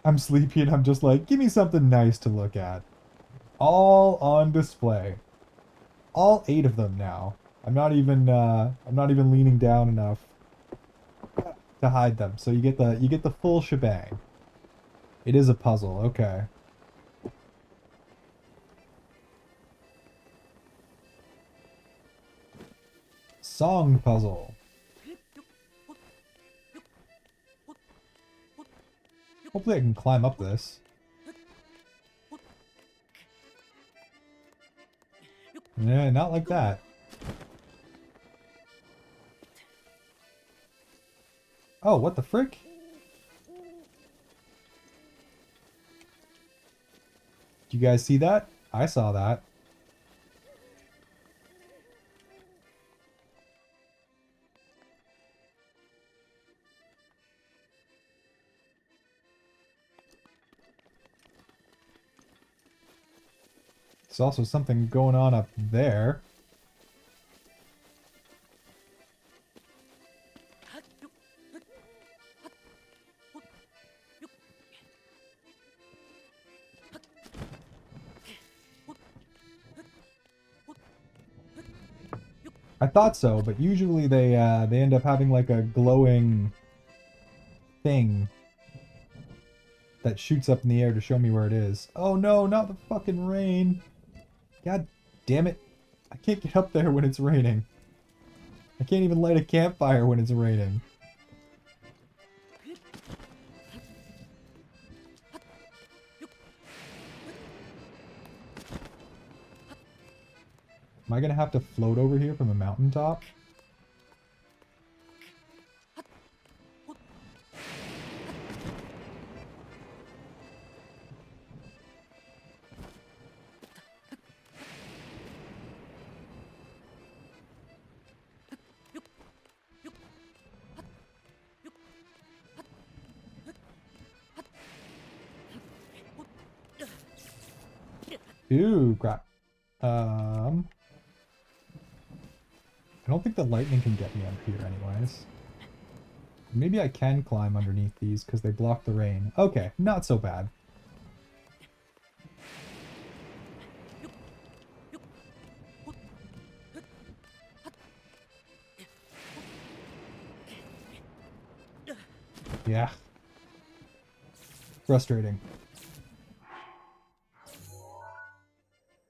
S1: I'm sleepy and I'm just like, give me something nice to look at. All on display. All 8 of them now. I'm not even leaning down enough to hide them. So you get the full shebang. It is a puzzle, okay. Song puzzle. Hopefully I can climb up this. Yeah, not like that. Oh, what the frick? Do you guys see that? I saw that. There's also something going on up there. I thought so, but usually they end up having like a glowing thing that shoots up in the air to show me where it is. Oh no, not the fucking rain. God damn it. I can't get up there when it's raining. I can't even light a campfire when it's raining. Am I gonna have to float over here from a mountaintop? Ooh, crap. I don't think the lightning can get me up here anyways. Maybe I can climb underneath these because they block the rain. Okay, not so bad. Yeah. Frustrating.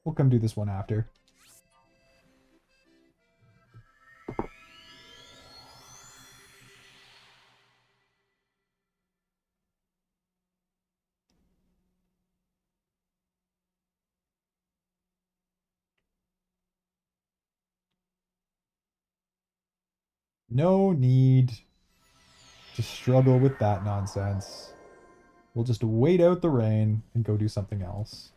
S1: We'll come do this one after. No need to struggle with that nonsense. We'll just wait out the rain and go do something else.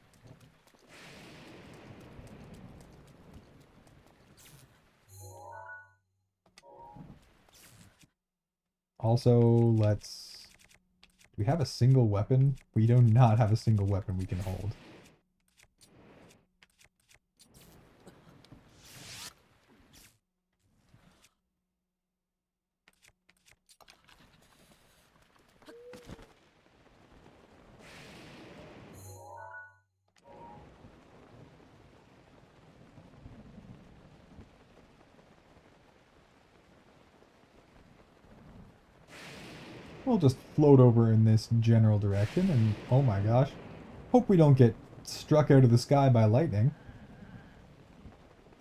S1: Also, let's... Do we have a single weapon? We do not have a single weapon we can hold. We'll just float over in this general direction and, oh my gosh, hope we don't get struck out of the sky by lightning.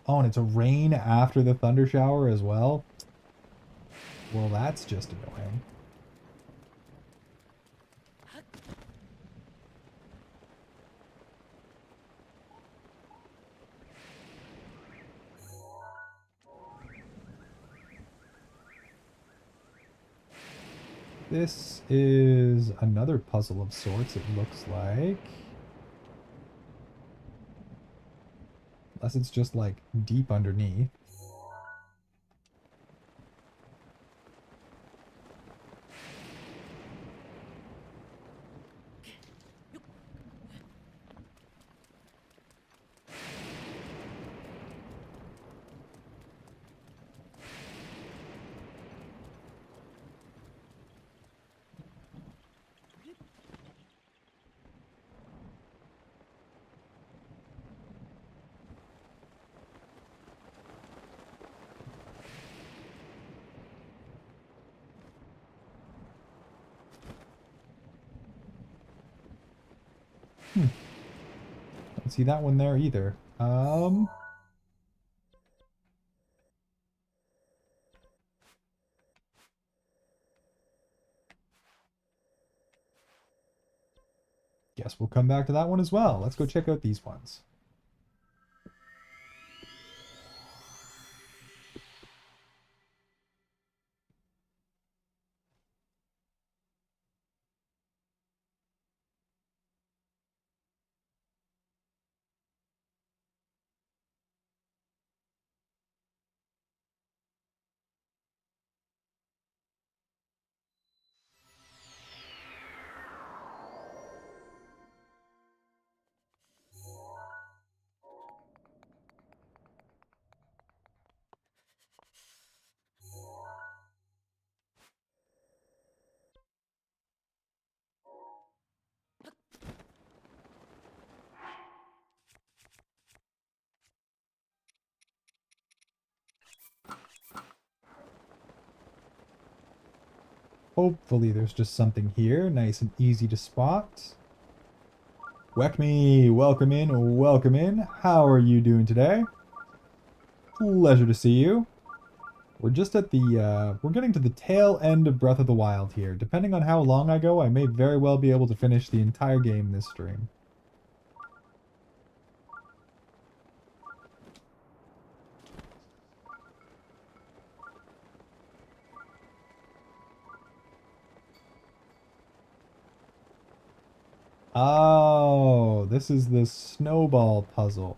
S1: Oh, and it's a rain after the thunder shower as well? Well, that's just annoying. This is another puzzle of sorts, it looks like. Unless it's just, like, deep underneath. Don't see that one there either. Guess we'll come back to that one as well. Let's go check out these ones. Hopefully there's just something here, nice and easy to spot. Weckme, welcome in, welcome in. How are you doing today? Pleasure to see you. We're just at the, we're getting to the tail end of Breath of the Wild here. Depending on how long I go, I may very well be able to finish the entire game this stream. Oh, this is the snowball puzzle.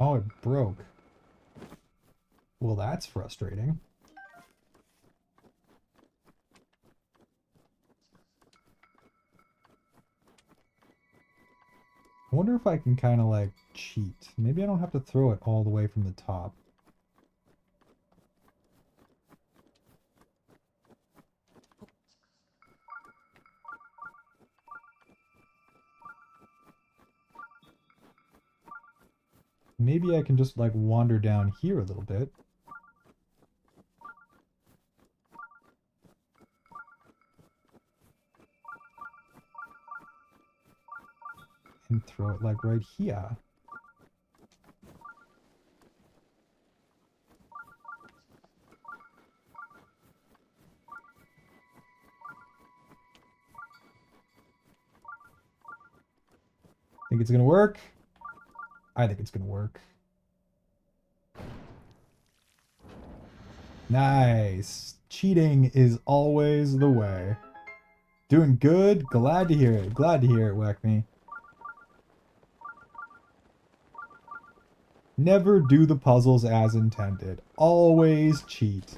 S1: Oh, it broke. Well, that's frustrating. I wonder if I can kind of like cheat. Maybe I don't have to throw it all the way from the top. Maybe I can just like wander down here a little bit. And throw it like right here. Think it's gonna work? I think it's gonna work. Nice. Cheating is always the way. Doing good? Glad to hear it. Glad to hear it, Weckme. Never do the puzzles as intended. Always cheat.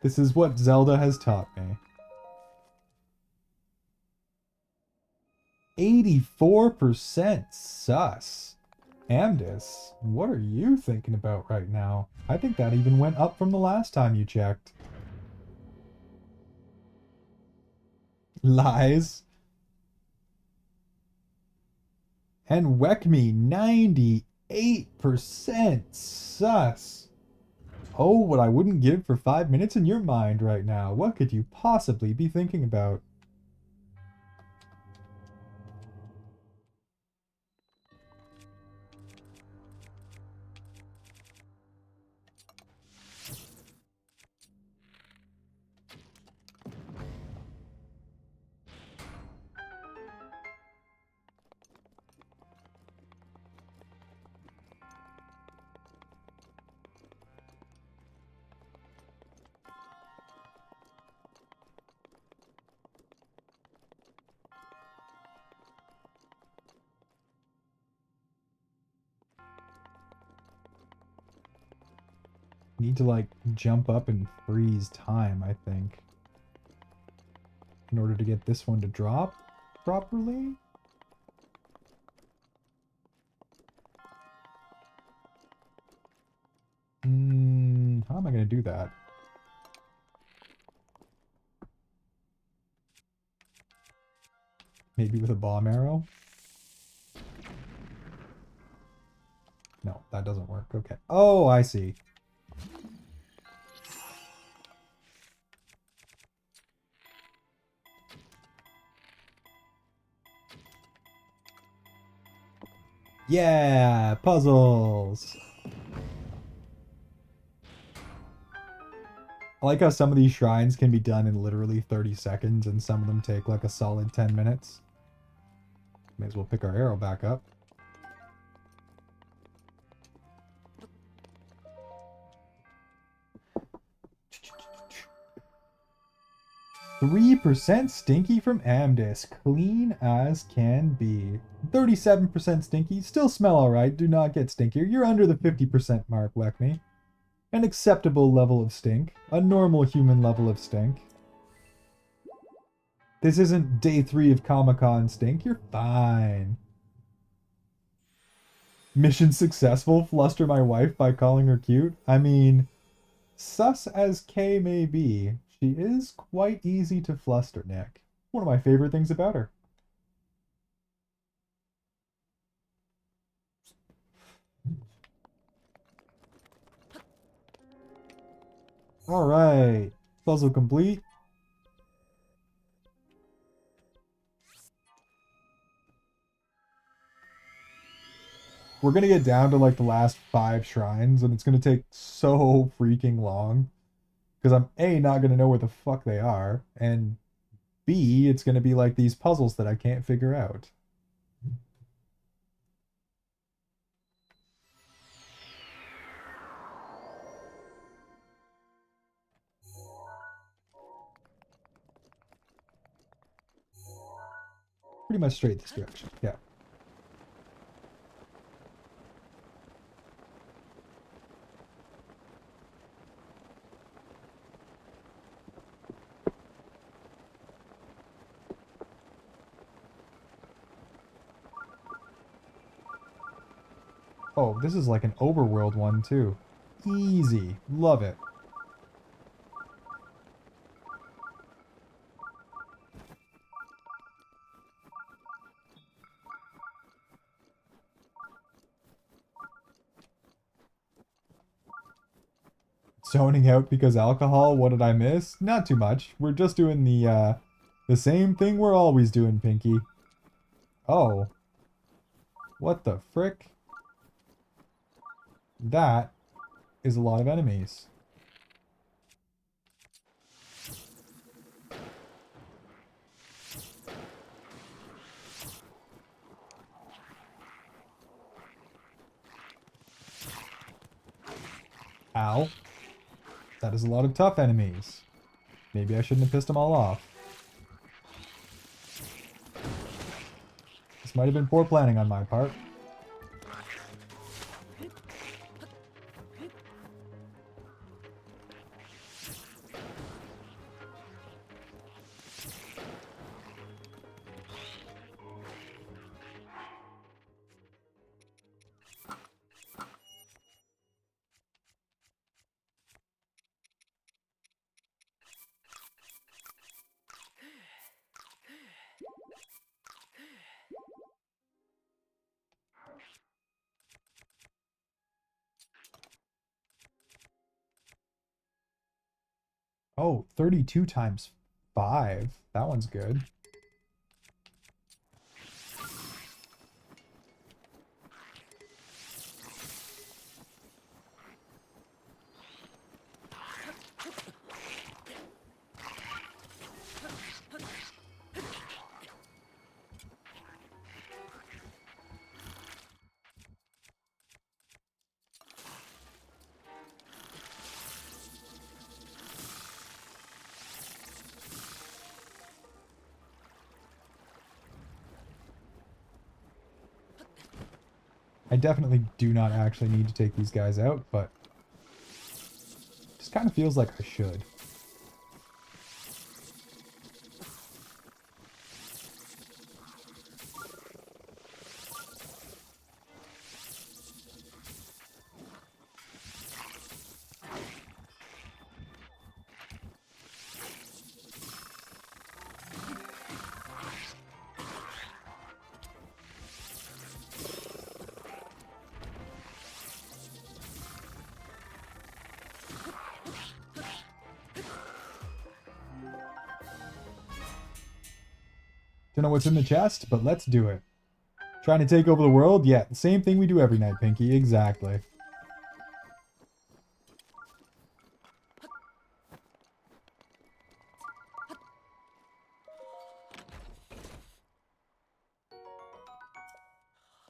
S1: This is what Zelda has taught me. 84% sus. Amdis, what are you thinking about right now? I think that even went up from the last time you checked. Lies. And Weckme, 98% sus. Oh, what I wouldn't give for 5 minutes in your mind right now. What could you possibly be thinking about? Need to like jump up and freeze time, I think, in order to get this one to drop properly. How am I going to do that? Maybe with a bomb arrow? No, that doesn't work. Okay. Oh, I see. Yeah, puzzles. I like how some of these shrines can be done in literally 30 seconds and some of them take like a solid 10 minutes. May as well pick our arrow back up. "3% stinky from Amdis. Clean as can be. 37% stinky. Still smell alright. Do not get stinkier. You're under the 50% mark, Wekme. An acceptable level of stink. A normal human level of stink. This isn't day 3 of Comic-Con stink. You're fine. Mission successful. Fluster my wife by calling her cute. I mean, sus as K may be, she is quite easy to fluster, Nick. One of my favorite things about her. Alright. Puzzle complete. We're gonna get down to like the last 5 shrines, and it's gonna take so freaking long. Because I'm A, not gonna know where the fuck they are, and B, it's gonna be like these puzzles that I can't figure out. Pretty much straight this direction, yeah. Oh, this is like an overworld one too. Easy. Love it. Zoning out because alcohol, what did I miss? Not too much. We're just doing the same thing we're always doing, Pinky. Oh. What the frick? That is a lot of enemies. Ow. That is a lot of tough enemies. Maybe I shouldn't have pissed them all off. This might have been poor planning on my part. Oh, 32 times 5. That one's good. I definitely do not actually need to take these guys out, but kind of feels like I should. Don't know what's in the chest, but let's do it. Trying to take over the world? Yeah, the same thing we do every night, Pinky. Exactly.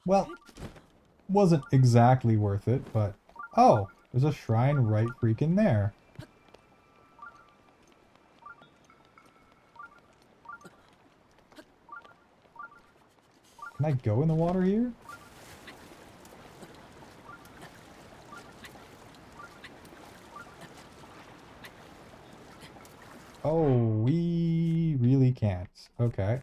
S1: Well, wasn't exactly worth it, but... Oh, there's a shrine right freaking there. Can I go in the water here? Oh, we really can't. Okay.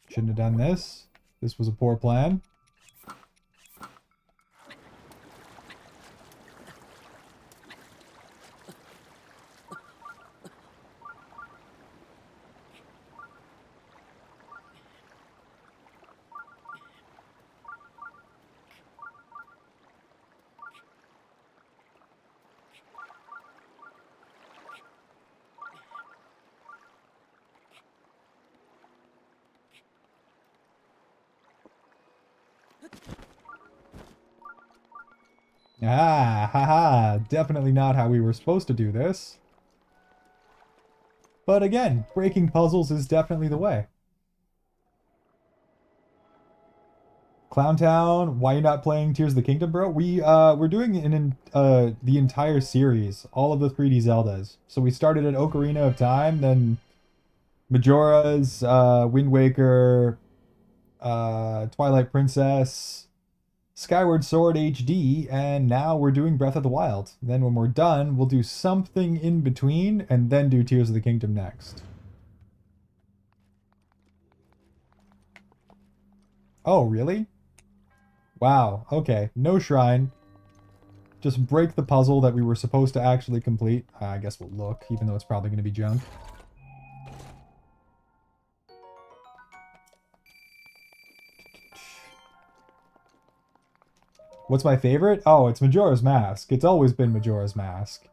S1: Shouldn't have done this. This was a poor plan. Ah, haha, definitely not how we were supposed to do this. But again, breaking puzzles is definitely the way. Clowntown, why you not playing Tears of the Kingdom, bro? We're doing the entire series, all of the 3D Zeldas. So we started at Ocarina of Time, then Majora's, Wind Waker, Twilight Princess, Skyward Sword HD, and now we're doing Breath of the Wild. Then when we're done, we'll do something in between, and then do Tears of the Kingdom next. Oh, really? Wow, okay. No shrine. Just break the puzzle that we were supposed to actually complete. I guess we'll look, even though it's probably going to be junk. What's my favorite? Oh, it's Majora's Mask. It's always been Majora's Mask.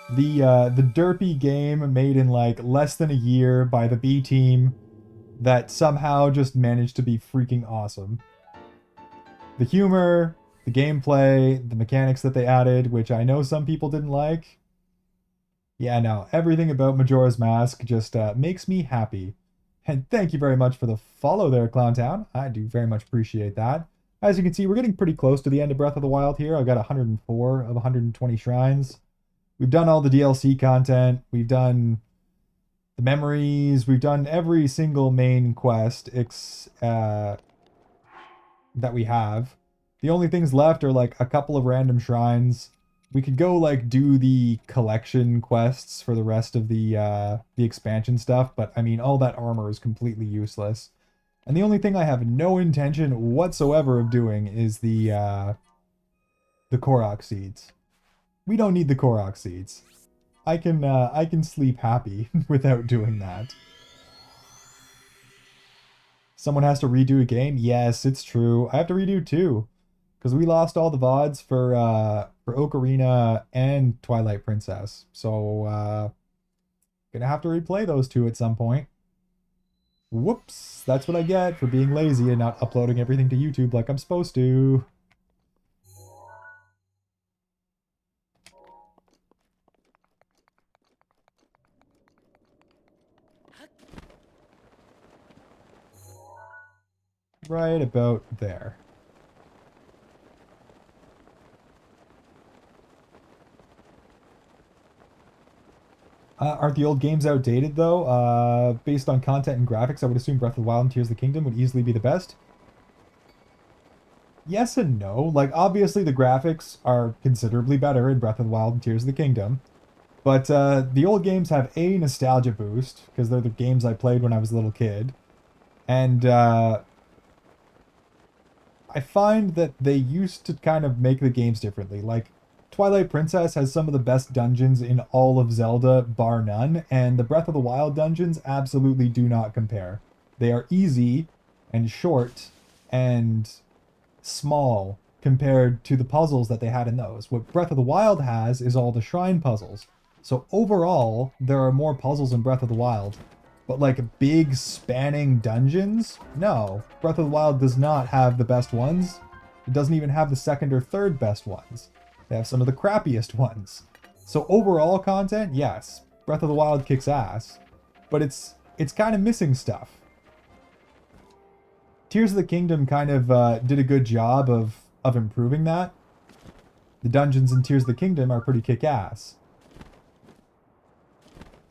S1: The derpy game made in like less than a year by the B team that somehow just managed to be freaking awesome. The humor, the gameplay, the mechanics that they added, which I know some people didn't like. Yeah, no, everything about Majora's Mask just makes me happy. And thank you very much for the follow there, Clowntown. I do very much appreciate that. As you can see, we're getting pretty close to the end of Breath of the Wild here. I've got 104 of 120 shrines. We've done all the DLC content. We've done the memories. We've done every single main quest that we have. The only things left are like a couple of random shrines. We could go like do the collection quests for the rest of the expansion stuff, but I mean all that armor is completely useless. And the only thing I have no intention whatsoever of doing is the Korok seeds. We don't need the Korok seeds. I can sleep happy without doing that. Someone has to redo a game? Yes, it's true. I have to redo two. Because we lost all the VODs for Ocarina and Twilight Princess. So, gonna have to replay those two at some point. Whoops, that's what I get for being lazy and not uploading everything to YouTube like I'm supposed to. Right about there. Aren't the old games outdated, though? Based on content and graphics, I would assume Breath of the Wild and Tears of the Kingdom would easily be the best. yes and no. Like, obviously the graphics are considerably better in Breath of the Wild and Tears of the Kingdom. But the old games have a nostalgia boost, because they're the games I played when I was a little kid. And I find that they used to kind of make the games differently. Like, Twilight Princess has some of the best dungeons in all of Zelda, bar none, and the Breath of the Wild dungeons absolutely do not compare. They are easy and short and small compared to the puzzles that they had in those. What Breath of the Wild has is all the shrine puzzles. So overall, there are more puzzles in Breath of the Wild. But like big spanning dungeons? No. Breath of the Wild does not have the best ones. It doesn't even have the second or third best ones. They have some of the crappiest ones. So overall content, yes, Breath of the Wild kicks ass. But it's kind of missing stuff. Tears of the Kingdom kind of did a good job of improving that. The dungeons in Tears of the Kingdom are pretty kick-ass.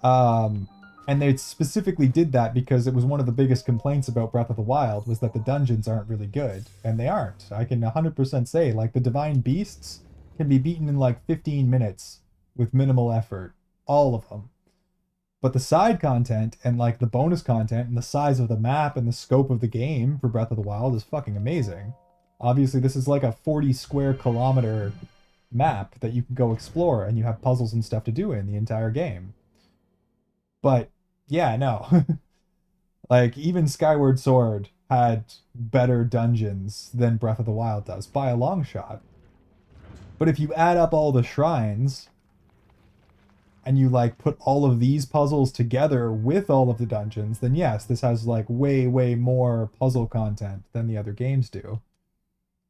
S1: And they specifically did that because it was one of the biggest complaints about Breath of the Wild was that the dungeons aren't really good. And they aren't. I can 100% say, like, the Divine Beasts can be beaten in like 15 minutes with minimal effort. All of them. But the side content and like the bonus content and the size of the map and the scope of the game for Breath of the Wild is fucking amazing. Obviously, this is like a 40 square kilometer map that you can go explore and you have puzzles and stuff to do in the entire game. But yeah, no. Like even Skyward Sword had better dungeons than Breath of the Wild does by a long shot. But if you add up all the shrines and you like put all of these puzzles together with all of the dungeons, then yes, this has like way, way more puzzle content than the other games do.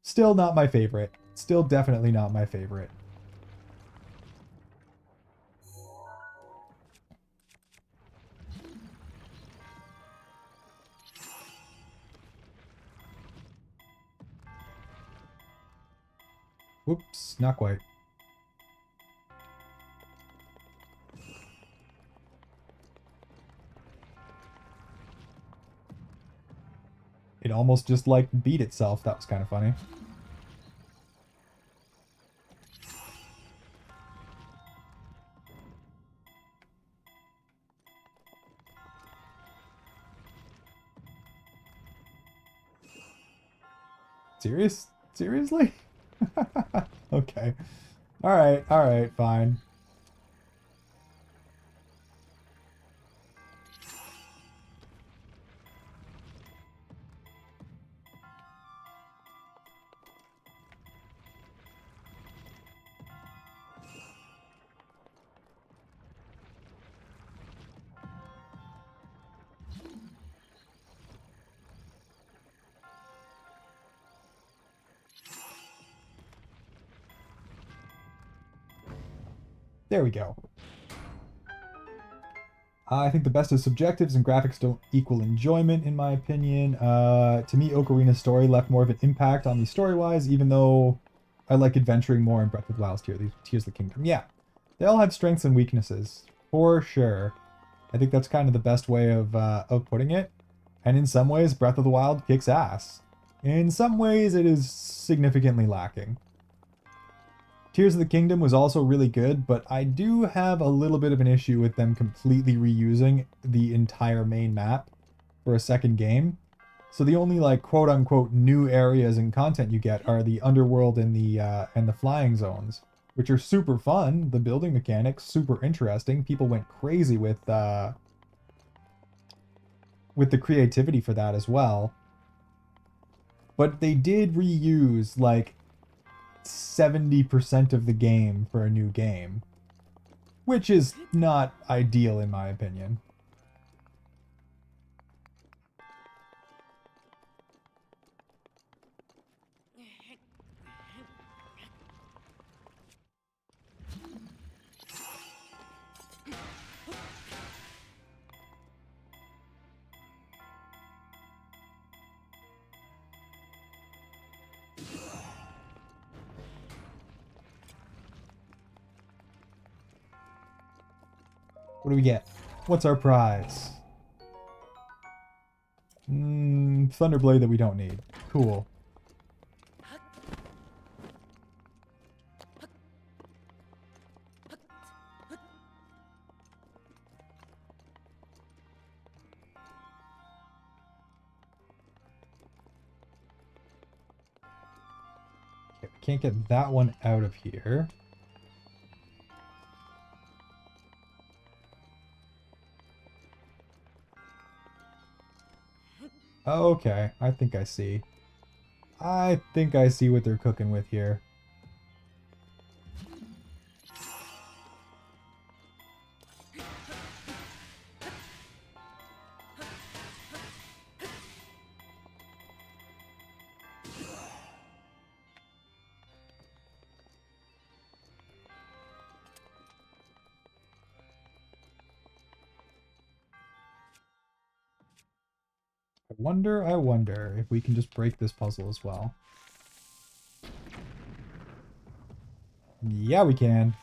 S1: Still not my favorite. Still definitely not my favorite. Whoops, not quite. It almost just like beat itself. That was kind of funny. Seriously? Okay. Alright, fine. There we go. I think the best is subjectives and graphics don't equal enjoyment, in my opinion. To me, Ocarina's story left more of an impact on me story-wise, even though I like adventuring more in Breath of the Wild's Tears of the Kingdom. Yeah, they all have strengths and weaknesses, for sure. I think that's kind of the best way of putting it. And in some ways, Breath of the Wild kicks ass. In some ways, it is significantly lacking. Tears of the Kingdom was also really good, but I do have a little bit of an issue with them completely reusing the entire main map for a second game. So the only like quote-unquote new areas and content you get are the underworld and the flying zones, which are super fun. The building mechanics super interesting. People went crazy with the creativity for that as well. But they did reuse like 70% of the game for a new game, which is not ideal in my opinion. What do we get? What's our prize? Thunderblade that we don't need. Cool. Okay, can't get that one out of here. Okay, I think I see. I think I see what they're cooking with here. I wonder if we can just break this puzzle as well. Yeah, we can.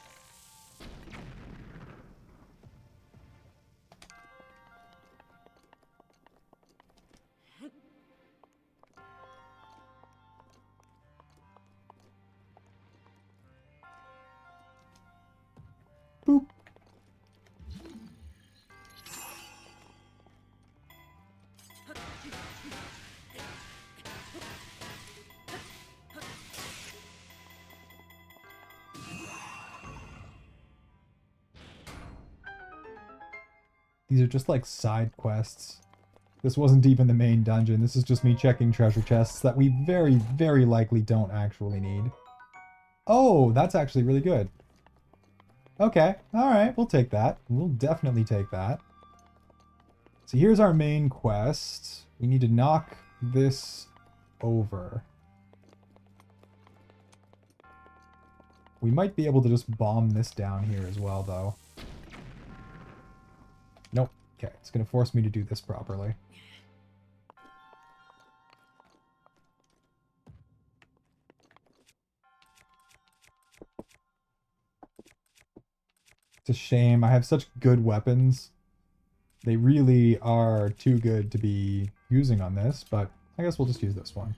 S1: Boop. These are just like side quests. This wasn't even the main dungeon. This is just me checking treasure chests that we very, very likely don't actually need. Oh, that's actually really good. Okay, alright, we'll take that. We'll definitely take that. So here's our main quest. We need to knock this over. We might be able to just bomb this down here as well, though. Nope. Okay, it's going to force me to do this properly. It's a shame. I have such good weapons. They really are too good to be using on this, but I guess we'll just use this one.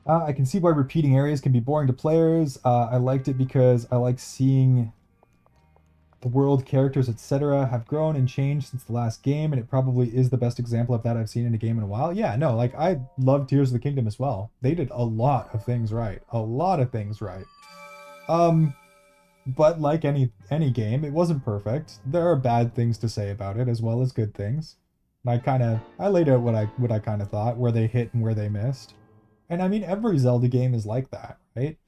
S1: I can see why repeating areas can be boring to players. I liked it because I like seeing the world, characters, etc. have grown and changed since the last game, and it probably is the best example of that I've seen in a game in a while. Yeah, no, like, I love Tears of the Kingdom as well. They did a lot of things right. A lot of things right. But like any game, it wasn't perfect. There are bad things to say about it as well as good things. And I laid out what I kind of thought, where they hit and where they missed. And I mean, every Zelda game is like that, right?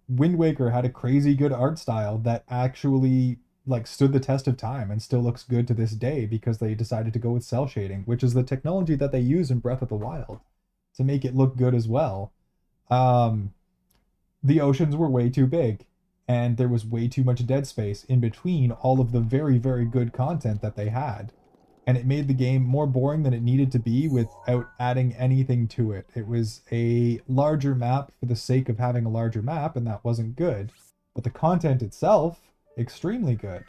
S1: Wind Waker had a crazy good art style that actually like stood the test of time and still looks good to this day because they decided to go with cell shading, which is the technology that they use in Breath of the Wild to make it look good as well. Um, the oceans were way too big, and there was way too much dead space in between all of the very, very good content that they had. And it made the game more boring than it needed to be without adding anything to it. It was a larger map for the sake of having a larger map, and that wasn't good. But the content itself, extremely good.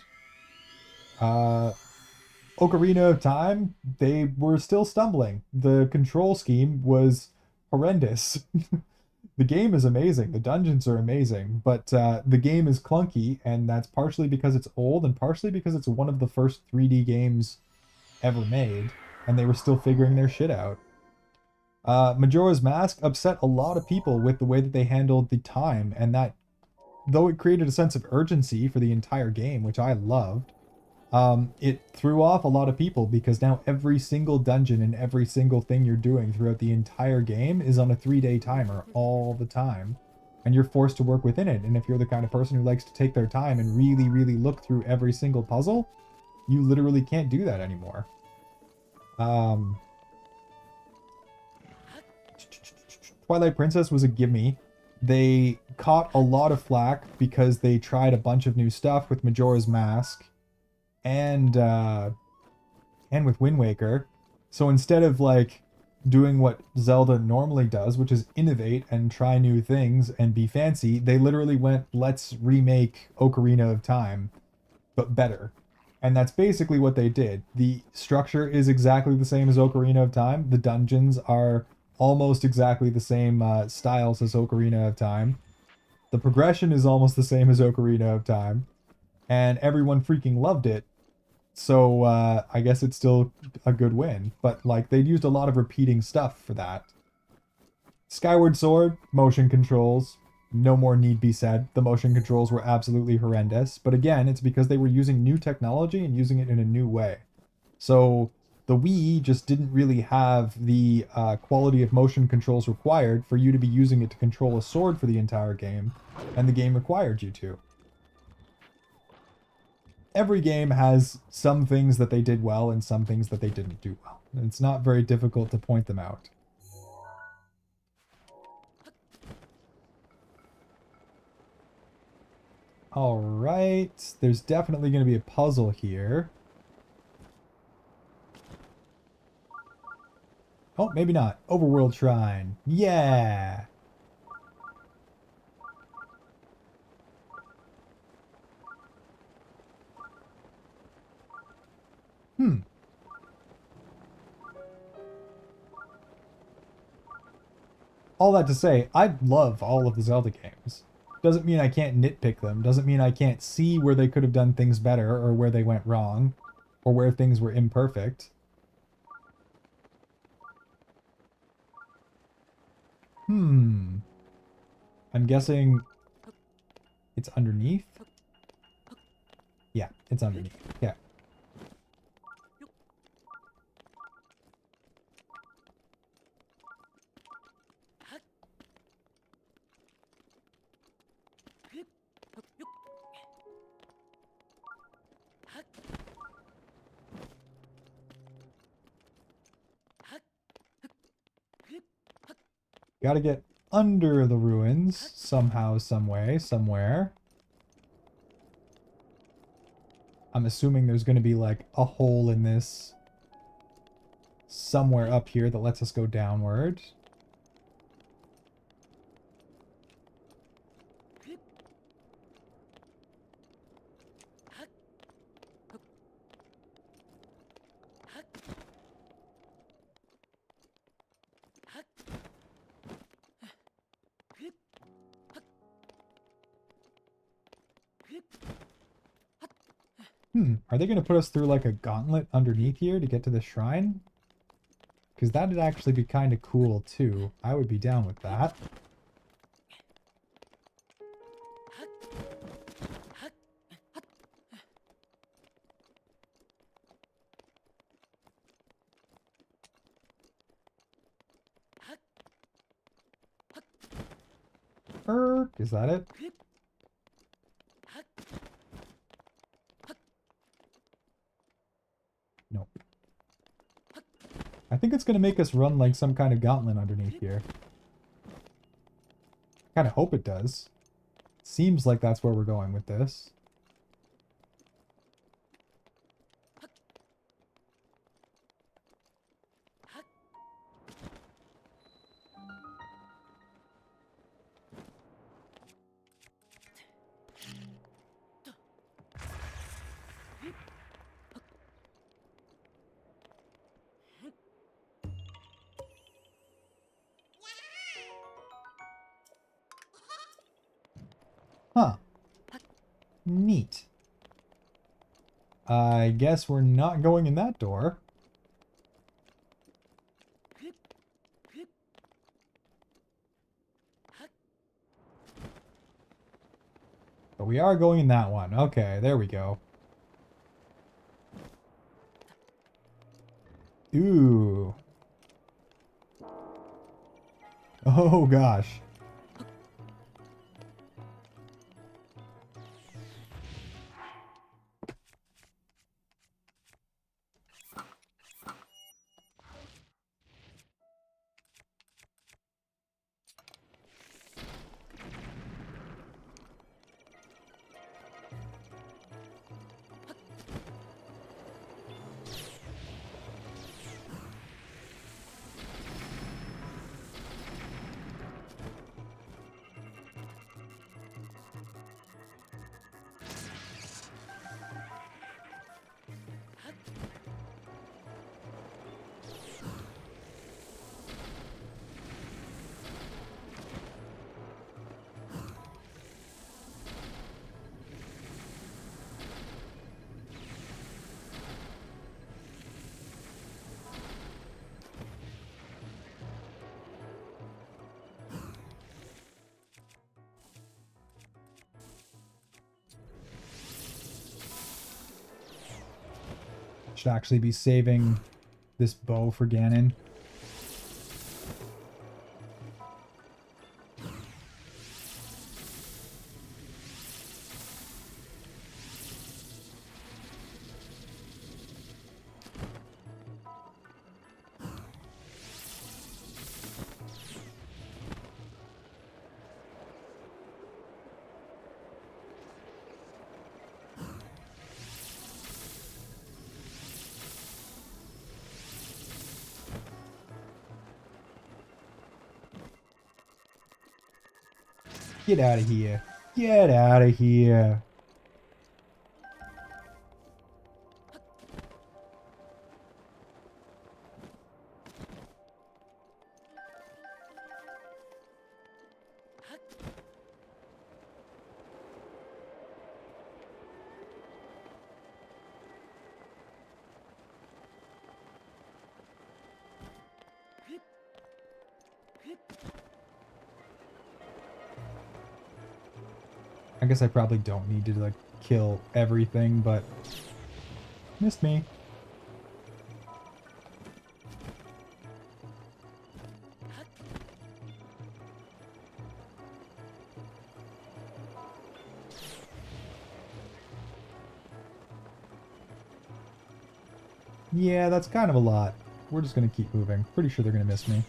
S1: Ocarina of Time, they were still stumbling. The control scheme was horrendous. The game is amazing. The dungeons are amazing, but the game is clunky, and that's partially because it's old and partially because it's one of the first 3D games ever made, and they were still figuring their shit out. Majora's Mask upset a lot of people with the way that they handled the time, and that, though it created a sense of urgency for the entire game, which I loved, it threw off a lot of people because now every single dungeon and every single thing you're doing throughout the entire game is on a 3-day timer all the time, and you're forced to work within it. And if you're the kind of person who likes to take their time and really, really look through every single puzzle, you literally can't do that anymore. Twilight Princess was a gimme. They caught a lot of flack because they tried a bunch of new stuff with Majora's Mask and with Wind Waker. So instead of like doing what Zelda normally does, which is innovate and try new things and be fancy. They literally went, let's remake Ocarina of Time, but better. And that's basically what they did. The structure is exactly the same as Ocarina of Time. The dungeons are almost exactly the same styles as Ocarina of Time. The progression is almost the same as Ocarina of Time. And everyone freaking loved it. So I guess it's still a good win. But like they used a lot of repeating stuff for that. Skyward Sword, motion controls. No more need be said. The motion controls were absolutely horrendous. But again, it's because they were using new technology and using it in a new way. So the Wii just didn't really have the quality of motion controls required for you to be using it to control a sword for the entire game. And the game required you to. Every game has some things that they did well and some things that they didn't do well. And it's not very difficult to point them out. Alright, there's definitely going to be a puzzle here. Oh, maybe not. Overworld Shrine. Yeah! Hmm. All that to say, I love all of the Zelda games. Doesn't mean I can't nitpick them. Doesn't mean I can't see where they could have done things better or where they went wrong or where things were imperfect. Hmm. I'm guessing it's underneath? Yeah, it's underneath. Yeah. Gotta get under the ruins somehow, some way, somewhere. I'm assuming there's going to be like a hole in this somewhere up here that lets us go downward. Are they going to put us through like a gauntlet underneath here to get to the shrine? Because that'd actually be kind of cool too. I would be down with that. Is that it? Nope. I think it's going to make us run like some kind of gauntlet underneath here. I kind of hope it does. Seems like that's where we're going with this. Huh. Neat. I guess we're not going in that door. But we are going in that one. Okay, there we go. Ooh. Oh gosh. Should actually be saving this bow for Ganon. Get out of here. Get out of here. I guess I probably don't need to like kill everything, but missed me. Yeah, that's kind of a lot. We're just gonna keep moving. Pretty sure they're gonna miss me.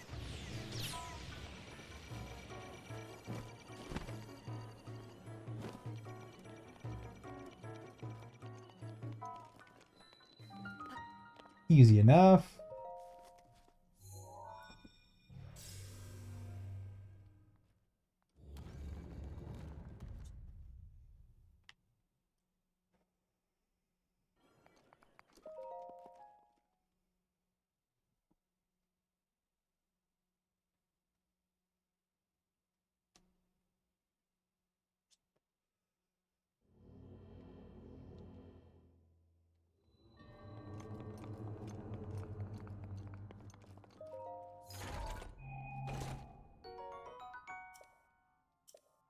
S1: Easy enough.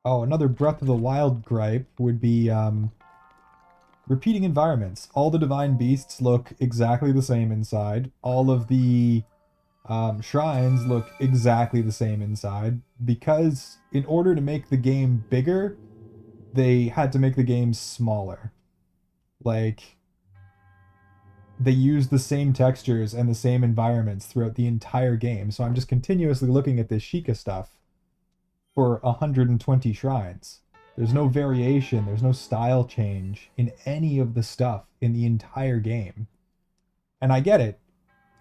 S1: Oh, another Breath of the Wild gripe would be repeating environments. All the divine beasts look exactly the same inside. All of the shrines look exactly the same inside. Because in order to make the game bigger, they had to make the game smaller. Like, they use the same textures and the same environments throughout the entire game. So I'm just continuously looking at this Sheikah stuff for 120 shrines. There's no variation, there's no style change in any of the stuff in the entire game. And I get it.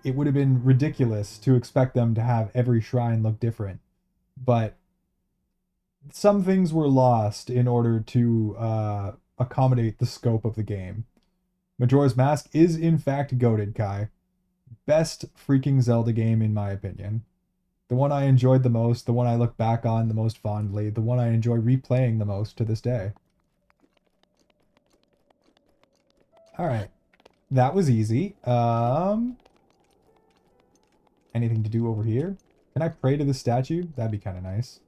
S1: It would have been ridiculous to expect them to have every shrine look different. But some things were lost in order to accommodate the scope of the game. Majora's Mask is in fact goated, Kai. Best freaking Zelda game in my opinion. The one I enjoyed the most, the one I look back on the most fondly, the one I enjoy replaying the most to this day. Alright. That was easy. Anything to do over here? Can I pray to the statue? That'd be kind of nice.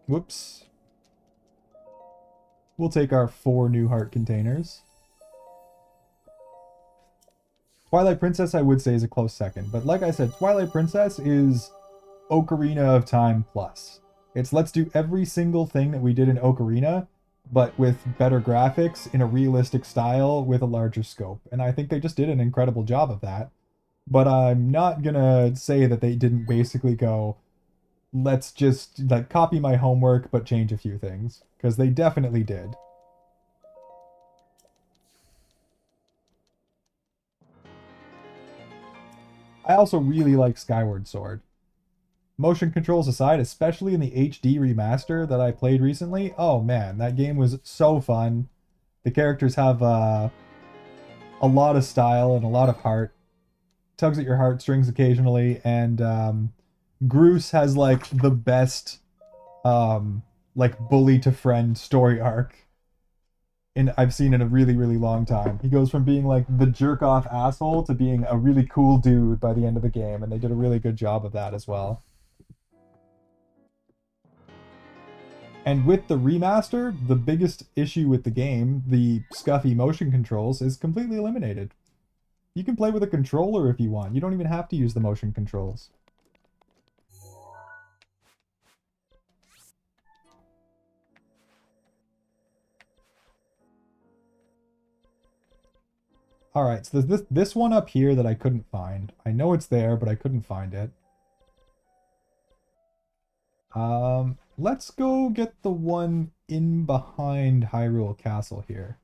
S1: Whoops. We'll take our 4 new heart containers. Twilight Princess, I would say, is a close second. But like I said, Twilight Princess is Ocarina of Time plus. It's let's do every single thing that we did in Ocarina, but with better graphics, in a realistic style, with a larger scope. And I think they just did an incredible job of that. But I'm not gonna say that they didn't basically go, let's just like copy my homework, but change a few things. Because they definitely did. I also really like Skyward Sword. Motion controls aside, especially in the HD remaster that I played recently, oh man, that game was so fun. The characters have a lot of style and a lot of heart. Tugs at your heartstrings occasionally, and Groose has like the best like bully to friend story arc I've seen in a really, really long time. He goes from being like the jerk off asshole to being a really cool dude by the end of the game, and they did a really good job of that as well. And with the remaster, the biggest issue with the game, the scuffy motion controls, is completely eliminated. You can play with a controller if you want. You don't even have to use the motion controls. Alright, so there's this one up here that I couldn't find. I know it's there, but I couldn't find it. Let's go get the one in behind Hyrule Castle here.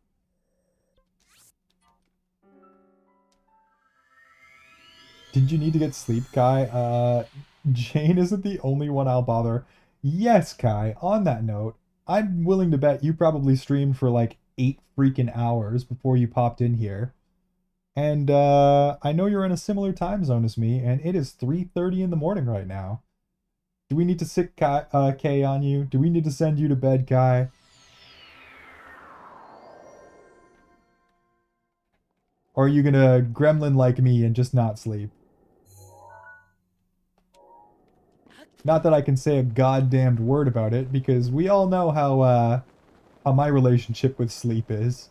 S1: Did you need to get sleep, Kai? Jane isn't the only one I'll bother. Yes, Kai, on that note, I'm willing to bet you probably streamed for like 8 freaking hours before you popped in here. And I know you're in a similar time zone as me, and it is 3:30 in the morning right now. Do we need to sick Kay on you? Do we need to send you to bed, Kai? Or are you gonna gremlin like me and just not sleep? Not that I can say a goddamned word about it, because we all know how my relationship with sleep is.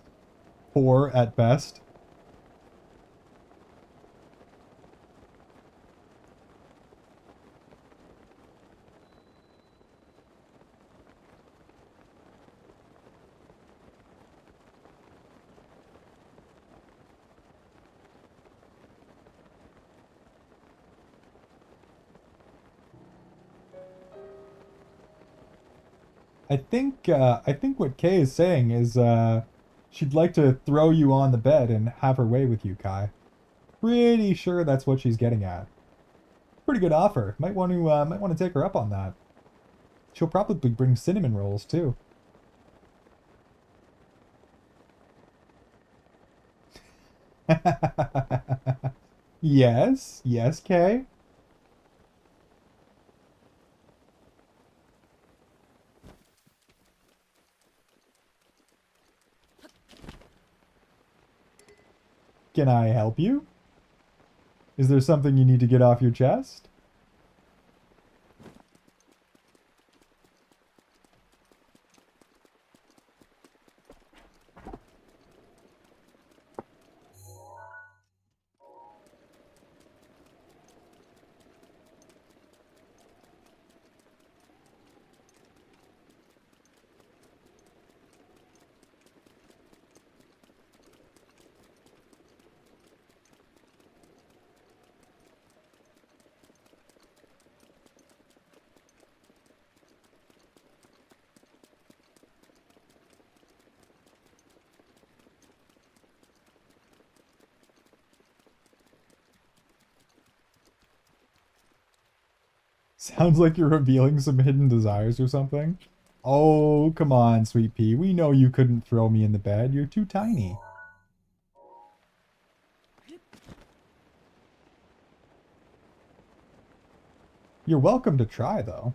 S1: Poor at best. I think what Kay is saying is she'd like to throw you on the bed and have her way with you, Kai. Pretty sure that's what she's getting at. Pretty good offer. Might want to take her up on that. She'll probably bring cinnamon rolls too. Yes, yes, Kay. Can I help you? Is there something you need to get off your chest? Sounds like you're revealing some hidden desires or something. Oh, come on, Sweet Pea. We know you couldn't throw me in the bed. You're too tiny. You're welcome to try, though.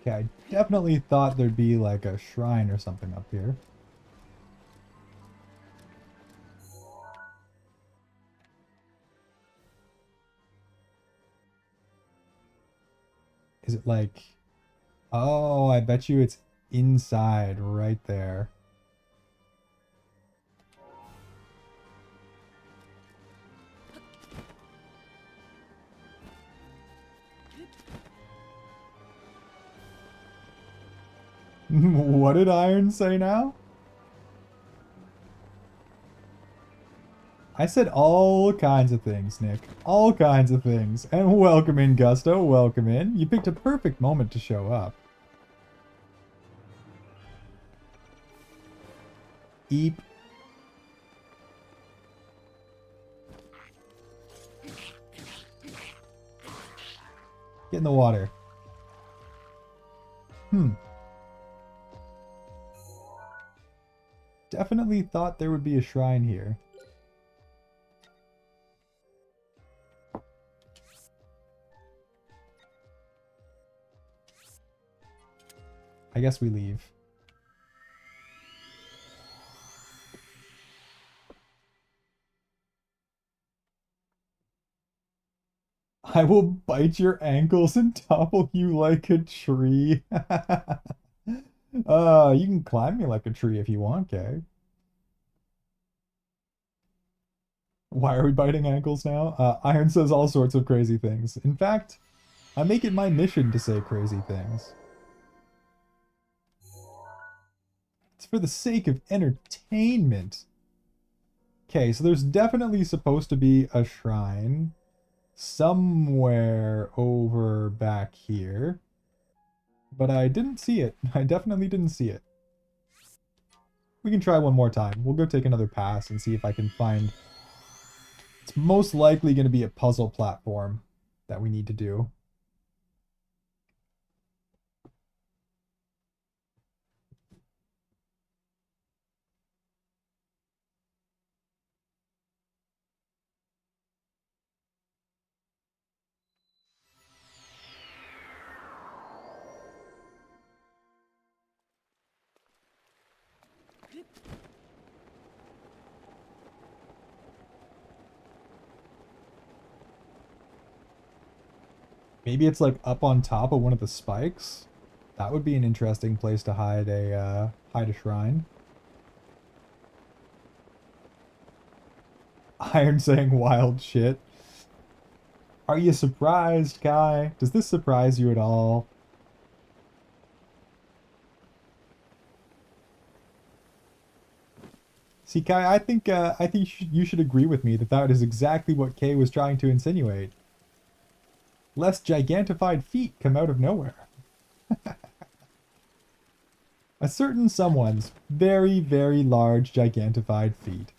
S1: Okay, I definitely thought there'd be like a shrine or something up here. Is it like... Oh, I bet you it's inside right there. What did Iron say now? I said all kinds of things, Nick. All kinds of things. And welcome in, Gusto. Welcome in. You picked a perfect moment to show up. Eep. Get in the water. Definitely thought there would be a shrine here. I guess we leave. I will bite your ankles and topple you like a tree. You can climb me like a tree if you want, Kay. Why are we biting ankles now? Iron says all sorts of crazy things. In fact, I make it my mission to say crazy things. It's for the sake of entertainment. Okay, so there's definitely supposed to be a shrine somewhere over back here. But I didn't see it. I definitely didn't see it. We can try one more time. We'll go take another pass and see if I can find... It's most likely going to be a puzzle platform that we need to do. Maybe it's like up on top of one of the spikes. That would be an interesting place to hide a shrine. Iron saying wild shit. Are you surprised, Kai? Does this surprise you at all? See, Kai, I think you should agree with me that that is exactly what Kay was trying to insinuate. Less gigantified feet come out of nowhere. A certain someone's very, very large gigantified feet.